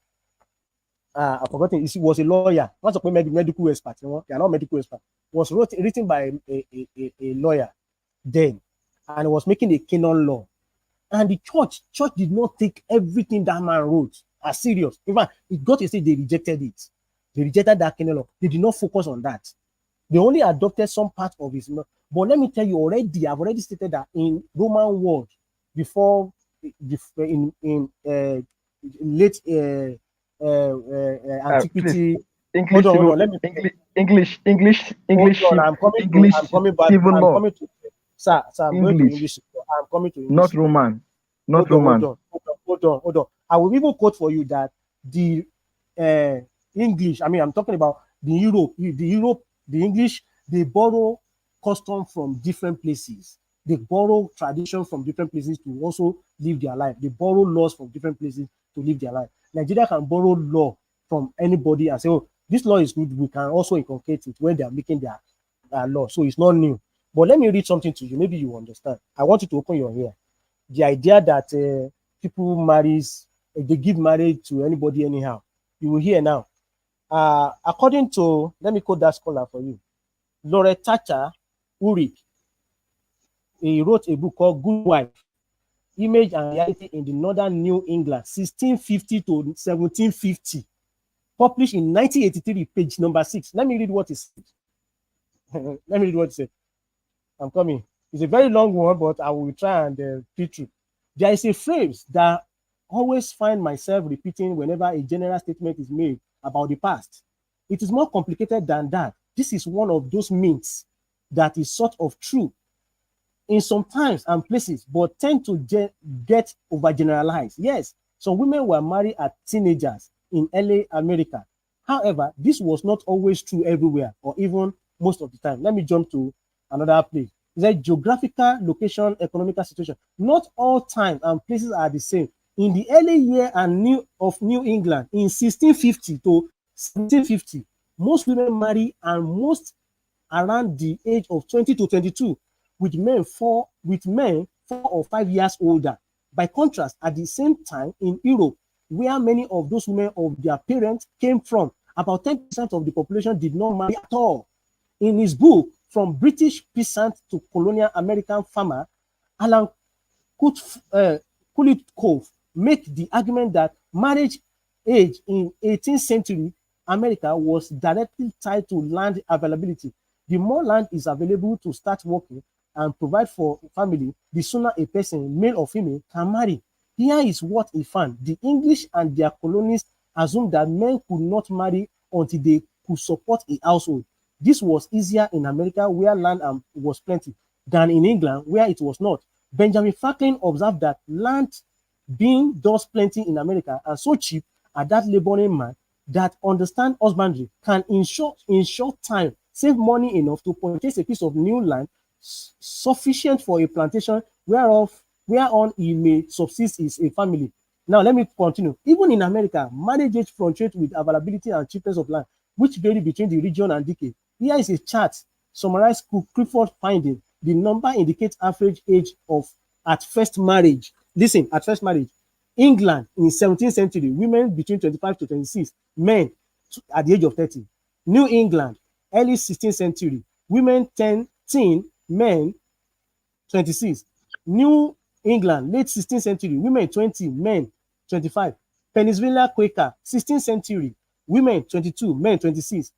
I've forgotten, it was a lawyer. Not a medical expert. They are not medical experts. Was written by a lawyer then, and was making a canon law. And the church did not take everything that man wrote as serious. In fact, it got to say they rejected it. They rejected that canon law. They did not focus on that. They only adopted some part of it. But let me tell you already, I've already stated that in Roman world, before in late antiquity. English, hold on, let me English. I'm coming back. Civil law. Coming to, sir, I'm going to English. I'm coming to English. Not Roman. Hold on. I will even quote for you that the English, I'm talking about the English, they borrow custom from different places. They borrow tradition from different places to also live their life. They borrow laws from different places to live their life. Nigeria can borrow law from anybody and say, oh, this law is good. We can also inculcate it when they are making their law. So it's not new. But let me read something to you. Maybe you understand. I want you to open your ear. The idea that people they give marriage to anybody anyhow. You will hear now. According to, let me quote that scholar for you, Loretta Ulrich. He wrote a book called Good Wife, Image and Reality in the Northern New England, 1650 to 1750, published in 1983, page number 6. Let me read what it said. I'm coming. It's a very long one, but I will try and read through. There is a phrase that I always find myself repeating whenever a general statement is made about the past. It is more complicated than that. This is one of those myths that is sort of true in some times and places, but tend to get overgeneralized. Yes, some women were married as teenagers in early America. However, this was not always true everywhere, or even most of the time. Let me jump to another place. It's a geographical location, economical situation. Not all times and places are the same. In the early year and New England, in 1650 to 1750, most women marry, and most around the age of 20 to 22, with men 4 or 5 years older. By contrast, at the same time in Europe, where many of those women of their parents came from. About 10% of the population did not marry at all. In his book, From British Peasant to Colonial American Farmer, Alan Kulitkoff make the argument that marriage age in 18th century America was directly tied to land availability. The more land is available to start working and provide for family, the sooner a person, male or female, can marry. Here is what he found. The English and their colonists assumed that men could not marry until they could support a household. This was easier in America, where land was plenty, than in England, where it was not. Benjamin Franklin observed that land being thus plenty in America and so cheap at that laboring man that understand husbandry can in short time save money enough to purchase a piece of new land sufficient for a plantation whereon he may subsist his family. Now let me continue. Even in America, marriage age fluctuates with availability and cheapness of land, which vary between the region and decade. Here is a chart summarized Clifford finding. The number indicates average age of at first marriage. Listen, at first marriage. England in 17th century, women between 25 to 26, men at the age of 30. New England, early 16th century, women 10, men 26. New England, late 16th century, women 20, men 25. Pennsylvania Quaker, 16th century, women 22, men 26.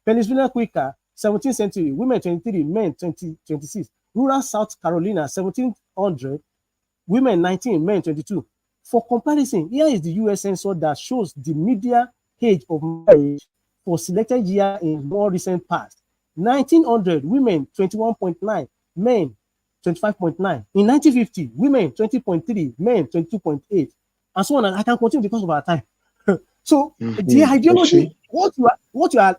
Pennsylvania Quaker, 17th century, women 23, men 26. Rural South Carolina, 1700, women 19, men 22. For comparison, here is the US census that shows the median age of marriage for selected year in more recent past. 1900, women 21.9, men 25.9. In 1950, women 20.3, men 22.8, and so on. And I can continue because of our time. So the ideology, what you are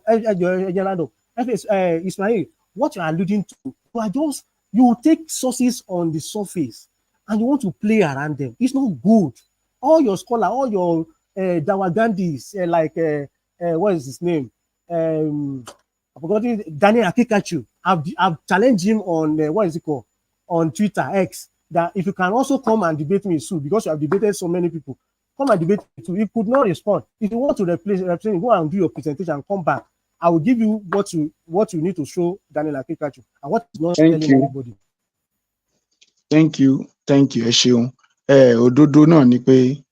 Ismail, what you are alluding to, you take sources on the surface and you want to play around them. It's not good. All your scholars, all your Dawagandis, what is his name? I forgot it, Daniel Akikachu. I've challenged him on what is it called? On Twitter, X, that if you can also come and debate me soon, because you have debated so many people, come and debate me too. He could not respond. If you want to represent, go and do your presentation and come back. I will give you what you need to show Daniel Akikachu and what is not telling anybody. Thank you. Ẹ ṣeun. Òdodo náà ni pé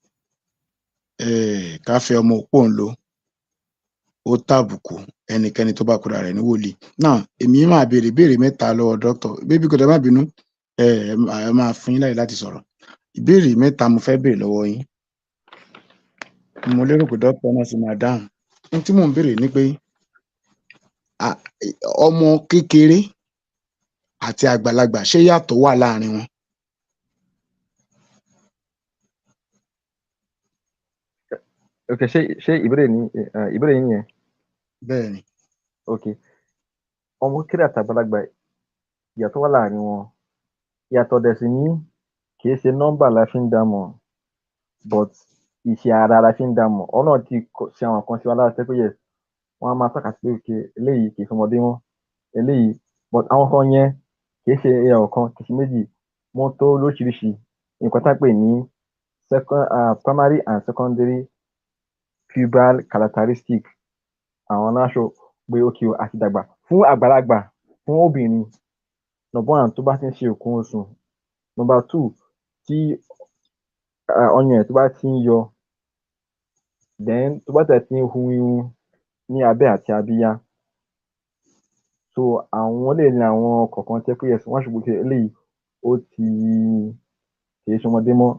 ká fẹ́ ọmọ òpó ń lò ó tàbùkù ẹnikẹ́ni tó bá kura rẹ̀ ní wòlíì. Now, èmi máa béèrè ìbéèrè mẹ́ta lọ́wọ́ dókítà. Bébí kò dé má bínú, ẹ máa fún yín láyè láti sọ̀rọ̀. Ìbéèrè mẹ́ta mo fẹ́ béèrè lọ́wọ́ yín. Mo lérò pé dókítà náà sì máa dáhùn. Ohun tí mò ń béèrè ni pé ọmọ kékeré àti àgbàlagbà ṣé yàtọ̀ wà láàrin wọn? Okay, ṣé ìbéèrè yín yẹn? Bẹ́ẹ̀ni. Okay. Ọmọ kékeré àti àgbàlagbà ìyàtọ̀ wà láàrin wọn. Ìyàtọ̀ dẹ̀ sì ní kì í ṣe nọ́mbà la fi ń dá mọ̀, but ìṣe ara la fi ń dá mọ̀. Ọlọ́run ti ṣe àwọn kan sí wa lára pé yes, wọ́n á máa tọ́ka sí pé okay, eléyìí kì í ṣọmọdé mọ́, eléyìí, but àwọn kan yẹn kì í ṣe ẹyọ ọ̀kan, kì í ṣe méjì, wọ́n tó lóríṣiríṣi. Nǹkan tá a pè ní primary and secondary pubertal characteristic. Àwọn aláṣọ pé okay àti dàgbà. Fún àgbàlagbà, fún obìnrin, number one tó bá ti ń ṣe nǹkan oṣù, number two tí ọyàn ẹ̀ tó bá ti ń yọ, then tó bá tẹ̀ ti ń hu irun ní abẹ́ àti abíyá. So àwọn lè ní àwọn kọ̀ọ̀kan tẹ́ pé yes, wọ́n ṣùgbọ́n pé eléyìí ó ti kì í ṣọmọdé mọ́.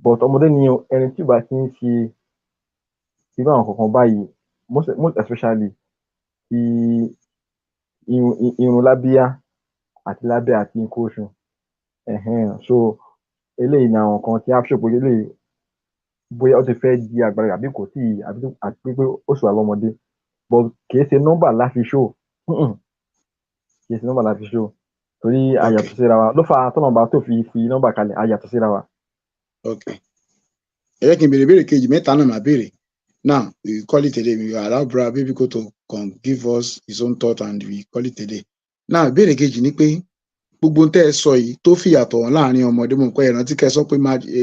But ọmọdé ni ẹni tí ò bá ti ń ṣe irú àwọn kọ̀ọ̀kan báyìí, most especially ti irun lábíyá àti lábẹ́ àti nǹkan oṣù. So eléyìí ni àwọn kan tí a ṣòpò eléyìí bóyá ó ti fẹ́ di àgbàlagbà àbí kò tí àti pé ó sì wà lọ́mọdé, but kì í ṣe nọ́mbà láfi ṣó. Kì í ṣe nọ́mbà láfi ṣó torí àyàtọ̀ síra wa ló fa tọ́nàmbà tó fi nọ́mbà kalẹ̀, àyàtọ̀ síra wa. Okay. Ẹ jẹ́ kí n béèrè ìbéèrè kejì, mẹ́ta náà máa béèrè. Now, we call it a day. We allow Brother Bibiko to give us his own thought and we call it a day. Now, ìbéèrè kejì ni pé gbogbo tẹ́ ẹ sọ yìí tó fi yàtọ̀ wọn láàrin ọmọdé, mo kọ́ ìrántí kẹ́ sọ pé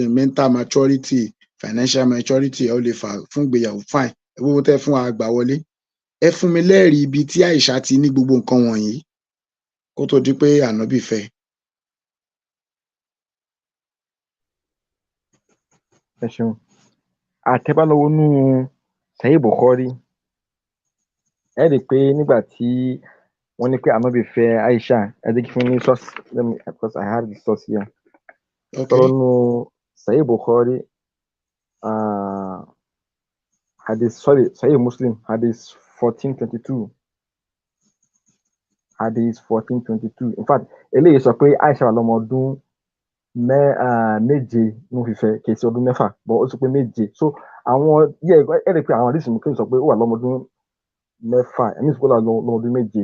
mental maturity, financial maturity ẹ ó lè fà fún ìgbéyàwó fine ẹ gbogbo tẹ́ fún wa gbà wọlé ẹ fún mi lẹ́rìí ibi tí Aisha ti ní gbogbo nǹkan wọ̀nyí kó tó di pé ànábì fẹ́. ẹ ṣeun àtẹ́bálọ́wọ́ nú Sahih Bukhari ẹ rí i pé nígbà tí wọ́n ní pé ànábì fẹ́ Aisha ẹ jẹ́ kí fún ní source let me because I have the source here. Tọ́lọ́ nú Sahih Bukhari Sahih Muslim hadith 1422 hadith 1422 in fact eléyìí sọ pé Aisha wà lọ́mọ ọdún méje ní fífẹ́ kìí ṣe ọdún mẹ́fà but ó sọ pé méje so àwọn ẹ rí i pé àwọn àdìsí mi kì í sọ pé ó wà lọ́mọ ọdún mẹ́fà ẹ̀mí ìsìnkú là lọ́mọ ọdún méje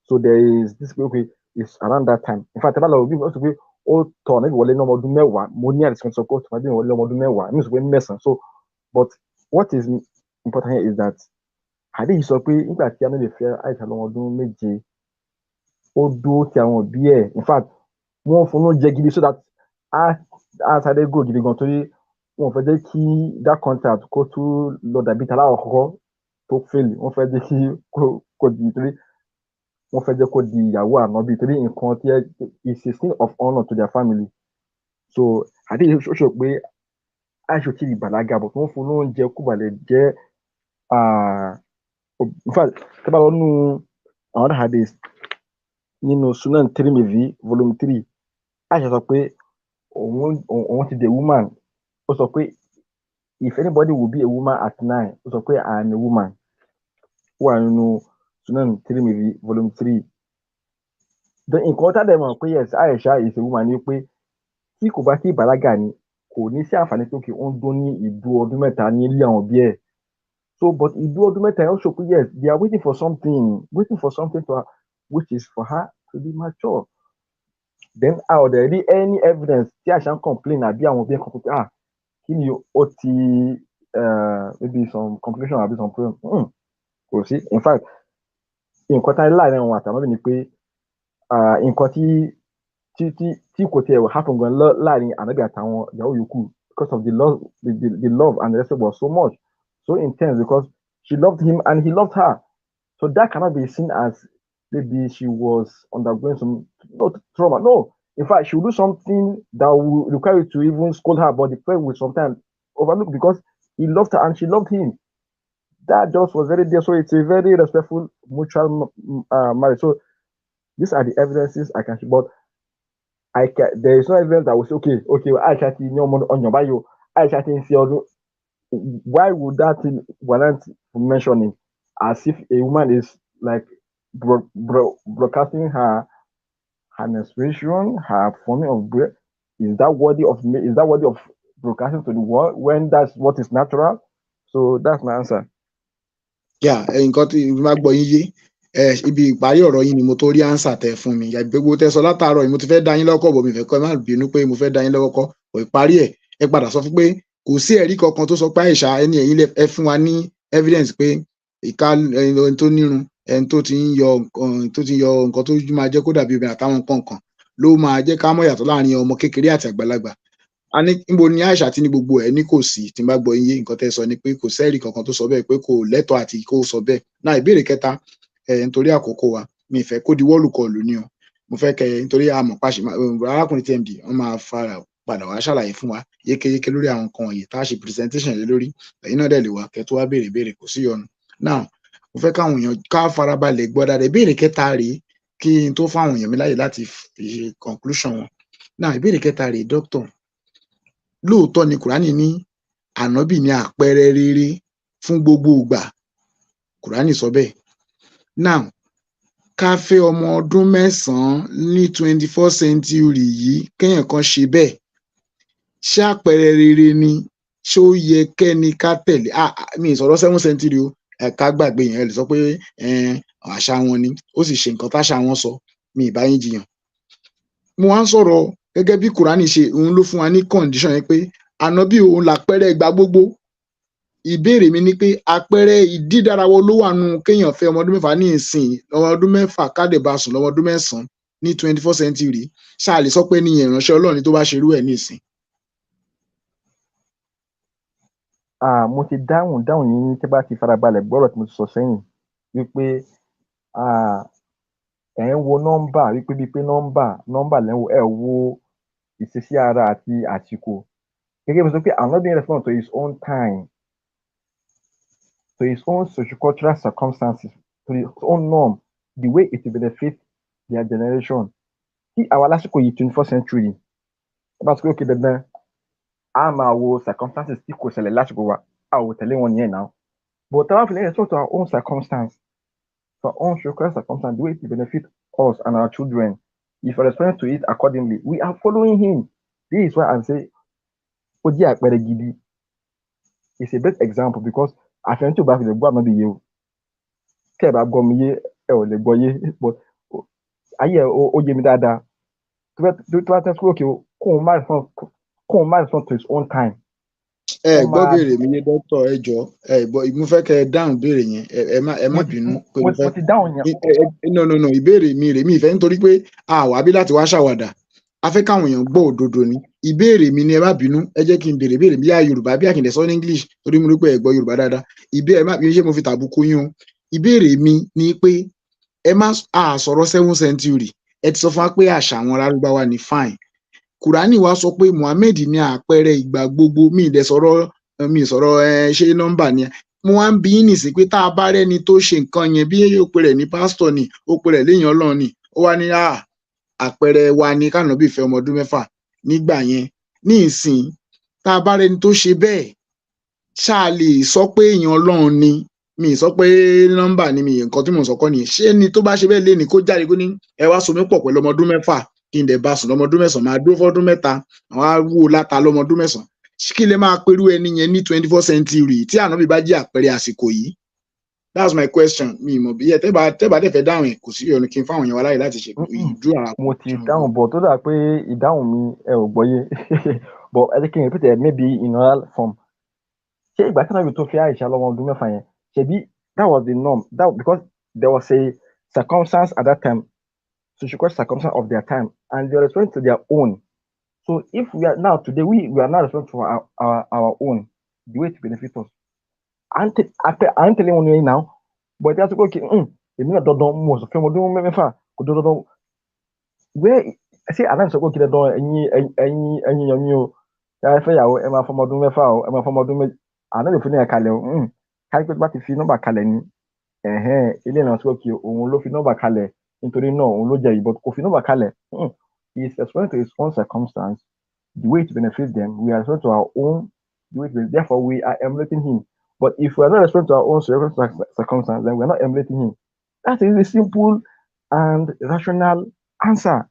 so there is this way it's around that time in fact ẹ bá lọ bí ó sọ pé ó tọ̀ níbi wọlé lọ́mọ ọdún mẹ́wàá mo ní àdìsí mi sọ pé ó tọ̀ níbi wọlé lọ́mọ ọdún mẹ́wàá ẹ̀mí ìsìnkú mẹ́sàn-án so but what is important here is that àdìsí sọ pé nígbà tí a lè fẹ́ Aisha lọ́mọ ọdún méje ó dúró ti àwọn òbí ẹ̀ in fact wọ́n fún un jẹ gidi so that a sáré gò gidi gan torí wọ́n fẹ́ jẹ́ kí that contract kó tún lọ dàbí tàlá ọ̀kọ́kọ́ tó fail wọ́n fẹ́ jẹ́ kí kó di torí wọ́n fẹ́ jẹ́ kó di ìyàwó ànábì torí nǹkan tí is a thing of honour to their family so àdéhùn ó ṣe pé Aisha ti ìbàlágà bọ̀ wọ́n fún un oúnjẹ kó balẹ̀ jẹ́ in fact tẹ́ bá lọ nú àwọn hadith nínú Sunan Tirmidhi volume 3 Aisha sọ pé òun ti the woman ó sọ pé if anybody will be a woman at 9 ó sọ pé I am a woman wà nínú Sunan Tirmidhi volume 3 then nǹkan tá dẹ̀ mọ̀ pé yes Aisha is a woman ni pé tí kò bá sí ìbàlágà ni kò ní sí àǹfààní pé kí wọ́n dún ní ìdú ọdún mẹ́ta ní ilé àwọn òbí ẹ̀ so but ìdú ọdún mẹ́ta yẹn ó sọ pé yes they are waiting for something to which is for her to be mature then are there any evidence tí Aisha ń complain àbí àwọn òbí ẹ̀ kan pé kí ni ó ti maybe some complication àbí some problem kò sí in fact nǹkan tá láàrin àwọn àtàwọn ni pé nǹkan tí kò tiẹ̀ wà happen gan láàrin ànábì àtàwọn ìyàwó yòókù because of the love and the respect was so much so intense because she loved him and he loved her so that cannot be seen as maybe she was undergoing some trauma no in fact she will do something that will require you to even scold her but the prayer will sometimes overlook because he loved her and she loved him that just was very dear so it's a very respectful mutual marriage so these are the evidences I can see but there is no evidence that will say okay Aisha ti ní ọmọ ọyàn báyìí Aisha ti ń fi ọdún why would that thing warrant mentioning as if a woman is like broadcasting her menstruation her forming of breast is that worthy of broadcasting to the world when that's what is natural so that's my answer. Nǹkan tí má gbọ́ yín yé ibi ìparí ọ̀rọ̀ yín ni mo tó rí ánsà tẹ fún mi gbogbo tẹ sọ látàárọ̀ yìí mo ti fẹ́ dá yín lọ́kọ̀ bọ̀ mi fẹ́ kọ́ ẹ má bínú pé mo fẹ́ dá yín lọ́wọ́ kọ́ ò ìparí ẹ̀ ẹ padà sọ fún pé kò sí ẹ̀rí kankan tó sọ pé Aisha ẹni ẹ̀yin ẹ fún wa ní evidence pé ìka ẹni tó nírun ẹni tó ti ń yọ nǹkan tó máa jẹ́ kó dàbí obìnrin àtàwọn nǹkan kan ló máa jẹ́ ká mọ̀ yàtọ̀ láàrin ọmọ kékeré àti àgbàlagbà a ní níbo ni Aisha ti ní gbogbo ẹ̀ ní kò sí tí n bá gbọ́ yín nǹkan tẹ́ sọ ni pé kò sẹ́ẹ̀rí kankan tó sọ bẹ́ẹ̀ pé kò lẹ́tọ̀ọ́ àti kó sọ bẹ́ẹ̀ náà ìbéèrè kẹta nítorí àkókò wa mi fẹ́ kó di wọ́ọ̀lù kọlù ni o mo fẹ́ kẹ́ nítorí àmọ̀ pàṣẹ arákùnrin TMD wọ́n máa fara padà wá ṣàlàyé fún wa yékéyéké lórí àwọn nǹkan wọ̀nyí tá a ṣe presentation lé lórí ẹ̀yin náà dẹ̀ lè wá kẹ́ tó wá béèrè kò sí yọnu now mo fẹ́ káwọn èèyàn ká farabalẹ̀ gbọ́ dáadáa ìbéèrè kẹta rèé kí n tó fáwọn èèyàn mi láyè láti ṣe conclusion wọn now ìbéèrè kẹta rèé doctor lóòótọ́ ni Kùránì ní ànábì ní àpẹẹrẹ rere fún gbogbo ìgbà Kùránì sọ bẹ́ẹ̀ now ká fẹ́ ọmọ ọdún mẹ́sàn-án ní 21st century yìí kéèyàn kan ṣe bẹ́ẹ̀ ṣé àpẹẹrẹ rere ni ṣé ó yẹ kẹ́ni ká tẹ̀lé mi ìsọ̀rọ̀ 7th century o ká gbàgbé yẹn lè sọ pé àṣà wọn ni ó sì ṣe nǹkan táṣà wọn sọ mi ì bá yín jiyàn mo wá ń sọ̀rọ̀ gẹ́gẹ́ bí Kùránì ṣe òun ló fún wa ní condition yẹn pé ànábì òun làpẹẹrẹ ìgbàgbogbo ìbéèrè mi ni pé àpẹẹrẹ ìdídárawọ ló wà nù kéèyàn fẹ́ ọmọ ọdún mẹ́fà ní ìsìn ọmọ ọdún mẹ́fà kádẹ̀bá sùn lọ́mọ ọdún mẹ́sàn-án ní 21st century ṣáà lè sọ pé ní ìránṣẹ́ Ọlọ́run tó bá ṣerú ẹ̀ ní ìsìn. mo ti dáhùn yín tí bá ti farabalẹ̀ gbọ́rọ̀ tí mo ti sọ sẹ́yìn wípé ẹ̀ ń wo nọ́mbà wípé bíi pé nọ́mbà lẹ́wọ̀ ẹ̀ wo ìṣesí ara àti àsìkò gẹ́gẹ́ bí mo sọ pé I'm not being responsible to his own time, to his own sociocultural circumstances, to his own norm, the way it will benefit their generation. Tí àwa lásìkò yìí 21st century bá sọ pé òkè dandan a máa wo circumstances tí kò ṣẹlẹ̀ lásìkò wa a ò tẹ̀lé wọn nìyẹn náà, but táwa fi lè respect to our own circumstance, to our own social circumstance, the way it will benefit us and our children, if we respond to it accordingly, we are following him. This is why I say ó jẹ́ àpẹẹrẹ gidi. It's a best example because àfẹn tí o bá fi lè gbọ́ àná bí yé o kẹ́ ẹ̀ bá gbọ́ mi yé ẹ ò lè gbọ́ yé, but ayé ó yé mi dáadáa tó bá tẹ́ sọ́kè o kóun má respond to his own time. Ẹ gbọ́ béèrè mi yé dókítà ẹ jọ mo fẹ́ kẹ́ ẹ dáhùn béèrè yẹn ẹ má bínú pé mo ti dáhùn yẹn. no ìbéèrè mi rè mí ìfẹ́ nítorí pé àwa bí láti wá ṣàwàdà a fẹ́ káwọn èèyàn gbọ́ òdodo ni. Ìbéèrè mi ni ẹ má bínú ẹ jẹ́ kí n béèrè béèrè bí i Yorùbá bí àkìndẹ̀ sọ ní English torí mo rí pé ẹ gbọ́ Yorùbá dáadáa. Ìbéèrè má ṣe mo fi tàbùkù yín o. Ìbéèrè mi ni pé ẹ má sọ̀rọ̀ 7th century ẹ ti sọ fún wa pé àṣà àwọn Lárúbáwá ni fine. Kùránì wa sọ pé Muhammad ní àpẹẹrẹ ìgbà gbogbo mi sọ̀rọ̀ ṣé nọ́mbà ni mo wá ń bí yín nìsí pé tá a bá rẹ́ni tó ṣe nǹkan yẹn bí ó pe rẹ̀ ní pásítọ̀ ni ó pe rẹ̀ léèyàn Ọlọ́run ni ó wá ní àpẹẹrẹ wa ni kánàbí fẹ́ ọmọ ọdún 6 nígbà yẹn. Ní ìsìn tá a bá rẹ́ni tó ṣe bẹ́ẹ̀ ṣáà lè sọ pé èèyàn Ọlọ́run ni mi sọ pé nọ́mbà ni mi nǹkan tí mo sọ kọ́ nìyẹn. Ṣé ni tó bá ṣe bẹ́ẹ̀ lé ní kó jáde kó ní ẹ wá so mí pọ̀ pẹ̀lú ọmọ ọdún 6 kí n dẹ̀ bá sùn lọ́mọ ọdún 9 máa dúró fọ́dún 3 àwọn awó láta lọ́mọ ọdún 9 kí lè máa perú ẹni yẹn ní 21st century tí ànábì bá jẹ́ àpẹẹrẹ àsìkò yìí. That's my question. Mi mọ̀ bí ẹ tẹ́ bá dẹ̀ fẹ́ dáhùn kò sí ọ̀nà kí n fáwọn èèyàn wá láyè láti ṣe ìdú ara. Mo ti dáhùn bọ̀ tó dà pé ìdáhùn mi ẹ ò gbọ́yé but ẹ jẹ́ kí n repeat it maybe in oral form. Ṣé ìgbà tí ànábì tó fi Aisha lọ́mọ ọdún 6 yẹn ṣebí that was the norm because there was a circumstance at that time, social circumstance of their time, and they were referring to their own. So if we are now today, we are not referring to our own, the way to benefit us. I'm telling you now, but that's okay. Èmi náà dandan mo sọ fún ọdún 6 kò dandan. Where ṣé àná sọ pé kí dandan ẹ̀yin yan mi o ẹ fẹ́ yàwó ẹ máa fọmọ ọdún 6 o ẹ máa fọmọ ọdún 2 àná lè fi ní ẹ kalẹ̀ o káyọ̀ pé bá ti fi nọ́mbà kalẹ̀ ni ilé ìrìnàjò sọ pé òun ló fi nọ́mbà kalẹ̀ nítorí náà òun ló jẹ ìbọn kò fi nọ́mbà kalẹ̀. He is responding to his own circumstance, the way to benefit them. We are responding to our own, the way to benefit. Therefore, we are emulating him. But if we are not responding to our own circumstance, then we are not emulating him. That is a simple and rational answer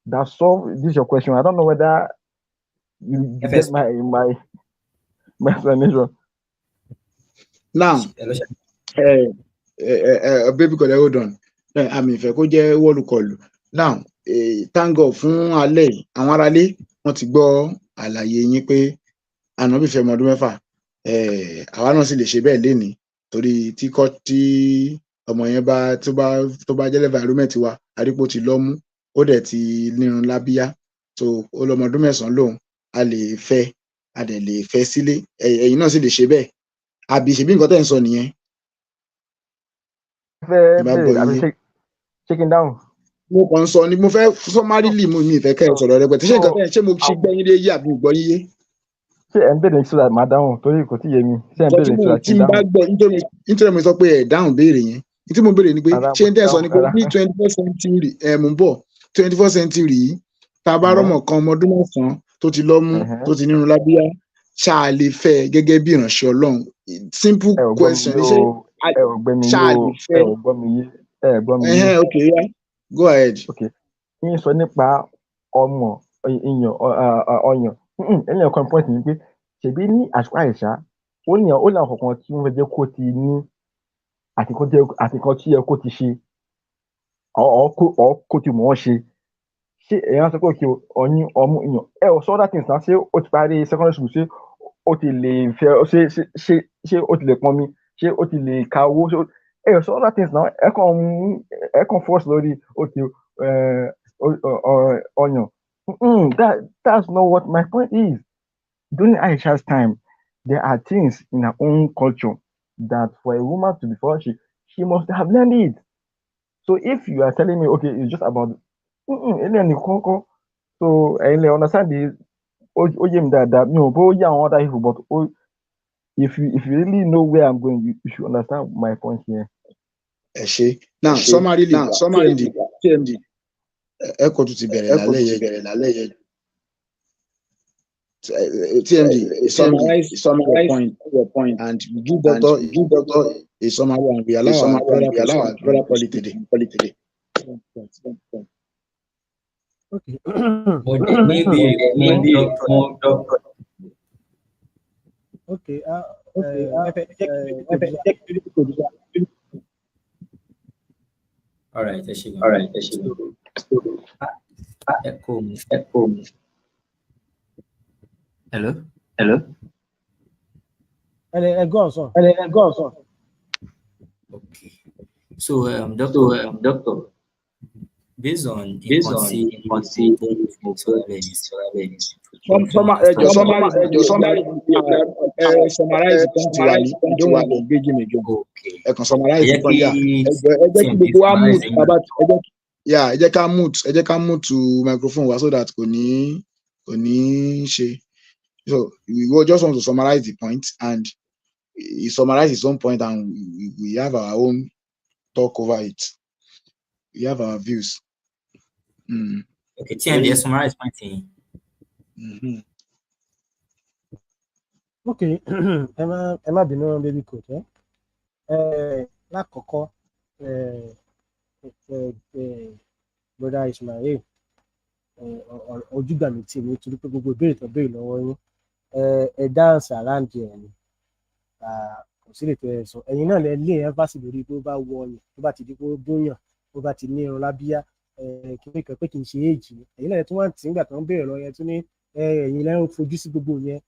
that solves this your question. I don't know whether you get my explanation. Now, baby, hold on. Àmì ìfẹ́ kó jẹ́ wọ́lùkọlù. Now, thank God fún alẹ́ yìí àwọn aráalé wọ́n ti gbọ́ àlàyé yín pé ànábì fẹ́ ọmọ ọdún 6 àwa náà sì lè ṣe bẹ́ẹ̀ lénìí torí tí ọmọ yẹn tó bá jẹ́ environment wa àrípò ti lọ́mú ó dẹ̀ ti nírun lábíyá so ó lọ́mọ ọdún 9 lòun a lè fẹ́ a dẹ̀ lè fẹ́ sílé ẹ̀yin náà sì lè ṣe bẹ́ẹ̀ àbí ṣebí nǹkan tẹ́ ń sọ nìyẹn. Chicken down. Mo kàn ń sọ ni mo fẹ́ sọmárìlì mi ìfẹ́ kẹ́ ẹ sọ̀rọ̀ rẹpẹtẹ ṣé nǹkan ṣé mo ṣe gbẹ́yìn lé yé àbí ìgbọ́ yíyé. Ṣé ẹ̀ ń bèrè ìṣúra máa dáhùn torí kò tí yé mi ṣé ẹ̀ ń bèrè ìṣúra kí n dáhùn. tí n bá gbọ́ nítorí mo sọ pé ẹ̀ dáhùn béèrè yẹn tí mo béèrè ni pé ṣé ń tẹ́ sọ ni pé ní 21st century mo ń bọ̀ 21st century yìí tá a bá rọ́mọ kan ọmọ ọdún 9 tó ti lọ́mú tó ti nírun lábíyá ṣáà lè fẹ́ gẹ́gẹ́ bí ìránṣẹ́ Ọlọ́run simple question ṣé ṣáà lè fẹ́. Okay, yeah. Go ahead. Okay. Yín sọ nípa ọmọ ọyàn kan point ni pé ṣèbí ní àsìkò Àìṣà ó ní àwọn kankan tí wọ́n fẹ́ jẹ́ kó ti ní àtìkan tí yẹ kó ti ṣe kó ti mọ̀ ọ́n ṣe ṣé èèyàn sọ pé òkè ọyún ọmú ìyàn sọ that things náà ṣé ó ti parí secondary school ṣé ó ti lè fẹ́ ṣé ó ti lè pọnmi ṣé ó ti lè ka owó ṣé so other things now ẹ kàn force lórí okay ọyàn that's not what my point is. During Aisha's time there are things in her own culture that for a woman to be forward, she must have learned it. So if you are telling me, okay, it's just about so I understand the that other people, but if you really know where I'm going, you should understand my point here. Now, summarily, TMD, ẹ̀kọ́ tó ti bẹ̀rẹ̀ lálẹ́ yẹn. TMD, summarize your point and give doctor a summary, and we allow our brother Polly today. Okay. Maybe doctor. Okay. All right. Echo. Hello. Go on. Okay. So, doctor, based on summarize the point you are. You don't want to engage him again. Okay. Summarize the point. Yeah. Ẹ jẹ́ ká mute to microphone wa so that kò ní ṣe. So we just want to summarize the point, and he summarize his own point, and we have our own talk over it. We have our views. Okay, TMD, summarize point. Okay. ẹ má bínú baby coach. Lákọ̀ọ́kọ́ brother Ismail, ojúgbà mi tì mí torí pé gbogbo ìbéèrè tó béèrè lọ́wọ́ yín ẹ dance around ẹ̀ ni kò sí lè tẹ́ ẹ sọ. Ẹ̀yin náà lè lé ẹ́fásì lórí pé ó bá wọ ọyàn, tó bá ti di pé ó dóyàn, ó bá ti ní irun lábíyá, kíní kan pé kì í ṣe èjì ni. Ẹ̀yin náà lè tún wá tì nígbà tó ń béèrè lọ yẹn tún ní ẹ̀yin lẹ́yìn fojú sí gbogbo yẹn,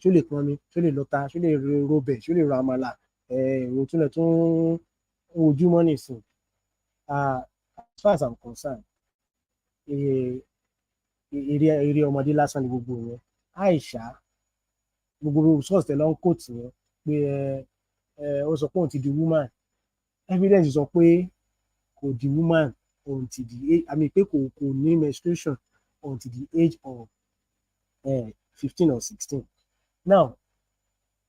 ṣó lè pọn mi, ṣó lè lọta, ṣó lè robẹ̀, ṣó lè ro àmàlà, ìwò tún lè tún ojúmọ́ nìsín. As far as I'm concerned, eré ọmọdé lásán ni gbogbo yẹn. Aisha, gbogbo source tẹ lọ ń kò tì yẹn pé ó sọ pé òun ti di woman. Evidence sọ pé kò di woman until the age, I mean pé kò ní menstruation until the age of 15 or 16. Now,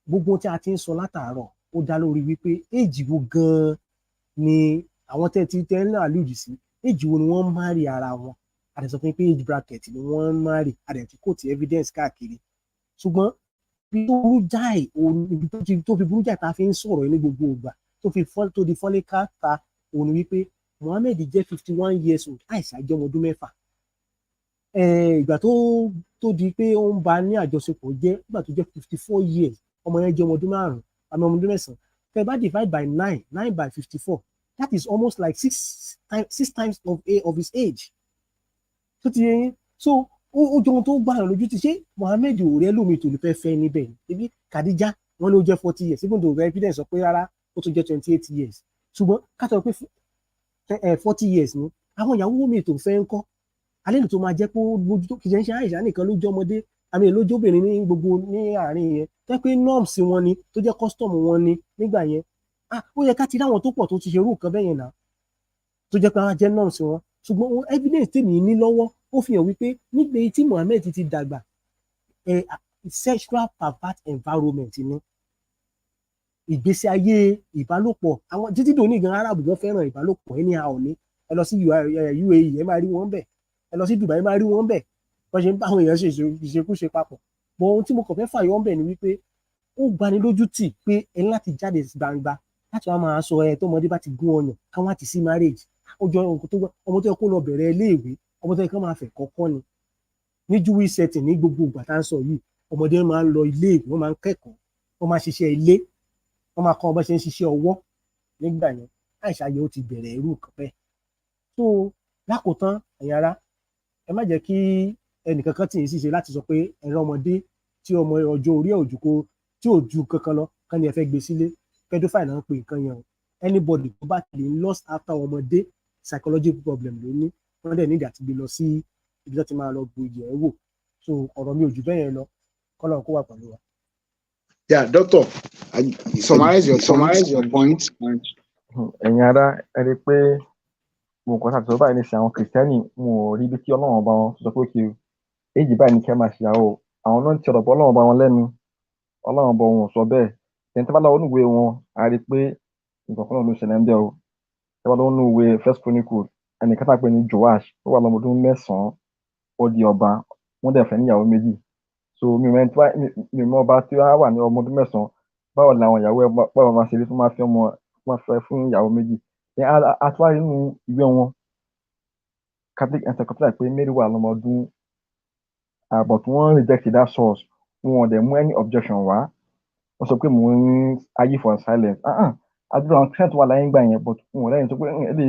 gbogbo tí a ti ń sọ látàárọ̀ ó dá lórí wípé age wo gan-an ni àwọn tẹ́ náà allude sí, age wo ni wọ́n marry ara wọn. A dẹ̀ sọ pé age bracket ni wọ́n marry, a dẹ̀ ti kò tí evidence káàkiri. Ṣùgbọ́n bí tó burú jáì, tó fi burú jáì tá a fi ń sọ̀rọ̀ ní gbogbo ìgbà tó di fọ́lé káàkiri òun ni wípé Muhammad jẹ́ 51 years old, Aisha jẹ́ ọmọ ọdún 6. Ìgbà tó di pé ó ń bá ní àjọṣepọ̀ jẹ́ ìgbà tó jẹ́ 54 years, ọmọ yẹn jẹ́ ọmọ ọdún 5, àmì ọmọ ọdún 9. Tẹ́ bá divide by 9 by 54, that is almost like 6 times of his age. So ti yẹn, so ó jọ ohun tó gbà lójú ti ṣe Muhammad ò rẹ́ lómi tó lè fẹ́ níbẹ̀ ni. Ebi Khadija wọn ló jẹ́ 40 years, even though evidence sọ pé rárá ó tún jẹ́ 28 years. Ṣùgbọ́n ká sọ pé 40 years ni àwọn ìyàwó mi tó fẹ́ ń kọ́. Alẹ́ tó máa jẹ́ pé ó bójútó kì í ṣe Aisha nìkan ló jẹ́ ọmọdé, àmì ló jẹ́ obìnrin ní gbogbo ní àárín yẹn. Tẹ́ pé norms wọn ni, tó jẹ́ custom wọn ni nígbà yẹn. Ó yẹ ká ti ráwọn tó pọ̀ tó ti ṣe irú nǹkan bẹ́yẹn náà, tó jẹ́ pé wọ́n jẹ́ norms wọn. Ṣùgbọ́n evidence tèmi ní lọ́wọ́ ó fi hàn wípé nígbà tí Muhammad ti dàgbà, sexual pervert environment ni ìgbésí ayé ìbálòpọ̀. Àwọn títí dòní gan Arab gan fẹ́ràn ìbálòpọ̀ ẹni a ò ní. Ẹ lọ sí UAE ẹ máa rí wọn bẹ̀, ẹ lọ sí Dubai ẹ máa rí wọn bẹ̀, wọ́n ṣe ń bá àwọn èèyàn ṣe ìṣekúṣe papọ̀. Bọ̀ ohun tí mo kàn fẹ́ fàyọ ń bẹ̀ ni wípé ó gbani lójú tì pé ẹ láti jáde gbangba láti wá máa sọ tọmọdé bá ti gún ọyàn káwọn àti sí marriage. Ó jọ ọmọ tó yẹ kó lọ bẹ̀rẹ̀ iléèwé, ọmọ tó yẹ kó máa fẹ́ kọ́kọ́ ni. Ní Jewish setting ní gbogbo ìgbà tá à ń sọ yìí, ọmọdé máa ń lọ iléèwé, wọ́n máa ń kẹ́kọ̀ọ́, wọ́n máa ṣiṣẹ́ ilé, wọ́n máa kọ́ ọmọ ṣe ń ṣiṣẹ́ ọwọ́ nígbà yẹn. Aisha yẹ ó ti bẹ̀rẹ̀ irú nǹkan bẹ́ẹ̀. So lákòótán ẹ̀yin ará, ẹ má jẹ́ kí ẹnìkankan tì í ṣiṣe láti sọ pé ẹ̀rọ ọmọdé tí ọmọ ọjọ́ orí ẹ̀ òjòkó tí ò ju kankan lọ kán ni ẹ fẹ́ gbé sílé, pedophile náà ń pè nǹkan yẹn o. Anybody tó bá ti lè lost after ọmọdé, psychological problem ló ní, wọ́n dẹ̀ nídìí àti gbé lọ sí ibi tó ti máa lọ gbòòjì ẹ̀ wò. So ọ̀rọ̀ mi ò jù bẹ́ẹ̀ yẹn lọ, kọ́lọ́run kó wà pẹ̀lú wa. Yeah, doctor, summarize your point. Ẹ̀yin ará, ẹ rí i pé mo kàn ṣàtúnṣe báyìí ní ṣe àwọn kìrìsìtẹ́nì wọn ò rí ibi tí Ọlọ́run ọba wọn sọ pé kí èjì báyìí ní kí ẹ máa ṣe àwọn àwọn náà ń ti ọ̀rọ̀ bọ́ Ọlọ́run ọba wọn lẹ́nu. Ọlọ́run ọba wọn ò sọ bẹ́ẹ̀. Ẹni tí wọ́n bá lọ́wọ́ níwèé wọn á rí i pé nǹkan kan náà ló ṣẹlẹ̀ ń bẹ̀ o. Tí wọ́n bá lọ́wọ́ níwèé First Chronicle ẹnìkan tá a pè ní Joash ó wà lọ́mọ ọdún 9 ó di ọba wọ́n dẹ̀ fẹ́ níyàwó méjì. So mi mọ ọba tí wọ́n wà ní ọmọ ọdún 9 báwo làwọn ìyàwó ẹ̀ báwo máa ṣe rí tó máa fẹ́ fún ìyàwó méjì. Àtúwárí nínú ìwé wọn Catholic encyclopedia pé Mary wà lọ́mọ ọdún but wọ́n reject that source wọn ò dẹ̀ mú any objection wá wọ́n sọ pé mò ń ayé for silence àdúrà àwọn christian tó wà láyé gbà yẹn but wọn ò lẹ́yìn tó pé ẹ lè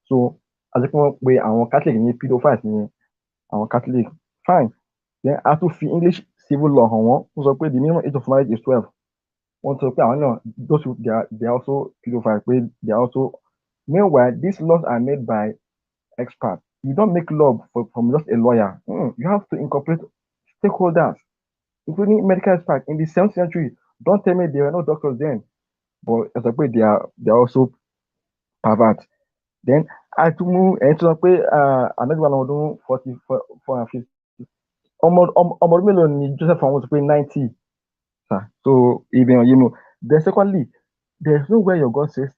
so àti pé wọ́n pe àwọn Catholic ní pedophiles yẹn àwọn Catholic fine then a tún fi English civil law hàn wọ́n sọ pé the minimum age of marriage is 12 wọ́n sọ pé àwọn náà those who they are also pedophiles pé they are also meanwhile these laws are made by experts. You don't make law from just a lawyer. You have to incorporate stakeholders, including medical experts. In the 7th century, don't tell me there were no doctors then, but as I put, they are also perverts. Then I to move and so another one of 44 and 50. Almost million Joseph was paying 90. So even then secondly, there's no way your God says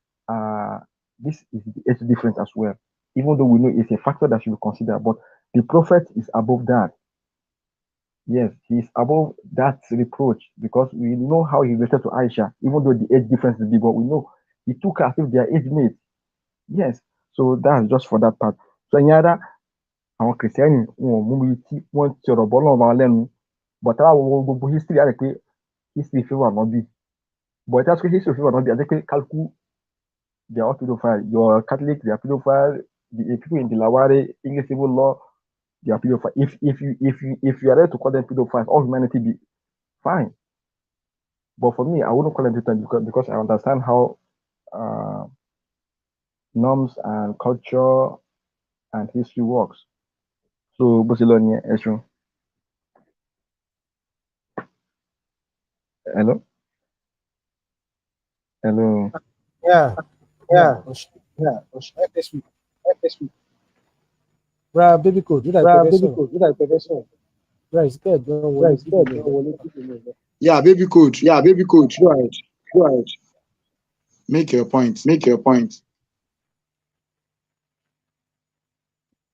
this is the age difference as well. Even though we know it's a factor that should be considered, but the prophet is above that. Yes, he is above that reproach because we know how he related to Aisha, even though the age difference is big, but we know he took her as if they are age mates. Yes, so that's just for that part. So Nyada, our Christian, wọ́n ti ọ̀rọ̀ bọ́ lọ́wọ́ lẹ́nu, but àwọn gbogbo history á rẹ̀ pé history favour not be. But that's why history favour not be. I think Kalku, they are all pedophile. Your Catholic, they are pedophile. The people in the Laware English civil law, they are pedophiles. If you are ready to call them pedophiles, all humanity be fine. But for me, I wouldn't call them pedophiles because I understand how norms and culture and history works. So, Barcelona, Eshu. Hello. Yeah. Bra, baby code, you like professor. Right, scared, don't worry. Yeah, baby code. Go ahead. Make your point.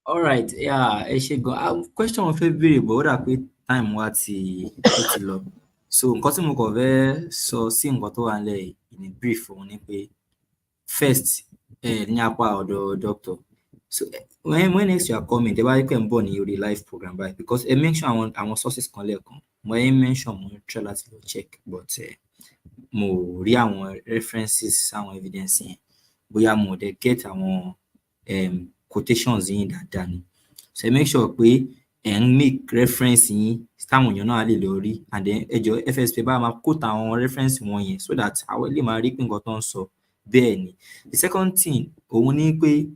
All right, yeah, ẹ ṣé gan. Question wọn fẹ́ béèrè bọ̀ ó dà pé time wa ti lọ. So nǹkan tí mo kàn fẹ́ sọ sí nǹkan tó wà nílẹ̀ in brief òun ni pé first ní apá ọ̀dọ̀ doctor. So when next you are coming, tẹ́ bá rí pé ń bọ̀ ní orí live program báyìí because ẹ mention àwọn sources kan lẹ́ẹ̀kan. Mo mention mo try láti lọ check but mo rí àwọn references àwọn evidence yẹn. Bóyá mo dẹ̀ get àwọn quotations yín dáadáa ni. So make sure pé ẹ ń make reference yín táwọn èèyàn náà lè lọ rí and then ẹ jọ̀ọ́ FSP bá máa quote àwọn reference wọn yẹn so that àwọn lè máa rí pé nǹkan tó ń sọ bẹ́ẹ̀ ni. The second thing òun ni pé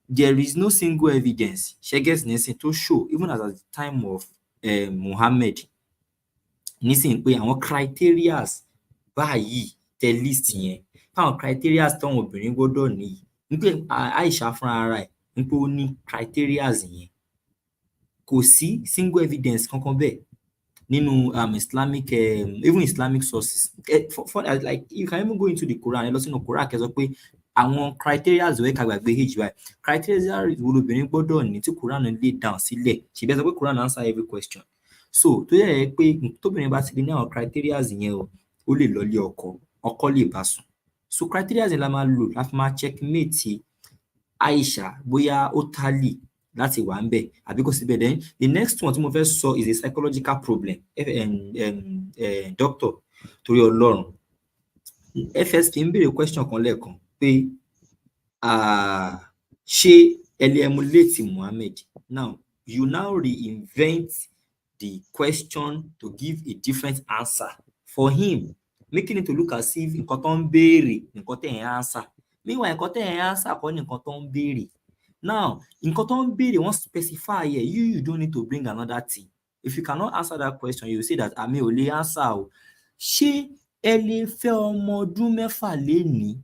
there is no single evidence sheges nísìn to show even as at the time of Muhammad nísìn pé àwọn criterias báyìí tẹ list yẹn àwọn criterias táwọn obìnrin gbọ́dọ̀ ní nípé Aisha fúnra ara ẹ̀ nípé ó ní criterias yẹn kò sí single evidence kankan bẹ́ẹ̀ nínú Islamic even Islamic sources for like you can even go into the Quran ẹ lọ sínú Quran kẹ́ sọ pé àwọn criterias wẹ́ kàgbàgbé HY criteria wo lobìnrin gbọ́dọ̀ ní tí Quran lay down sílẹ̀ ṣe bẹ́ẹ̀ sọ pé Quran answer every question so tó yẹ pé tóbìnrin bá ti lè ní àwọn criterias yẹn ó lè lọ lé ọkọ lè bá sùn so criterias yẹn la máa lò láti máa checkmate Aisha bóyá ó tally láti wà ń bẹ̀ àbí kò síbẹ̀ then the next one tí mo fẹ́ sọ is a psychological problem doctor torí Ọlọ́run FSP ń béèrè question kan lẹ́ẹ̀kan pé ṣé ẹ lè emulate Muhammad now you now reinvent the question to give a different answer for him making it to look as if nǹkan tó ń béèrè nǹkan tẹ̀ ẹ̀ answer meanwhile nǹkan tẹ̀ ẹ̀ answer kọ́ ni nǹkan tó ń béèrè now nǹkan tó ń béèrè wọ́n specify here you don't need to bring another thing if you cannot answer that question you say that àmì ò lè answer o ṣé ẹ lè fẹ́ ọmọ ọdún mẹ́fà lénìí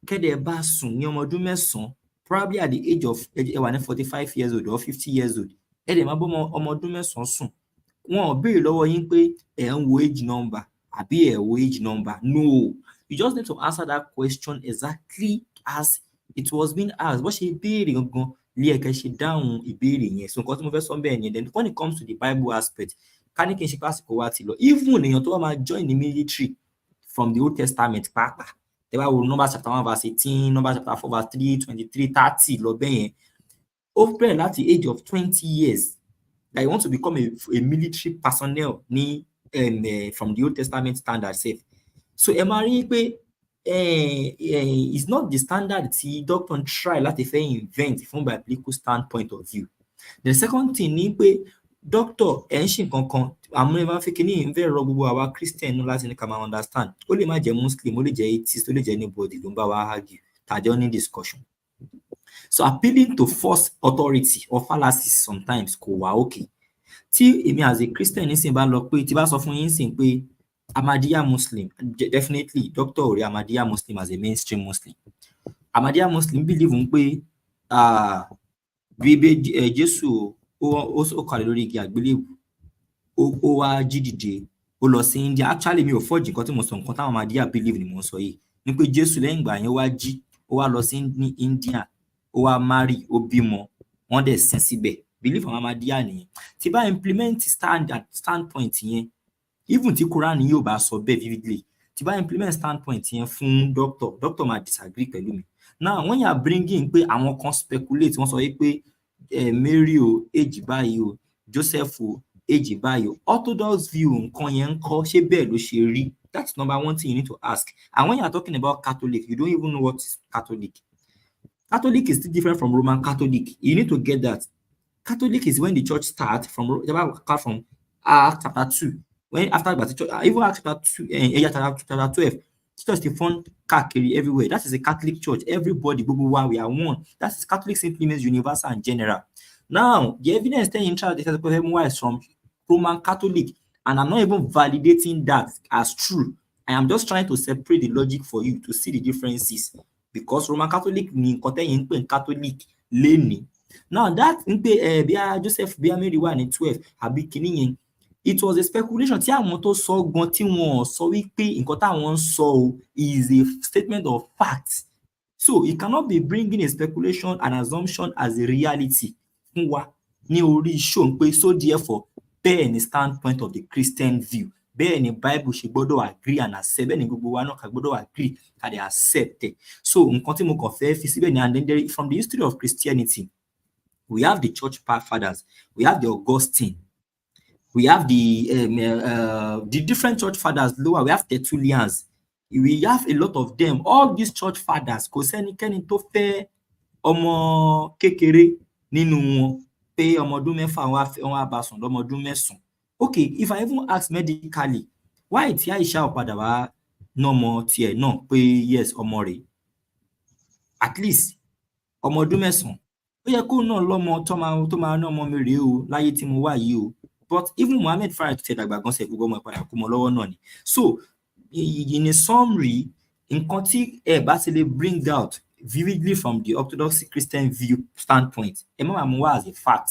kẹ́dẹ̀ bá sùn ní ọmọ ọdún mẹ́sàn-án probably at the age of ẹ wà ní 45 years old or 50 years old ẹ dẹ̀ máa bọ́ ọmọ ọdún mẹ́sàn-án sùn wọn ò béèrè lọ́wọ́ yín pé ẹ̀ ń wo age number àbí ẹ̀ wo age number. No, you just need to answer that question exactly as it was being asked. Bó ṣe béèrè gangan lé ẹ̀kẹ́ ṣe dáhùn ìbéèrè yẹn. So nǹkan tí mo fẹ́ sọ bẹ́ẹ̀ ni then when it comes to the Bible aspect ká ní kí n ṣe pásìkò wa ti lọ even èèyàn tó wá máa join the military from the Old Testament pàápàá tẹ́ bá wo Numbers chapter 1 verse 18 Numbers chapter 4 verse 3 23 30 lọ bẹ́ẹ̀ yẹn ó bẹ̀rẹ̀ láti age of 20 years that you want to become a military personnel ní from the Old Testament standard sef. So ẹ máa rí pé it's not the standard tí doctor try láti fẹ́ invent from biblical standpoint of view. The second thing ni pé doctor ẹ̀ ń ṣe nǹkan kan àmọ́ ẹ máa fi kíní ń fẹ́ rọ gbogbo àwa Christian nù láti ní ká máa understand ó lè má jẹ́ Muslim ó lè jẹ́ atheist ó lè jẹ́ anybody ló ń bá wa argue tàjọ́ ní discussion. So appealing to false authority or fallacies sometimes kò wá okay. Tí èmi as a Christian nísìnyí bá lọ pé tí bá sọ fún yín sìn pé Ahmadiyya Muslim definitely doctor ò rí Ahmadiyya Muslim as a mainstream Muslim. Ahmadiyya Muslim believe ń pé bíbé Jésù ó kàlẹ̀ lórí igi àgbélébù ó wá jí dìde ó lọ sí India. Actually mi ò fọ́ọ̀jì nǹkan tí mo sọ nǹkan táwọn Ahmadiyya believe ni mo ń sọ yìí ni pé Jésù lẹ́yìn ìgbà yẹn wá jí ó wá lọ sí ní India ó wá marry ó bímọ wọ́n dẹ̀ sin síbẹ̀ believe àwọn Ahmadiyya nìyẹn. Tí bá implement standpoint yẹn even tí Quran yóò bá sọ bẹ́ẹ̀ vividly tí bá implement standpoint yẹn fún doctor máa disagree pẹ̀lú mi. Now when you are bringing pé àwọn kan speculate wọ́n sọ pé Mary o age báyìí o Joseph o age báyìí o orthodox view nǹkan yẹn ń kọ́ ṣé bẹ́ẹ̀ ló ṣe rí. That's number one thing you need to ask. And when you are talking about Catholic you don't even know what is Catholic. Catholic is still different from Roman Catholic. You need to get that. Catholic is when the church starts from Acts chapter 2. When after the church, even Acts chapter 2, chapter 12, church is found everywhere. That is a Catholic church. Everybody, gbogbo wa, we are one. That is Catholic simply means universal and general. Now, the evidence then in charge is from Roman Catholic, and I'm not even validating that as true. I am just trying to separate the logic for you to see the differences. Because Roman Catholic ni Catholic leni. Now that Joseph Mary wà ní 12 àbí kìíní yẹn it was a speculation tí àwọn tó sọ gan tí wọ́n sọ wípé nǹkan táwọn ń sọ is a statement of fact. So it cannot be bringing a speculation and assumption as a reality fún wa ní orí show pé so therefore bẹ́ẹ̀ ni standpoint of the Christian view bẹ́ẹ̀ ni Bible ṣe gbọ́dọ̀ agree and accept bẹ́ẹ̀ ni gbogbo wa náà ká gbọ́dọ̀ agree and they accept it. So nǹkan tí mo kàn fẹ́ fi síbẹ̀ ni and then from the history of Christianity we have the church fathers, we have the Augustine, we have the different church fathers lower, we have Tertullians, we have a lot of them. All these church fathers kò sẹ́nikẹ́ni tó fẹ́ ọmọ kékeré nínú wọn pé ọmọ ọdún mẹ́fà wọn á bá sùn lọ́mọ ọdún mẹ́sàn-án. Okay, if I even ask medically, why tí Aisha ò padà wá nọmọ tiẹ̀ náà pé yes ọmọ rẹ̀ at least ọmọ ọdún mẹ́sàn-án ó yẹ kó náà lọ́mọ tó máa ná ọmọ mi rèé o láyé tí mo wà yìí o. But even Muhammad Farah tó ti dàgbà gan ṣe gbogbo ọmọ ìpadà kú mọ́ lọ́wọ́ náà ni. So in a summary nǹkan tí ẹ bá ti lè bring out vividly from the Orthodox Christian view standpoint ẹ má máa mú wá as a fact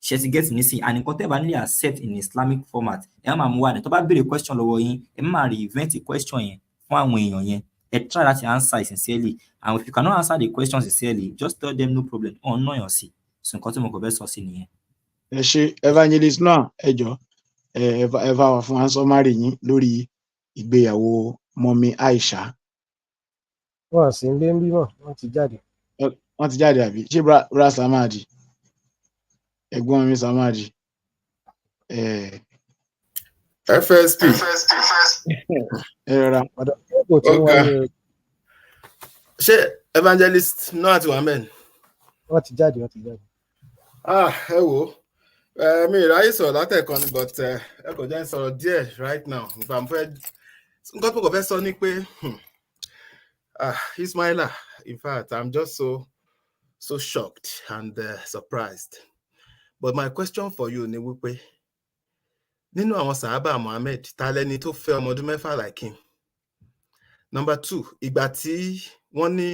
ṣe ti get nísìnyí and nǹkan tẹ́ bá nílé accept in Islamic format ẹ má máa mú wá ní tó bá béèrè question lọ́wọ́ yín ẹ má máa reinvent the question yẹn fún àwọn èèyàn yẹn ẹ try láti answer it sincerely and if you cannot answer the question sincerely just tell them no problem ọ̀nà yàn sí so nǹkan tí mo kò fẹ́ sọ sí nìyẹn. ẹ ṣe evangelist náà ẹ jọ ẹ bá wà fún ansọmárì yín lórí ìgbéyàwó mọ́mí Aisha. wọn sì ń lé ń bímọ wọn ti jáde. wọ́n ti jáde àbí ṣé bra Samadi ẹ̀gbọ́n mi Samadi FSP ẹ rọra. ṣé evangelist náà ti wà mẹ́rin. wọ́n ti jáde. ẹ wò mi ìráyè sọ̀rọ̀ látẹ̀kan ni but ẹ kò jẹ́ ń sọ̀rọ̀ díẹ̀ right now nǹkan tó kọ̀ fẹ́ sọ ni pé Ismaila, in fact I'm just so shocked and surprised but my question for you ni wípé nínú àwọn sàhábà Muhammad ta lẹni tó fẹ́ ọmọ ọdún mẹ́fà like him? Number 2, ìgbà tí wọ́n ní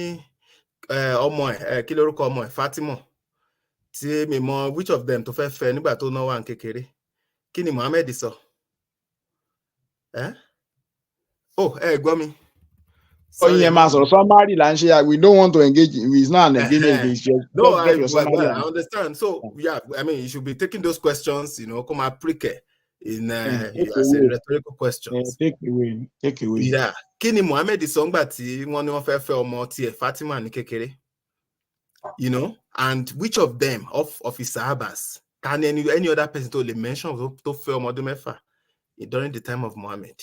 ọmọ ẹ̀ kí lórúkọ ọmọ ẹ̀ Fatima tí mi mọ which of them tó fẹ́ nígbà tó náà wà ní kékeré, kí ni Muhammad sọ? Gbọ́ mi. Oyin ẹ máa sọ̀rọ̀ summary là ń ṣe, we don't want to engage, it's not an engagement, it's just get your summary. I understand. So yeah, I mean, you should be taking those questions, come applique in as a rhetorical questions. Take away. Yeah. Kí ni Muhammad sọ ńgbà tí wọ́n ní wọ́n fẹ́ ọmọ tiẹ̀ Fatima ní kékeré? And which of them of his sahabas, can any other person to mention tó fẹ́ ọmọ ọdún mẹ́fà during the time of Muhammad?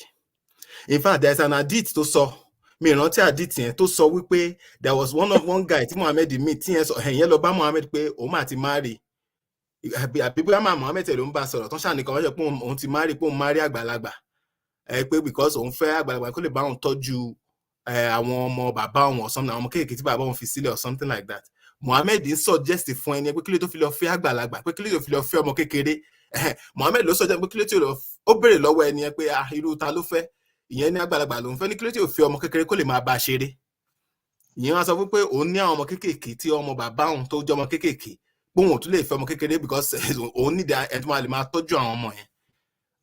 In fact, there's an hadith tó sọ, mi rántí hadith yẹn tó sọ wípé there was one guy tí Muhammad meet tí yẹn sọ ẹ̀yẹn lọ bá Muhammad pé òun máa ti marry. Àbí bóyá Muhammad ló ń bá sọ̀rọ̀ tán ṣáà nìkan wọ́n sọ pé òun ti marry pé òun marry àgbàlagbà. Pé because òun fẹ́ àgbàlagbà kó lè bá òun tọ́jú àwọn ọmọ bàbá òun or something, àwọn ọmọ kéèké tí bàbá òun fi sílẹ̀ or something like that. Muhammad ń suggest fún ẹni pé kí ló tó fi lọ fẹ́ àgbàlagbà, pé kí ló tó fi lọ fẹ́ ọmọ kékeré. Muhammad ló suggest pé kí ló tó ó béèrè lọ́wọ́ ẹni pé irú ta ló fẹ́, ìyẹn ní àgbàlagbà ló ń fẹ́, ní kí ló tó fi ọmọ kékeré kó lè máa bá a ṣeré. Ìyẹn wá sọ pé òun ní àwọn ọmọ kéékèèké tí ọmọ bàbá òun tó jẹ́ ọmọ kéékèèké pé òun ò tún lè fẹ́ ọmọ kékeré because òun need ẹni tó máa lè máa tọ́jú àwọn ọmọ yẹn.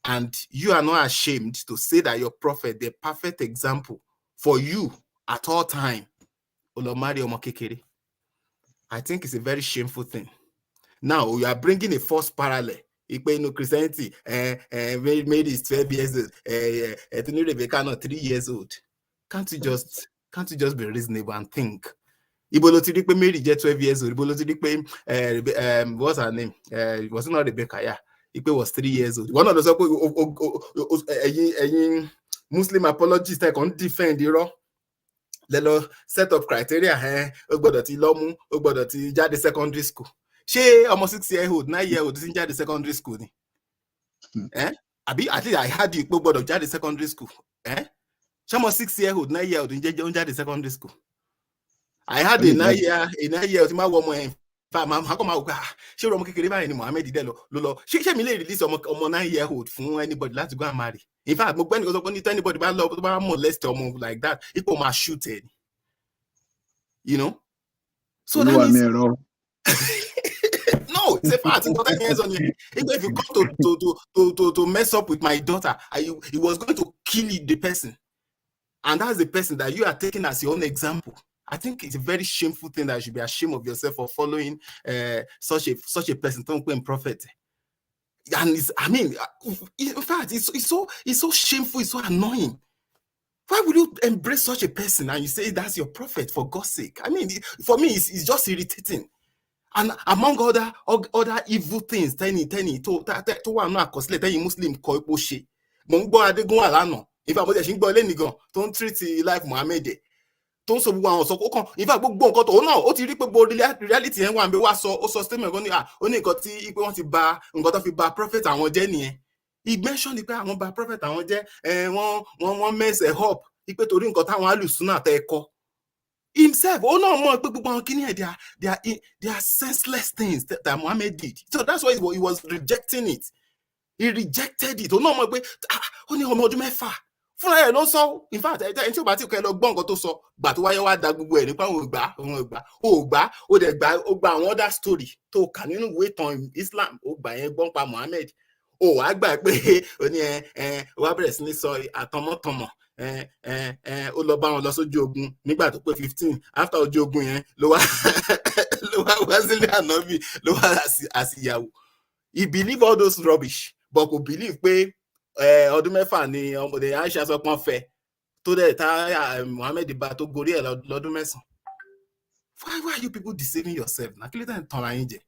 And you are not ashamed to say that your prophet, the perfect example for you at all time, will marry ọmọ kékeré. I think it's a very shameful thing. Now you are bringing a false parallel. Christianity, Mary is 12 years old, Rebecca not 3 years old. Can't you just be reasonable and think? Ibo ló ti rí pé Mary jẹ́ 12 years old. Ibo ló ti rí pé what's her name? Was it not Rebecca? Yeah. Ipe was 3 years old. One of those Muslim apologists that can defend irọ́. Lelo set up criteria ó gbọ́dọ̀ ti lọ́mú, ó gbọ́dọ̀ ti jáde secondary school. Ṣé ọmọ 6-year-old 9-year-old ti ń jáde secondary school ni? Àbí at least I heard you pé ó gbọ́dọ̀ jáde secondary school. Ṣé ọmọ 6-year-old 9-year-old ń jáde secondary school? I had a 9-year-old tí máa wọ ọmọ ẹ̀ máa kọ́ máa wò pé ṣé ọmọ kékeré báyìí ni Muhammad dẹ̀ lọ ṣé mi lè release ọmọ 9-year-old fún anybody láti go and marry? In fact, mo gbẹ́ nìkan sọ pé ní anybody bá lọ tó bá molest ọmọ like that, ipò máa shoot ẹ̀ ni. So that means no, it's a fact. If you come to mess up with my daughter, he was going to kill the person, and that's the person that you are taking as your own example. I think it's a very shameful thing that you should be ashamed of yourself for following such a person. Don't claim prophet. And in fact, it's so shameful. It's so annoying. Why would you embrace such a person and you say that's your prophet, for God's sake? I mean, for me, it's just irritating. And among other evil things, tẹ́ni tó wà náà àkọsílẹ̀ tẹ́yìn Muslim kọ ipò ṣe. Mo ń gbọ́ Adégún àlánà. In fact, mo tẹ̀ ṣe ń gbọ́ ilé nìgan tó ń treat life Muhammad. Tó ń sọ gbogbo àwọn ọ̀sọ́ kọ̀ọ̀kan. In fact, gbogbo nǹkan tó náà ó ti rí pé gbogbo reality yẹn wà ń bẹ wá sọ ó sọ statement kan ní ó ní nǹkan tí pé wọ́n ti ba nǹkan tó fi ba prophet àwọn jẹ́ nìyẹn. He mentioned pé àwọn ba prophet àwọn jẹ́ wọ́n mess up pé torí nǹkan táwọn alùsùnà tẹ́ kọ́. Himself, no more people they are senseless things that Muhammad did. So that's why he was rejecting it. He rejected it. No more only ọmọ ọdún mẹ́fà. Fúnra ẹ̀ ló sọ. In fact, ẹni tí ó bá ti kẹ́ lọ gbọ́ nǹkan tó sọ, gbà tó wáyé wá da gbogbo ẹ̀ nípa òun gbà, ó gba àwọn other story tó kà nínú ìwé ìtàn Islam, ó gbà yẹn gbọ́n pa Muhammad. Ó wá gbà pé ó ní wá bẹ̀rẹ̀ sí ní sọ àtọmọ́tọmọ. Ó lọ bá wọn lọ sójú ogun nígbà tó pé 15 after ojú ogun yẹn ló wá sílé ànábì ló wá àsìyàwó. He believe all those rubbish but kò believe pé ọdún mẹ́fà ni ọmọdé Aisha sọ pọ́n fẹ́ tó dẹ̀ tá Muhammad bá tó gorí ẹ̀ lọ́dún mẹ́sàn-án. Why are you people deceiving yourself? Na kí ló tẹ̀ ń tanra yín jẹ?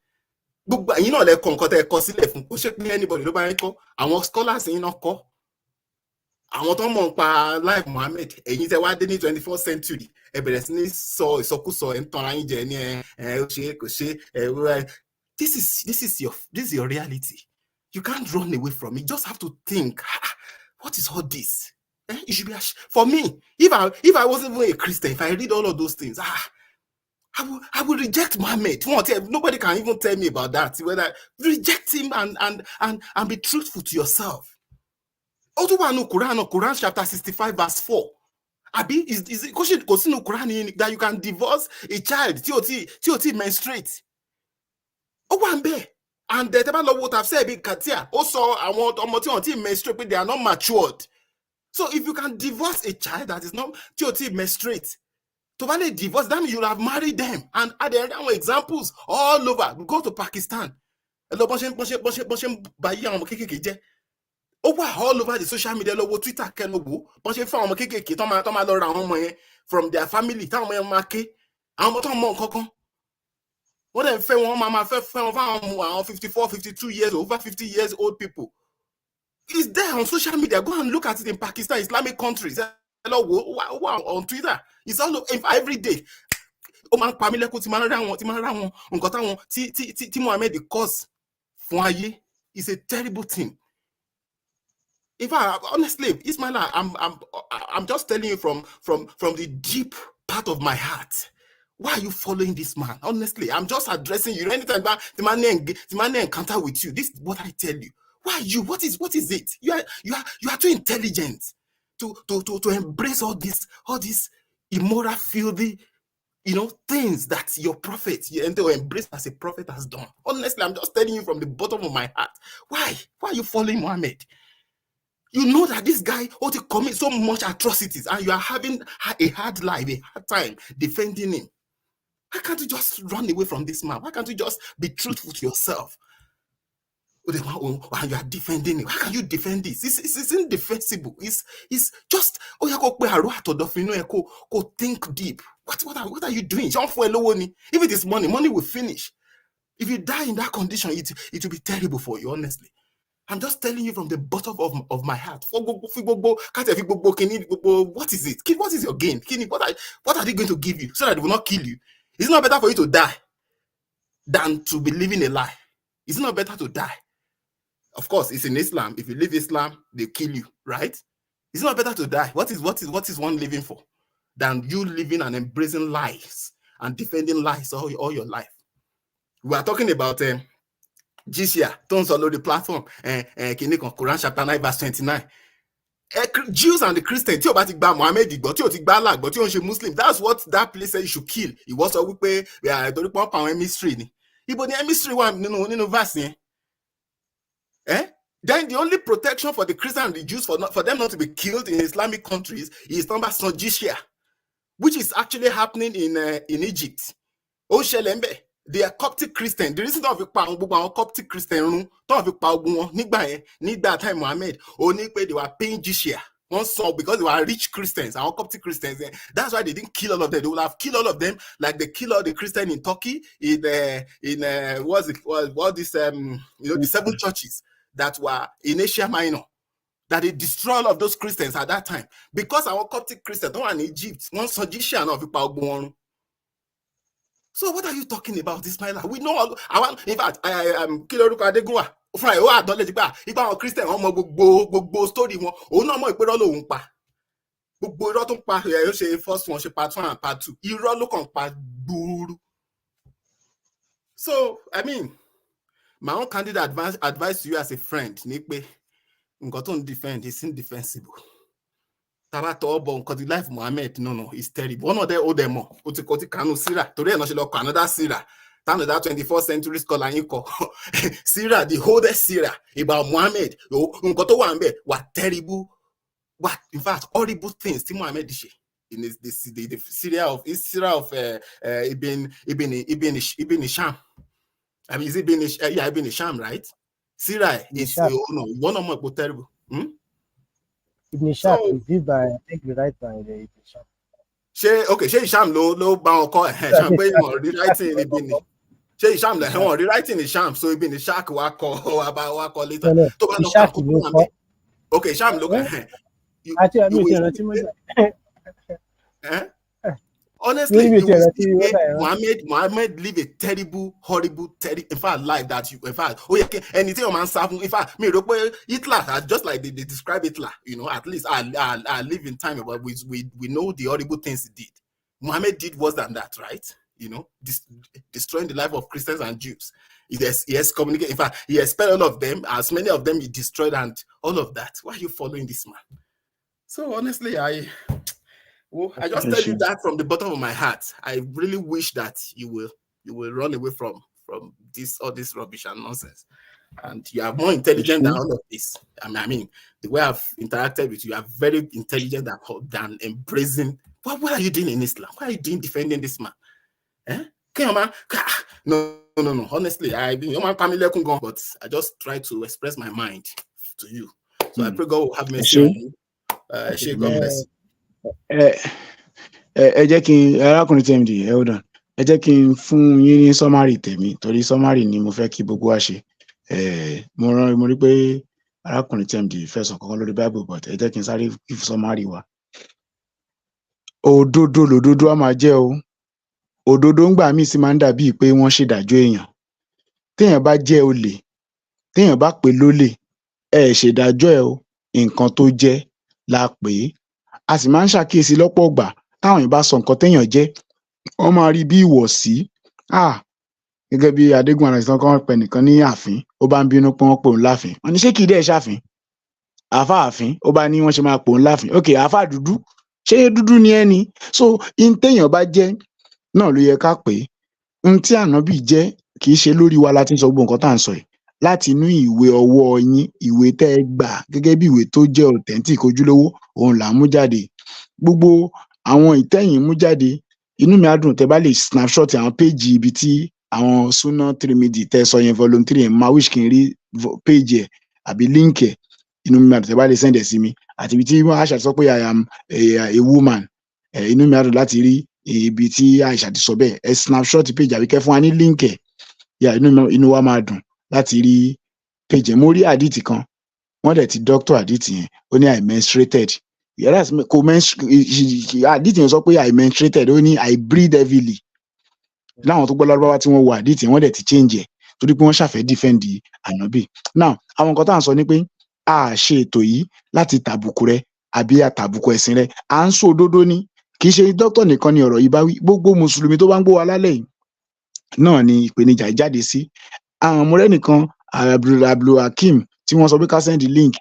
Gbogbo ẹ̀yin náà lẹ kọ nǹkan tẹ́ kọ sílẹ̀ fún kó ṣe pé anybody ló bá yín kọ́, àwọn scholars yín náà kọ́. Àwọn tó mọ̀ nípa life Muhammad, ẹ̀yin tẹ́ wá dé ní 21st century, ẹ bẹ̀rẹ̀ sí ní sọ ìsọkúsọ ẹ̀ ń tanra yín jẹ ní ó ṣe kò ṣe. This is your reality. You can't run away from it. You just have to think, what is all this? You should be for me. If I wasn't even a Christian, if I read all of those things, I will reject Muhammad. Nobody can even tell me about that. Whether reject him and be truthful to yourself. Ó tún wà nínú Quran chapter 65 verse 4. Àbí is it kò sínú Quran that you can divorce a child tí ó ti menstruate. Ó wà ńbẹ̀. And the tẹ́bá lọ wo tafsir bí Katia, ó sọ àwọn ọmọ tí wọ́n ti menstruate pé they are not matured. So if you can divorce a child that is not tí ó ti menstruate, to validate divorce, that means you have married them. And there are examples all over. Go to Pakistan. All over the social media, Twitter, from their family. What if 54, 52 years, over 50 years old people? It's there on social media. Go and look at it in Pakistan, Islamic countries. On Twitter. It's all every day. Muhammad cause is a terrible thing. In fact, honestly, Ismaila, I'm just telling you from the deep part of my heart. Why are you following this man? Honestly, I'm just addressing you. Anytime the man encounter with you, this is what I tell you. Why are you? What is it? You are too intelligent to embrace all this immoral, filthy, things that your prophet and to embrace as a prophet has done. Honestly, I'm just telling you from the bottom of my heart. Why are you following Muhammad? You know that this guy ought to commit so much atrocities, and you are having a hard life, a hard time defending him. Why can't you just run away from this man? Why can't you just be truthful to yourself? And you are defending him. How can you defend this? It's indefensible. It's just go think deep. What are you doing? If it is money will finish. If you die in that condition, it will be terrible for you, honestly. I'm just telling you from the bottom of my heart. What is it? What is your gain? What are they going to give you so that they will not kill you? Is it not better for you to die than to be living a lie? Is it not better to die? Of course, it's in Islam. If you leave Islam, they kill you, right? It's not better to die. What is one living for than you living and embracing lies and defending lies all your life? We are talking about Jisia, don't follow the platform. Quran chapter 9 verse 29. Jews and the Christians, tí ó bá ti gba Muhammad gbọ́, tí ó ti gba Allah gbọ́, tí ó ń ṣe Muslim, that's what that place said you should kill. It was a wípé torí pọ́n pa àwọn mystery ni. Ibo ni mystery wà nínú verse yẹn. Then the only protection for the Christians and the Jews for them not to be killed in Islamic countries is number Jisia, which is actually happening in Egypt. They are Coptic Christian. The reason don't have Coptic Christian don't have that time Muhammad only they were paying Jisia. One song because they were rich Christians, our Coptic Christians. That's why they didn't kill all of them. They would have killed all of them, like they kill all the Christians in Turkey, the 7 churches that were in Asia Minor. That they destroy all of those Christians at that time. Because our Coptic Christians don't in Egypt, one Jisia of So what are you talking about, Ismaila? We know in fact, I am Kiloruka Adegunwa. Fry o acknowledge ipa Christian ọmọ gbogbo story wọn. Òun náà mọ̀ pé irọ́ lòun pa. Gbogbo irọ́ tó pa ó ṣe first one, ṣe part 1 and part 2. Irọ́ ló kàn pa gbúrú. So, I mean, my own candid advice to you as a friend ni pé nǹkan tó ń defend is indefensible. Because the life of Muhammad, no, it's terrible. One of them owe them more. Utikoti kanu Sira. Today, no, she look another Sira. Another 24th century scholar Sira, the oldest Sira about Muhammad. Unkoto wambe what terrible, what in fact horrible things. Ti Muhammad did in the Syria of Ibn Hisham. I mean, is Ibn Hisham, right? Sira is one of my terrible. Ibn Hisham is viewed by, I think, the right by the Ibn Hisham. Ṣé Hisham ló bá wọn kọ́ Hisham pé wọ́n rewriting Ibn ṣé Hisham lẹ̀ wọ́n rewriting Hisham so Ibn Ishaq wa kọ́ later. No, Ishaq ló kọ́. Okay, Hisham ló kọ́. Àti àmì ìṣẹ̀lẹ̀ tí mo jẹ́. Honestly, Muhammad lived a terrible, horrible, in fact, life that you, in fact, anything man serve. In fact, me Hitler, just like they describe Hitler, at least I live in time, but we know the horrible things he did. Muhammad did worse than that, right? destroying the life of Christians and Jews. He has communicated. In fact, he expelled all of them. As many of them he destroyed and all of that. Why are you following this man? So honestly, I just tell you that from the bottom of my heart. I really wish that you will run away from all this rubbish and nonsense. And you are more intelligent than all of this. I mean, the way I've interacted with you are very intelligent than embracing. What are you doing in Islam? What are you doing defending this man? No. Honestly, but I just try to express my mind to you. So I pray God will have mercy on you. God bless you. Ẹ jẹ́ kí n arákùnrin TMD hold on. Ẹ jẹ́ kí n fún yín ní summary tèmi torí summary ni mo fẹ́ kí gbogbo wa ṣe. Mo rí pé arákùnrin TMD fẹ́ sọ kankan lórí Bible but ẹ jẹ́ kí n sáré give summary wa. Òdodo lòdodo á máa jẹ́ o. Òdodo ńgbà míì sì máa ń dàbíi pé wọ́n ṣèdájọ́ èèyàn. Téèyàn bá jẹ́ olè, téèyàn bá pè lólè, ṣèdájọ́ ẹ̀ o, nǹkan tó jẹ́ la pè é. A sì máa ń ṣàkíyèsí lọ́pọ̀ ìgbà táwọn èèyàn bá sọ nǹkan téèyàn jẹ́, wọ́n máa rí bí ìwọ̀sí. Gẹ́gẹ́ bí Adégún àràìsàn kan pẹ̀ nìkan ní ààfin, ó bá ń bínú pé wọ́n pè òun láàfin. Wọ́n ní ṣé kìí dẹ̀ ṣàfin? Àáfà ààfin, ó bá ní wọ́n ṣe máa pè òun láàfin. Ok, àáfà dúdú, ṣé dúdú ni ẹ́ ni? So, in téèyàn bá jẹ́ náà ló yẹ ká pè é. N tí ànábì jẹ́ kì í ṣe lórí wa láti sọ gbogbo nǹkan tá à ń sọ yìí. Láti inú ìwé ọwọ́ yín, ìwé tẹ́ ẹ gbà gẹ́gẹ́ bí ìwé tó jẹ́ authentic ojúlówó, òun là ń mú jáde. Gbogbo àwọn ìtẹ́yìn mú jáde, inú mi á dùn tẹ́ bá lè snapshot àwọn péjì ibi tí àwọn Sunna Trimidi tẹ́ sọ yẹn volume 3 máa wish kí n rí péjì ẹ̀ àbí link ẹ̀. Inú mi á dùn tẹ́ bá lè send ẹ̀ sí mi. Àti ibi tí Aisha sọ pé I am a woman. Inú mi á dùn láti rí ibi tí Aisha ti sọ bẹ́ẹ̀. Ẹ snapshot page àbí kẹ́ fún wa ní link ẹ̀. Inú wa máa dùn láti rí page ẹ̀. Mo rí àdìtì kan, wọ́n dẹ̀ ti doctor àdìtì yẹn, ó ní I menstruated. Àdìtì yẹn sọ pé I menstruated, ó ní I breathe heavily. Láwọn tó gbọ́ lárúbáwá tí wọ́n wo àdìtì yẹn, wọ́n dẹ̀ ti change ẹ̀ torí pé wọ́n ṣàfẹ́ defend ànábì. Now, àwọn nǹkan tá à ń sọ ni pé a ṣe ètò yìí láti tàbùkù rẹ àbí àtàbùkù ẹ̀sìn rẹ. À ń sọ òdodo ni. Kì í ṣe dókítà nìkan ni ọ̀rọ̀ yìí bá wí. Gbogbo mùsùlùmí tó bá ń gbọ́ wa lálẹ́ yìí náà ni ìpèníjà jáde sí. Àwọn ọmọdé nìkan Abdul Hakim tí wọ́n sọ pé ká send the link.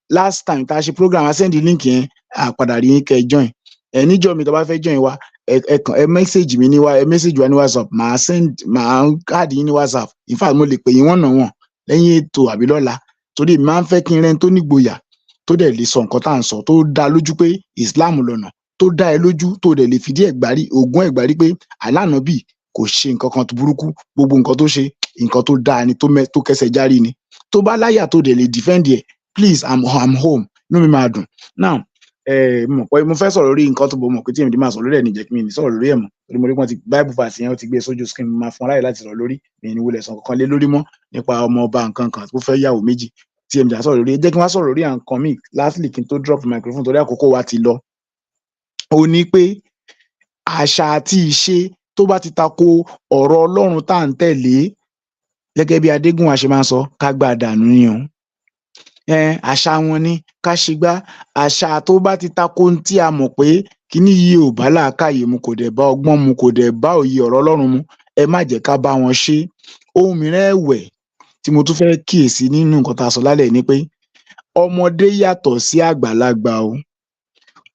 Last time tá a ṣe program a send the link yẹn àpadà rí yín kẹ́ ẹ join. Níjọ́ mi tó bá fẹ́ join wa ẹ message mi ní wa ní WhatsApp, màá add yín ní WhatsApp. In fact mo lè pè yín wọ́n lẹ́yìn ètò àbí lọ́la torí èmi máa ń fẹ́ kí n rẹ́ni tó nígboyà tó dẹ̀ lè sọ nǹkan tá à ń sọ tó dá lójú pé Islam lọ́nà, tó dá ẹ lójú tó dẹ̀ lè fìdí ògùn ẹ̀gbárí pé àlànàbì kò ṣe nǹkan kan tó burúkú, gbogbo nǹkan tó ṣe nǹkan tó dáa ni tó kẹsẹ̀ járí ni. Tó bá láyà tó dẹ̀ lè defend ẹ̀, please I'm home, inú mi máa dùn. Now mo fẹ́ sọ̀rọ̀ lórí nǹkan tó bọ̀ mọ̀ pé tí èmi máa sọ̀rọ̀ lórí ẹ̀ níjẹ́ kí mi ní sọ̀rọ̀ lórí ẹ̀ mọ́ torí mo rí pọ́n ti Bible verse yẹn ó ti gbé sójú screen, máa fún aráyè láti sọ̀rọ̀ lórí mi ní wulẹ̀ sàn kankan lé lórí mọ́ nípa ọmọ ọba nǹkan kan tó fẹ́ yàwó méjì tí èmi jà sọ̀rọ̀ lórí ẹ̀. Jẹ́ kí n wá sọ̀rọ̀ lórí nǹkan míì lastly kí n tó drop microphone torí àkókò wa ti lọ. Ó ní pé àṣà àti ìṣe tó bá ti tako ọ̀rọ̀ Ọlọ́run tá à ń tẹ̀lé gẹ́gẹ́ bí Adégún àṣẹ máa ń sọ ká gbà dànù ni o. Àṣà wọn ni ká ṣe gbá. Àṣà tó bá ti tako tí a mọ̀ pé kíní yìí ò bá làákàyè mu, kò dẹ̀ bá ọgbọ́n mu, kò dẹ̀ bá òye ọ̀rọ̀ Ọlọ́run mu, ẹ má jẹ́ ká bá wọn ṣe. Ohun mìíràn ẹ̀wẹ̀ tí mo tún fẹ́ kíyèsí nínú nǹkan tá a sọ lálẹ́ ni pé ọmọdé yàtọ̀ sí àgbàlagbà o.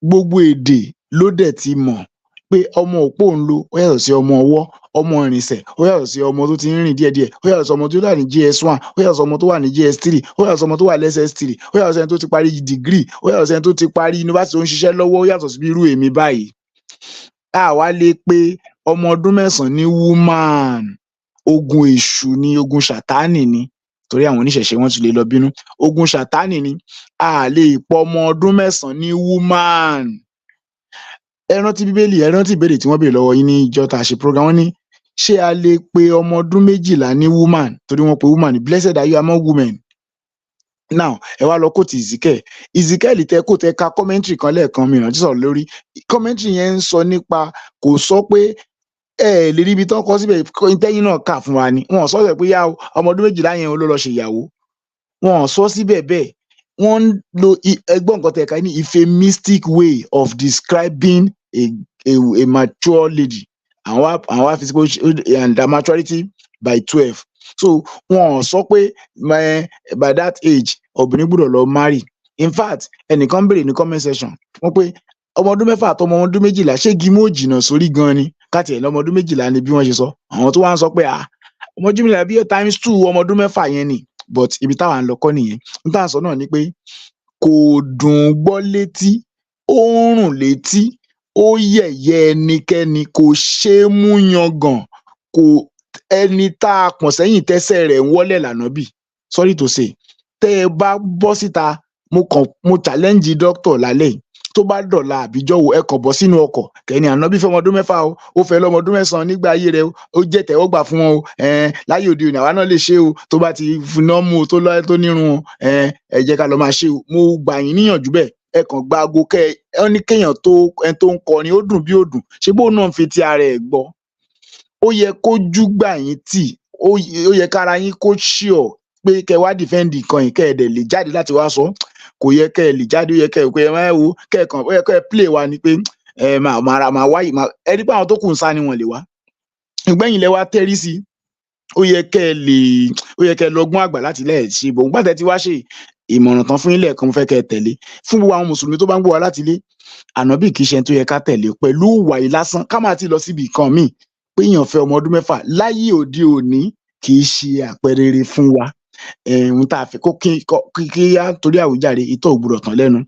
Gbogbo èdè ló dẹ̀ ti mọ̀ pé ọmọ òpó ń lo ó yàtọ̀ sí ọmọ ọwọ́, ọmọ ìrìnsẹ̀ ó yàtọ̀ sí ọmọ tó ti ń rìn díẹ̀díẹ̀, ó yàtọ̀ sí ọmọ tó wà ní JS1, ó yàtọ̀ sí ọmọ tó wà ní JS3, ó yàtọ̀ sí ọmọ tó wà lSS3, ó yàtọ̀ sí ẹni tó ti parí degree, ó yàtọ̀ sí ẹni tó ti parí yunifásitì tó ń ṣiṣẹ́ lọ́wọ́, ó yàtọ̀ sí bí irú èmi báyìí. Àwa lè pe ọmọ ọdún 9 ní woman. Ogun èṣù ni, ogun ṣàtánì ni torí àwọn oníṣẹ̀ṣe wọn tún lè lọ bínú. Ogun ṣàtánì ni. A lè pọ ọmọ ọdún 9 ní woman. Ẹ rántí Bíbélì, ẹ rántí ìbéèrè tí wọ́n béèrè lọ́wọ́ yín ní ìjọ tá a ṣe program, wọ́n ní ṣé a lè pe ọmọ ọdún 12 ní woman torí wọ́n pe woman ní blessed are you among women. Now ẹ wá lọ kóòtù Ezekiel tẹ kó tẹ ka commentary kan lẹ́ẹ̀kan mìíràn tí sọ̀rọ̀ lórí commentary yẹn ń sọ nípa, kò sọ pé ẹ lè rí ibi tán kọ síbẹ̀ ìtẹ́yìn náà kà fún wa ni. Wọ́n sọ pé yá ọmọ ọdún 12 yẹn ló lọ ṣe ìyàwó. Wọ́n sọ síbẹ̀ bẹ́ẹ̀. Wọ́n ń lo ẹgbọ́n nǹkan tẹ̀ka ní euphemistic way of describing a mature lady àwọn wá physical and their maturity by 12. So wọn sọ pé by that age obìnrin gbọ́dọ̀ lọ marry. In fact ẹnìkan béèrè ní comment section wọ́n pé ọmọ ọdún mẹ́fà àtọmọ ọdún méjìlá ṣé gímó jìnnà sórí gan ni káàtì ẹ̀ lọ́mọ ọdún méjìlá ni bí wọ́n ṣe sọ. Àwọn tó wá ń sọ pé ọmọ ọdún méjìlá bí times 2 ọmọ ọdún mẹ́fà yẹn ni, but ibi táwa ń lọ kọ́ nìyẹn. N tá à ń sọ náà ni pé kò dùn gbọ́ létí, ó ń rùn létí, ó yẹ̀yẹ́ ẹnikẹ́ni, kò ṣeé mú yangàn, kò ẹni tá a pọ̀n sẹ́yìn tẹ́sẹ̀ rẹ̀ ń wọ́lẹ̀ l'Ànábì. Sorry to say, tẹ́ ẹ bá bọ́ síta mo challenge doctor lálẹ́ yìí, tó bá dọ̀la àbíjọ́ wo ẹ kàn bọ́ sínú ọkọ̀ kẹ́ni Ànábì fẹ́ ọmọ ọdún mẹ́fà o, ó fẹ́ lọ́mọ ọdún mẹ́sàn-án nígbà ayé rẹ̀ o, ó jẹ́ tẹ́wọ́gbà fún wọn o, láyé òde òní àwa náà lè ṣe o, tó bá ti finá mú o tó nírun o, ẹ jẹ́ ká lọ máa ṣe o. Mo gbà yín níyànjú bẹ́ẹ̀, ẹ kàn gba aago ẹ ní kéèyàn ẹni tó ń kọrin ó dùn bí ó dùn, ṣé bóun náà ń fi ti ara ẹ̀ gbọ́. Ó yẹ kójú gbà yín tì, ó yẹ kára yín kó ṣíọ̀ pé kẹ wá defend nǹkan yìí kẹ ẹ dẹ̀ lè jáde láti wá sọ, kò yẹ kẹ ẹ lè jáde, ó yẹ kẹ ẹ máa wo kẹẹkan, ó yẹ kẹ ẹ play wa ni pé máa wáyé ẹ rí pé àwọn tó kù ń sá ni wọn lè wá, ìgbẹ̀yìn lẹ wá tẹ́rí sí, ó yẹ kẹ ẹ lọ́gbọ́n àgbà láti lẹ́ẹ̀ ṣe bò ń gbàtẹ́ tí wá ṣe ìmọ̀ràn tán fún ilé ẹ̀kan mo fẹ́ kẹ ẹ tẹ̀lé. Fún gbogbo àwọn mùsùlùmí tó bá ń gbọ́ wa láti ilé, Ànábì kì í ṣe ẹni tó yẹ ká tẹ̀lé pẹ̀lú ìwà yìí lásán, ká máa ti lọ síbi nǹkan míì pé èèyàn fẹ́ ọmọ ọdún mẹ́fà láyé òde òní kì í ṣe àpẹẹrẹ rere fún wa. Ohun tá a fẹ́ kí á torí àwíjàre ìtọ́ ò gbọdọ̀ tán lẹ́nu.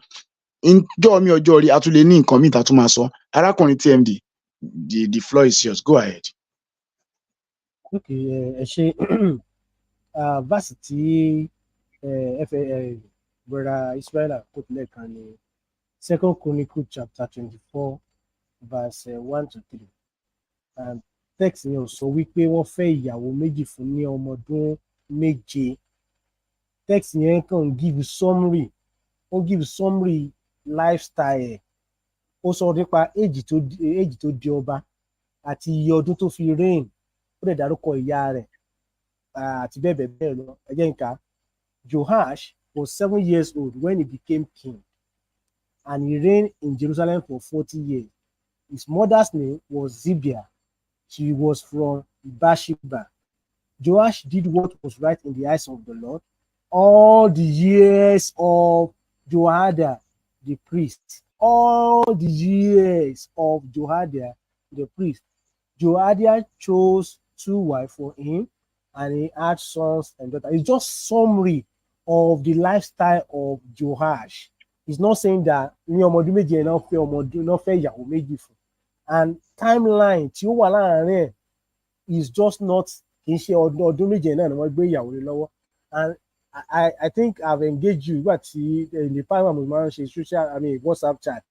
Ọjọ́ rí a tún lè ní nǹkan míì tá a tún máa sọ. Arákùnrin TMD, the floor is yours, go ahead. Okay, ẹ ṣe verse tí brother Israel quote lẹ́ẹ̀kan ni 2 Chronicles chapter 24 verse 1-3. And text yẹn ò sọ wípé wọ́n fẹ́ ìyàwó méjì fún ní ọmọ ọdún méje. Text yẹn kàn give summary, ó give summary lifestyle. Ó sọ nípa age tó di ọba àti iye ọdún tó fi reign, ó dẹ̀ dárúkọ ìyá rẹ̀ àti bẹ́ẹ̀ bẹ́ẹ̀ lọ. Ẹ jẹ́ n kà. Joash was 7 years old when he became king, and he reigned in Jerusalem for 40 years. His mother's name was Zibiah. She was from Bathsheba. Joash did what was right in the eyes of the Lord all the years of Jehoiada the priest. All the years of Jehoiada the priest. Jehoiada chose 2 wives for him, and he had sons and daughters. It's just summary of the lifestyle of Joash. He's not saying that and timeline tí ó wà láàárín is just not kì í ṣe ọdún méje náà ni wọ́n gbé ìyàwó lé lọ́wọ́. And I think I've engaged you nígbà tí in the time we máa ń ṣe WhatsApp chat.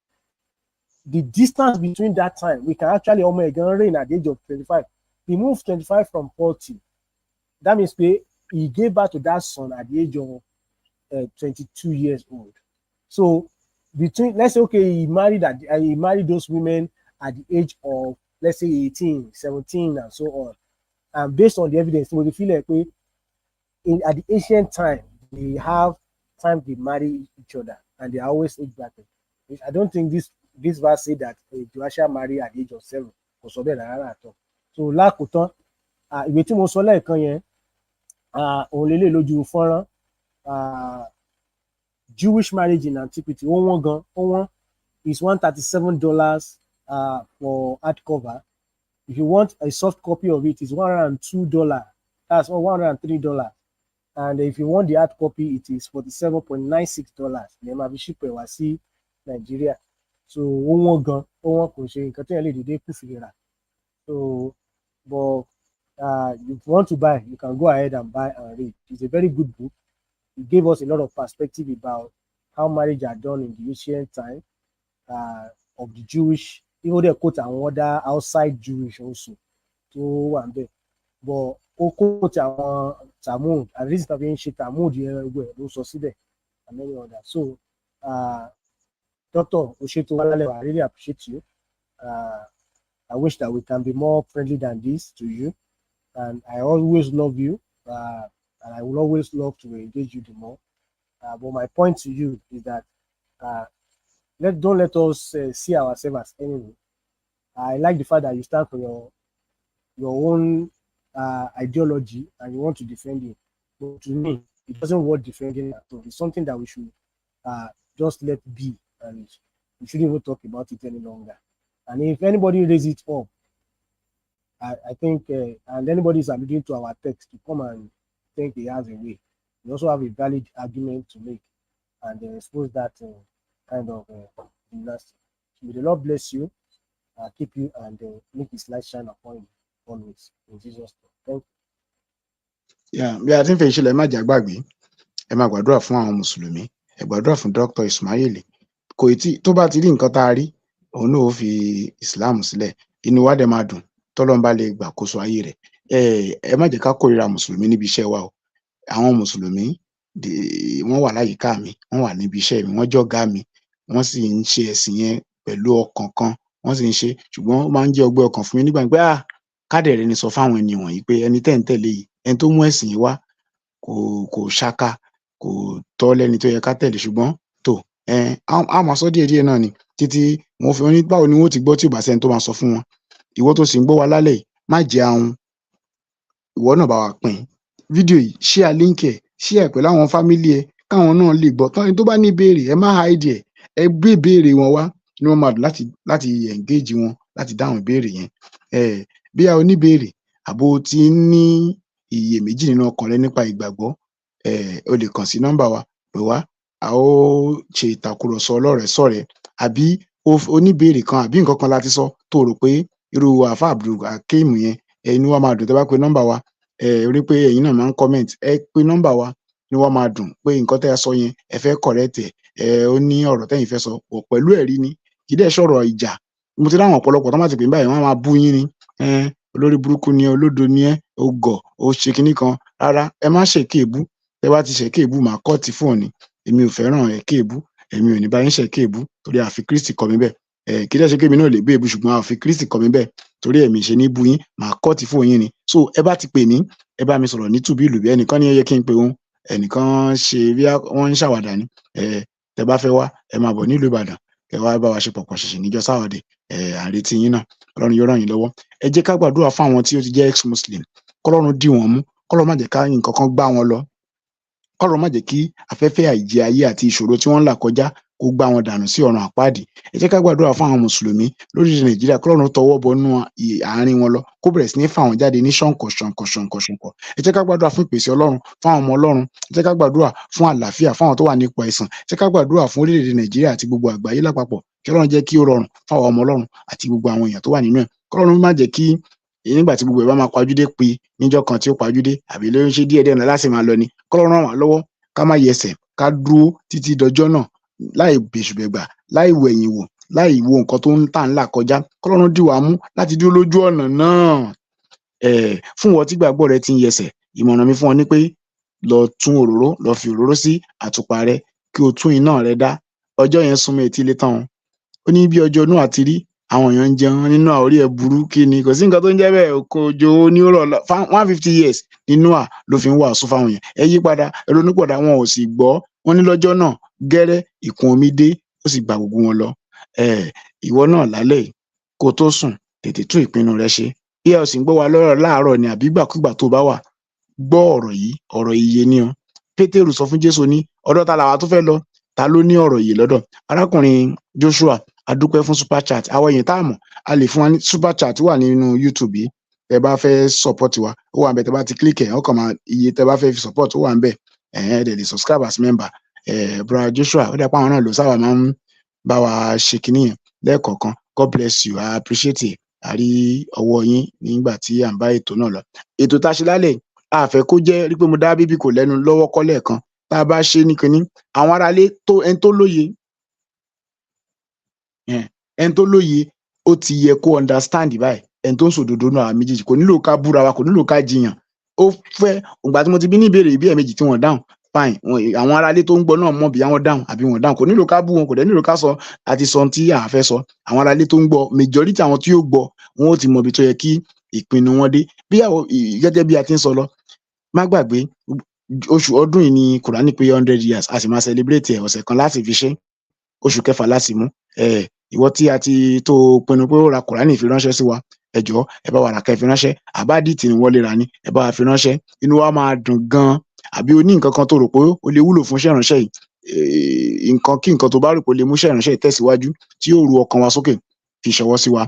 The distance between that time, we can actually ọmọ ẹ̀gán reign at the age of 25. He moved 25 from 40. That means he gave birth to that son at the age of 22 years old. So between, let's say, okay, he married those women at the age of, let's say, 18, 17, and so on. And based on the evidence, we feel like at the ancient time, they have time they marry each other, and they always age bracket. I don't think this verse say that Joshua married at the age of 7 or so bẹ́ẹ̀ rárá at all. So lákòótán, ìwé tí mo sọ lẹ́ẹ̀kan yẹn, òun lélẹ̀ lójú fọ́nrán, Jewish marriage in antiquity, ó wọ́n gan, ó wọ́n is $137 for hardcover. If you want a soft copy of it, it's $102. That's $103. And if you want the hard copy, it is $47.96. Ní ma fi ship wá sí Nigeria. So ó wọ́n gan, ó wọ́n kò ṣe nǹkan tí ẹ lè dédé kú fi rà. So, but if you want to buy, you can go ahead and buy and read. It's a very good book. It gave us a lot of perspective about how marriage are done in the ancient time of the Jewish. Even they quote and other outside Jewish also. So one day, but quote our Talmud and reason of ancient Talmud also see there and many others. So, Dr. Osheto, I really appreciate you. I wish that we can be more friendly than this to you, and I always love you. And I will always love to engage you the more. But my point to you is that don't let us see ourselves as enemy. I like the fact that you stand for your own ideology and you want to defend it. But to me, it doesn't worth defending at all. It's something that we should just let be, and we shouldn't even talk about it any longer. And if anybody raises it up, I think, and anybody is alluding to our text to come and think he has a way, we also have a valid argument to make and expose that kind of gymnastics. May the Lord bless you, keep you, and make his light shine upon you always. In Jesus' name. Thank you. bí a ti ń fẹ́ ìṣẹ̀lẹ̀ má jà gbàgbé ẹ máa gbàdúrà fún àwọn mùsùlùmí ẹ gbàdúrà fún Dr. Ismail kò tí tó bá ti rí nǹkan tá a rí òun náà ó fi Islam sílẹ̀ inú wa dẹ̀ máa dùn tọ́lọ́run bá lè gbàkóso ayé rẹ̀ ẹ má jẹ́ ká kórìíra mùsùlùmí níbi iṣẹ́ wa o àwọn mùsùlùmí wọ́n wà láyìíká mi wọ́n wà níbi iṣẹ́ mi wọ́n jọ̀gá mi wọ́n sì ń ṣe ẹ̀sìn yẹn pẹ̀lú ọkàn kan wọ́n sì ń ṣe ṣùgbọ́n ó máa ń jẹ́ ọgbẹ́ ọkàn fún mi nígbà pé kádẹ̀rẹ́ ni sọ fáwọn ènìyàn wọ̀nyí pé ẹni tẹ́ ń tẹ̀lé yìí ẹni tó mú ẹ̀sìn yìí wá kò ṣáká kò tọ́ lẹ́ni tó yẹ ká tẹ̀lé ṣùgbọ́n tó a máa sọ díẹ̀díẹ̀ náà ni títí wọn fi ní báwo ni wọn ó ti gbọ́ tí ò bá sẹ́ni tó máa sọ fún wọn ìwọ tó sì ń gbọ́ wa lálẹ́ yìí má jẹ́ ahun ìwọ náà bá wa pín fídíò yìí share link ẹ̀ share pẹ̀lú àwọn fámílì ẹ̀ káwọn náà lè gbọ́ tán tó bá ní ìbéèrè ẹ má hide ẹ gbé ìbéèrè wọn wá ní wọn máa dùn láti engage wọn láti dáhùn ìbéèrè yẹn bí a oníbéèrè àbò tí ń ní iyèméjì nínú ọkàn rẹ nípa ìgbàgbọ́ o lè kàn sí nọ́mbà wa pè wá a ó ṣe ìtàkùrọ̀sọ ọlọ́rẹ̀ẹ́sọ̀rẹ́ àbí oníbéèrè kan àbí nǹkan kan láti sọ tó rò pé irú àfa Abdulhakeem yẹn inú wa máa dùn tẹ́ bá pe nọ́mbà wa rí pé ẹ̀yin náà máa ń comment ẹ pe nọ́mbà wa ni wọ́n máa dùn pé nǹkan tẹ́ ẹ sọ yẹn ẹ fẹ́ correct ó ní ọ̀rọ̀ tẹ́yin fẹ́ sọ pẹ̀lú ẹ̀rí ni kì í dẹ̀ sọ̀rọ̀ ìjà mo ti ráwọn ọ̀pọ̀lọpọ̀ tó má ti pè báyìí wọ́n máa bú yín ni olórí burúkú ni olódo ni ẹ o gọ̀ o ṣe kinní kan rárá ẹ má ṣèké èbú tẹ́ bá ti ṣèké èbú màá kọ́ọ̀tì fóònù ni èmi ò fẹ́ràn ẹ̀ké èbú èmi ò ní bá yín ṣèké èbú torí àfi Kristi kọ́ mi bẹ́ẹ̀ kì í dẹ̀ ṣe kémi náà lè bú èbú ṣùgbọ́n àfi Kristi kọ́ mi bẹ́ẹ̀ torí ẹ̀mí ṣe ní bú yín màá kọ́ọ̀tì fóònù yín ni so ẹ bá ti pè mí ẹ bá mi sọ̀rọ̀ ní tùbí ìlú bí ẹnìkan ní ẹ yẹ kí n pe òun ẹnìkan ṣe bí wọ́n ń ṣàwàdà ni tẹ́ bá fẹ́ wá ẹ máa bọ̀ nílùú Ìbàdàn kẹ́ wá bá wa ṣe pọ̀pọ̀ ṣẹ̀ṣẹ̀ níjọ́ sáwọ́dẹ̀ àrètí yín náà Ọlọ́run yóò ràn yín lọ́wọ́ ẹ jẹ́ ká gbàdúrà fún àwọn tí ó ti jẹ́ ex-Muslim kọ́lọ́run dì wọ́n mú kọ́lọ́run má jẹ́ ká nǹkan kan gbá wọn lọ kọ́lọ́run má jẹ́ kí afẹ́fẹ́ àìjẹ ayé àti ìṣòro tí wọ́n ń là kọjá kó gbá wọn dànù sí ọ̀run àpáàdì ẹ jẹ́ ká gbàdúrà fún àwọn mùsùlùmí lórílẹ̀ Nàìjíríà kọ́lọ́run tọwọ́ bọnú àárín wọn lọ kó bẹ̀rẹ̀ sí ní fà wọ́n jáde ní ṣọ̀ǹkọ̀ ẹ jẹ́ ká gbàdúrà fún ìpèsè Ọlọ́run fún àwọn ọmọ Ọlọ́run ẹ jẹ́ ká gbàdúrà fún àlàáfíà fún àwọn tó wà nípò àìsàn ẹ jẹ́ ká gbàdúrà fún orílẹ̀-èdè Nàìjíríà àti gbogbo àgbáyé lápapọ̀ kí Ọlọ́run jẹ́ kí ó rọrùn fún àwọn ọmọ Ọlọ́run àti gbogbo àwọn èèyàn tó wà nínú ẹ̀ kọ́lọ́run má jẹ́ kí nígbà tí gbogbo ẹ̀ bá máa pajúdé pé níjọ́ kan tí ó pajúdé àbí ló ń ṣe díẹ̀díẹ̀ náà láti máa lọ ni kọ́lọ́run ràn wá lọ́wọ́ ká má yẹsẹ̀ ká dúró títí dọjọ́ náà láì bẹ̀ṣùbẹ̀gbà láì wẹ̀yìn wò láì wo nǹkan tó ń tà ńlá kọjá kọ́lọ́run dì wá mú láti dúró lójú ọ̀nà náà fún wọn tí gbàgbọ́ rẹ ti ń yẹsẹ̀ ìmọ̀ràn mi fún ọ ní pé lọ tún òróró lọ fi òróró sí àtùpà rẹ kí o tún iná rẹ dá ọjọ́ yẹn súnmọ́ etí ilé tán ó ní bí ọjọ́ inú àti rí àwọn èèyàn ń jẹun nínú àórí ẹ burú kí ni kò sí nǹkan tó ń jẹ́ bẹ́ẹ̀ kò jò ó ní rọ̀ 150 years nínú ló fi ń wàásù fáwọn èèyàn ẹ yí padà ẹ ronú padà wọn ò sì gbọ́ wọn ní lọ́jọ́ náà gẹ́rẹ́ ìkún omi dé ó sì gba gbogbo wọn lọ ìwọ náà lálẹ́ kó tó sùn tètè tún ìpinnu rẹ ṣe bí ẹ ò sì ń gbọ́ wa lọ́rọ̀ láàárọ̀ ni àbí gbàkúgbà tó bá wà gbọ́ ọ̀rọ̀ yìí ọ̀rọ̀ iye ni ọ Pétérù sọ fún Jésù ní ọ̀dọ̀ ta làwa tó fẹ́ lọ ta ló ní ọ̀rọ̀ yìí lọ́dọ̀ arákùnrin Joshua adúpẹ́ fún super chat àwọn èèyàn tá a mọ̀ a lè fún wa ní super chat wà nínú YouTube yìí tẹ́ bá fẹ́ support wa ó wà ń bẹ tẹ́ bá ti click ẹ̀ ọkàn máa iye tẹ́ bá fẹ́ fi support ó wà ń bẹ dẹ̀ lè subscribe as member brother Joshua ó dàpọ̀ àwọn náà ló sábà máa ń bá wa ṣe kinní yẹn lẹ́ẹ̀kọ̀ọ̀kan God bless you I appreciate it àrí ọwọ́ yín nígbà tí à ń bá ètò náà lọ ètò tá a ṣe lálẹ́ àfẹ́ kó jẹ́ rí pé mo dá bíbí kò lẹ́nu lọ́wọ́ kọ́ lẹ́ẹ̀kan tá a bá ṣe ní kinní àwọn aráalé tó ẹni tó lóye ẹni tó lóye ó ti yẹ kó understand báyìí ẹni tó ń sòdodo náà méjèèjì kò nílò ká búra wa kò nílò ká jiyàn ó fẹ́ ògbà tí mo ti bí ní ìbéèrè ìbí ẹ̀mejì tí wọ́n dáhùn fine àwọn aráalé tó ń gbọ́ náà mọ̀ bí àwọn dáhùn àbí wọ́n dáhùn kò nílò ká bú wọn kò dẹ̀ nílò ká sọ àti sọ tí à fẹ́ sọ àwọn aráalé tó ń gbọ́ majority àwọn tí yóò gbọ́ wọn ó ti mọ ibi tó yẹ kí ìpinnu wọn dé bí gẹ́gẹ́ bí a ti ń sọ lọ má gbàgbé oṣù ọdún yìí ni Kùránì pé 100 years a sì máa celebrate ọ̀sẹ̀ kan láti fi ṣe oṣù kẹfà láti mú ìwọ tí a ti tó pinnu pé ó ra Kùránì fi ránṣẹ́ sí wa ẹ jọ̀ọ́ ẹ bá wa rà kẹ́ fi ránṣẹ́, àbádìtì ni wọ́n lè rà ní ẹ bá wa fi ránṣẹ́, inú wa máa dùn gan. Àbí o ní nǹkan kan tó rò pé ó lè wúlò fún iṣẹ́ ìránṣẹ́ yìí, nǹkan kí nǹkan tó bá rò pé ó lè mú iṣẹ́ ìránṣẹ́ yìí tẹ̀síwájú tí yóò ru ọkàn wa sókè, fi ṣọwọ́ sí wa.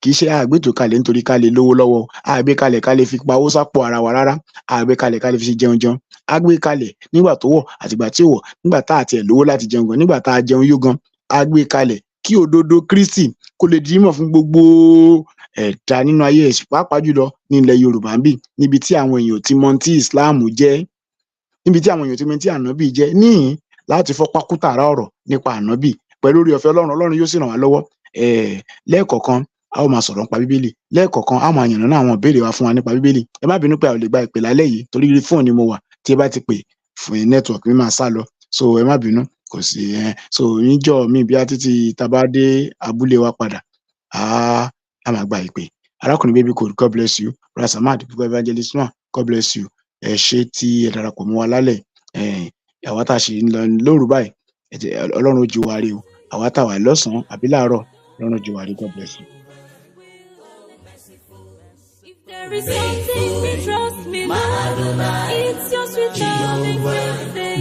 Kì í ṣe àgbétò kalẹ̀ nítorí ká lè lówó lọ́wọ́, àgbé kalẹ̀ ká lè fi pawó sápò ara wa rárá, àgbé kalẹ̀ ká lè fi ṣe jẹun, àgbé kalẹ̀ nígbà tó wọ̀ àtìgbà tí ò wọ̀, nígbà tá àti ẹ̀ lówó láti jẹun gan, nígbà tá a jẹun yó gan, àgbé kalẹ̀ kí òdodo Kristi kó lè di mímọ̀ fún gbogbo ẹ̀dá nínú ayé ẹ̀sìn, pàápàá jùlọ ní ilẹ̀ Yorùbá ń bì, níbi tí àwọn èèyàn ti mọ tí Islam jẹ́, níbi tí àwọn èèyàn ti mọ tí ànábì jẹ́, níhìn láti fọ́ pákútàrá ọ̀rọ̀ nípa ànábì pẹ̀lú oore ọ̀fẹ́ Ọlọ́run yóò sì ràn wá lọ́wọ́. Lẹ́ẹ̀kọ̀ọ̀kan a ó máa sọ̀rọ̀ nípa Bíbélì, lẹ́ẹ̀kọ̀ọ̀kan a máa yànnàná àwọn ìbéèrè wa fún wa nípa Bíbélì. Ẹ má bínú pé a ò lè gba ìpè lálẹ́ yìí torí orí fóònù ni mo wà, tí ẹ bá ti pè fún network mi máa sá lọ, so ẹ má bínú, kò sí so níjọ́ mi bí a títí tá bá dé abúlé wa padà a máa gba ìpè. Arákùnrin baby code, God bless you. Rasamad evangelist one, God bless you. Ẹ ṣé tí ẹ darapọ̀ mọ́ wa lálẹ́, àwa tá a ṣe ń lọ lóru báyìí, Ọlọ́run ó jí wa rí o, àwa tá a wà lọ́sàn-án àbí láàárọ̀, Ọlọ́run ó jí wa rí. God bless you. There is something we trust me, Lord. It's your sweet love and faith.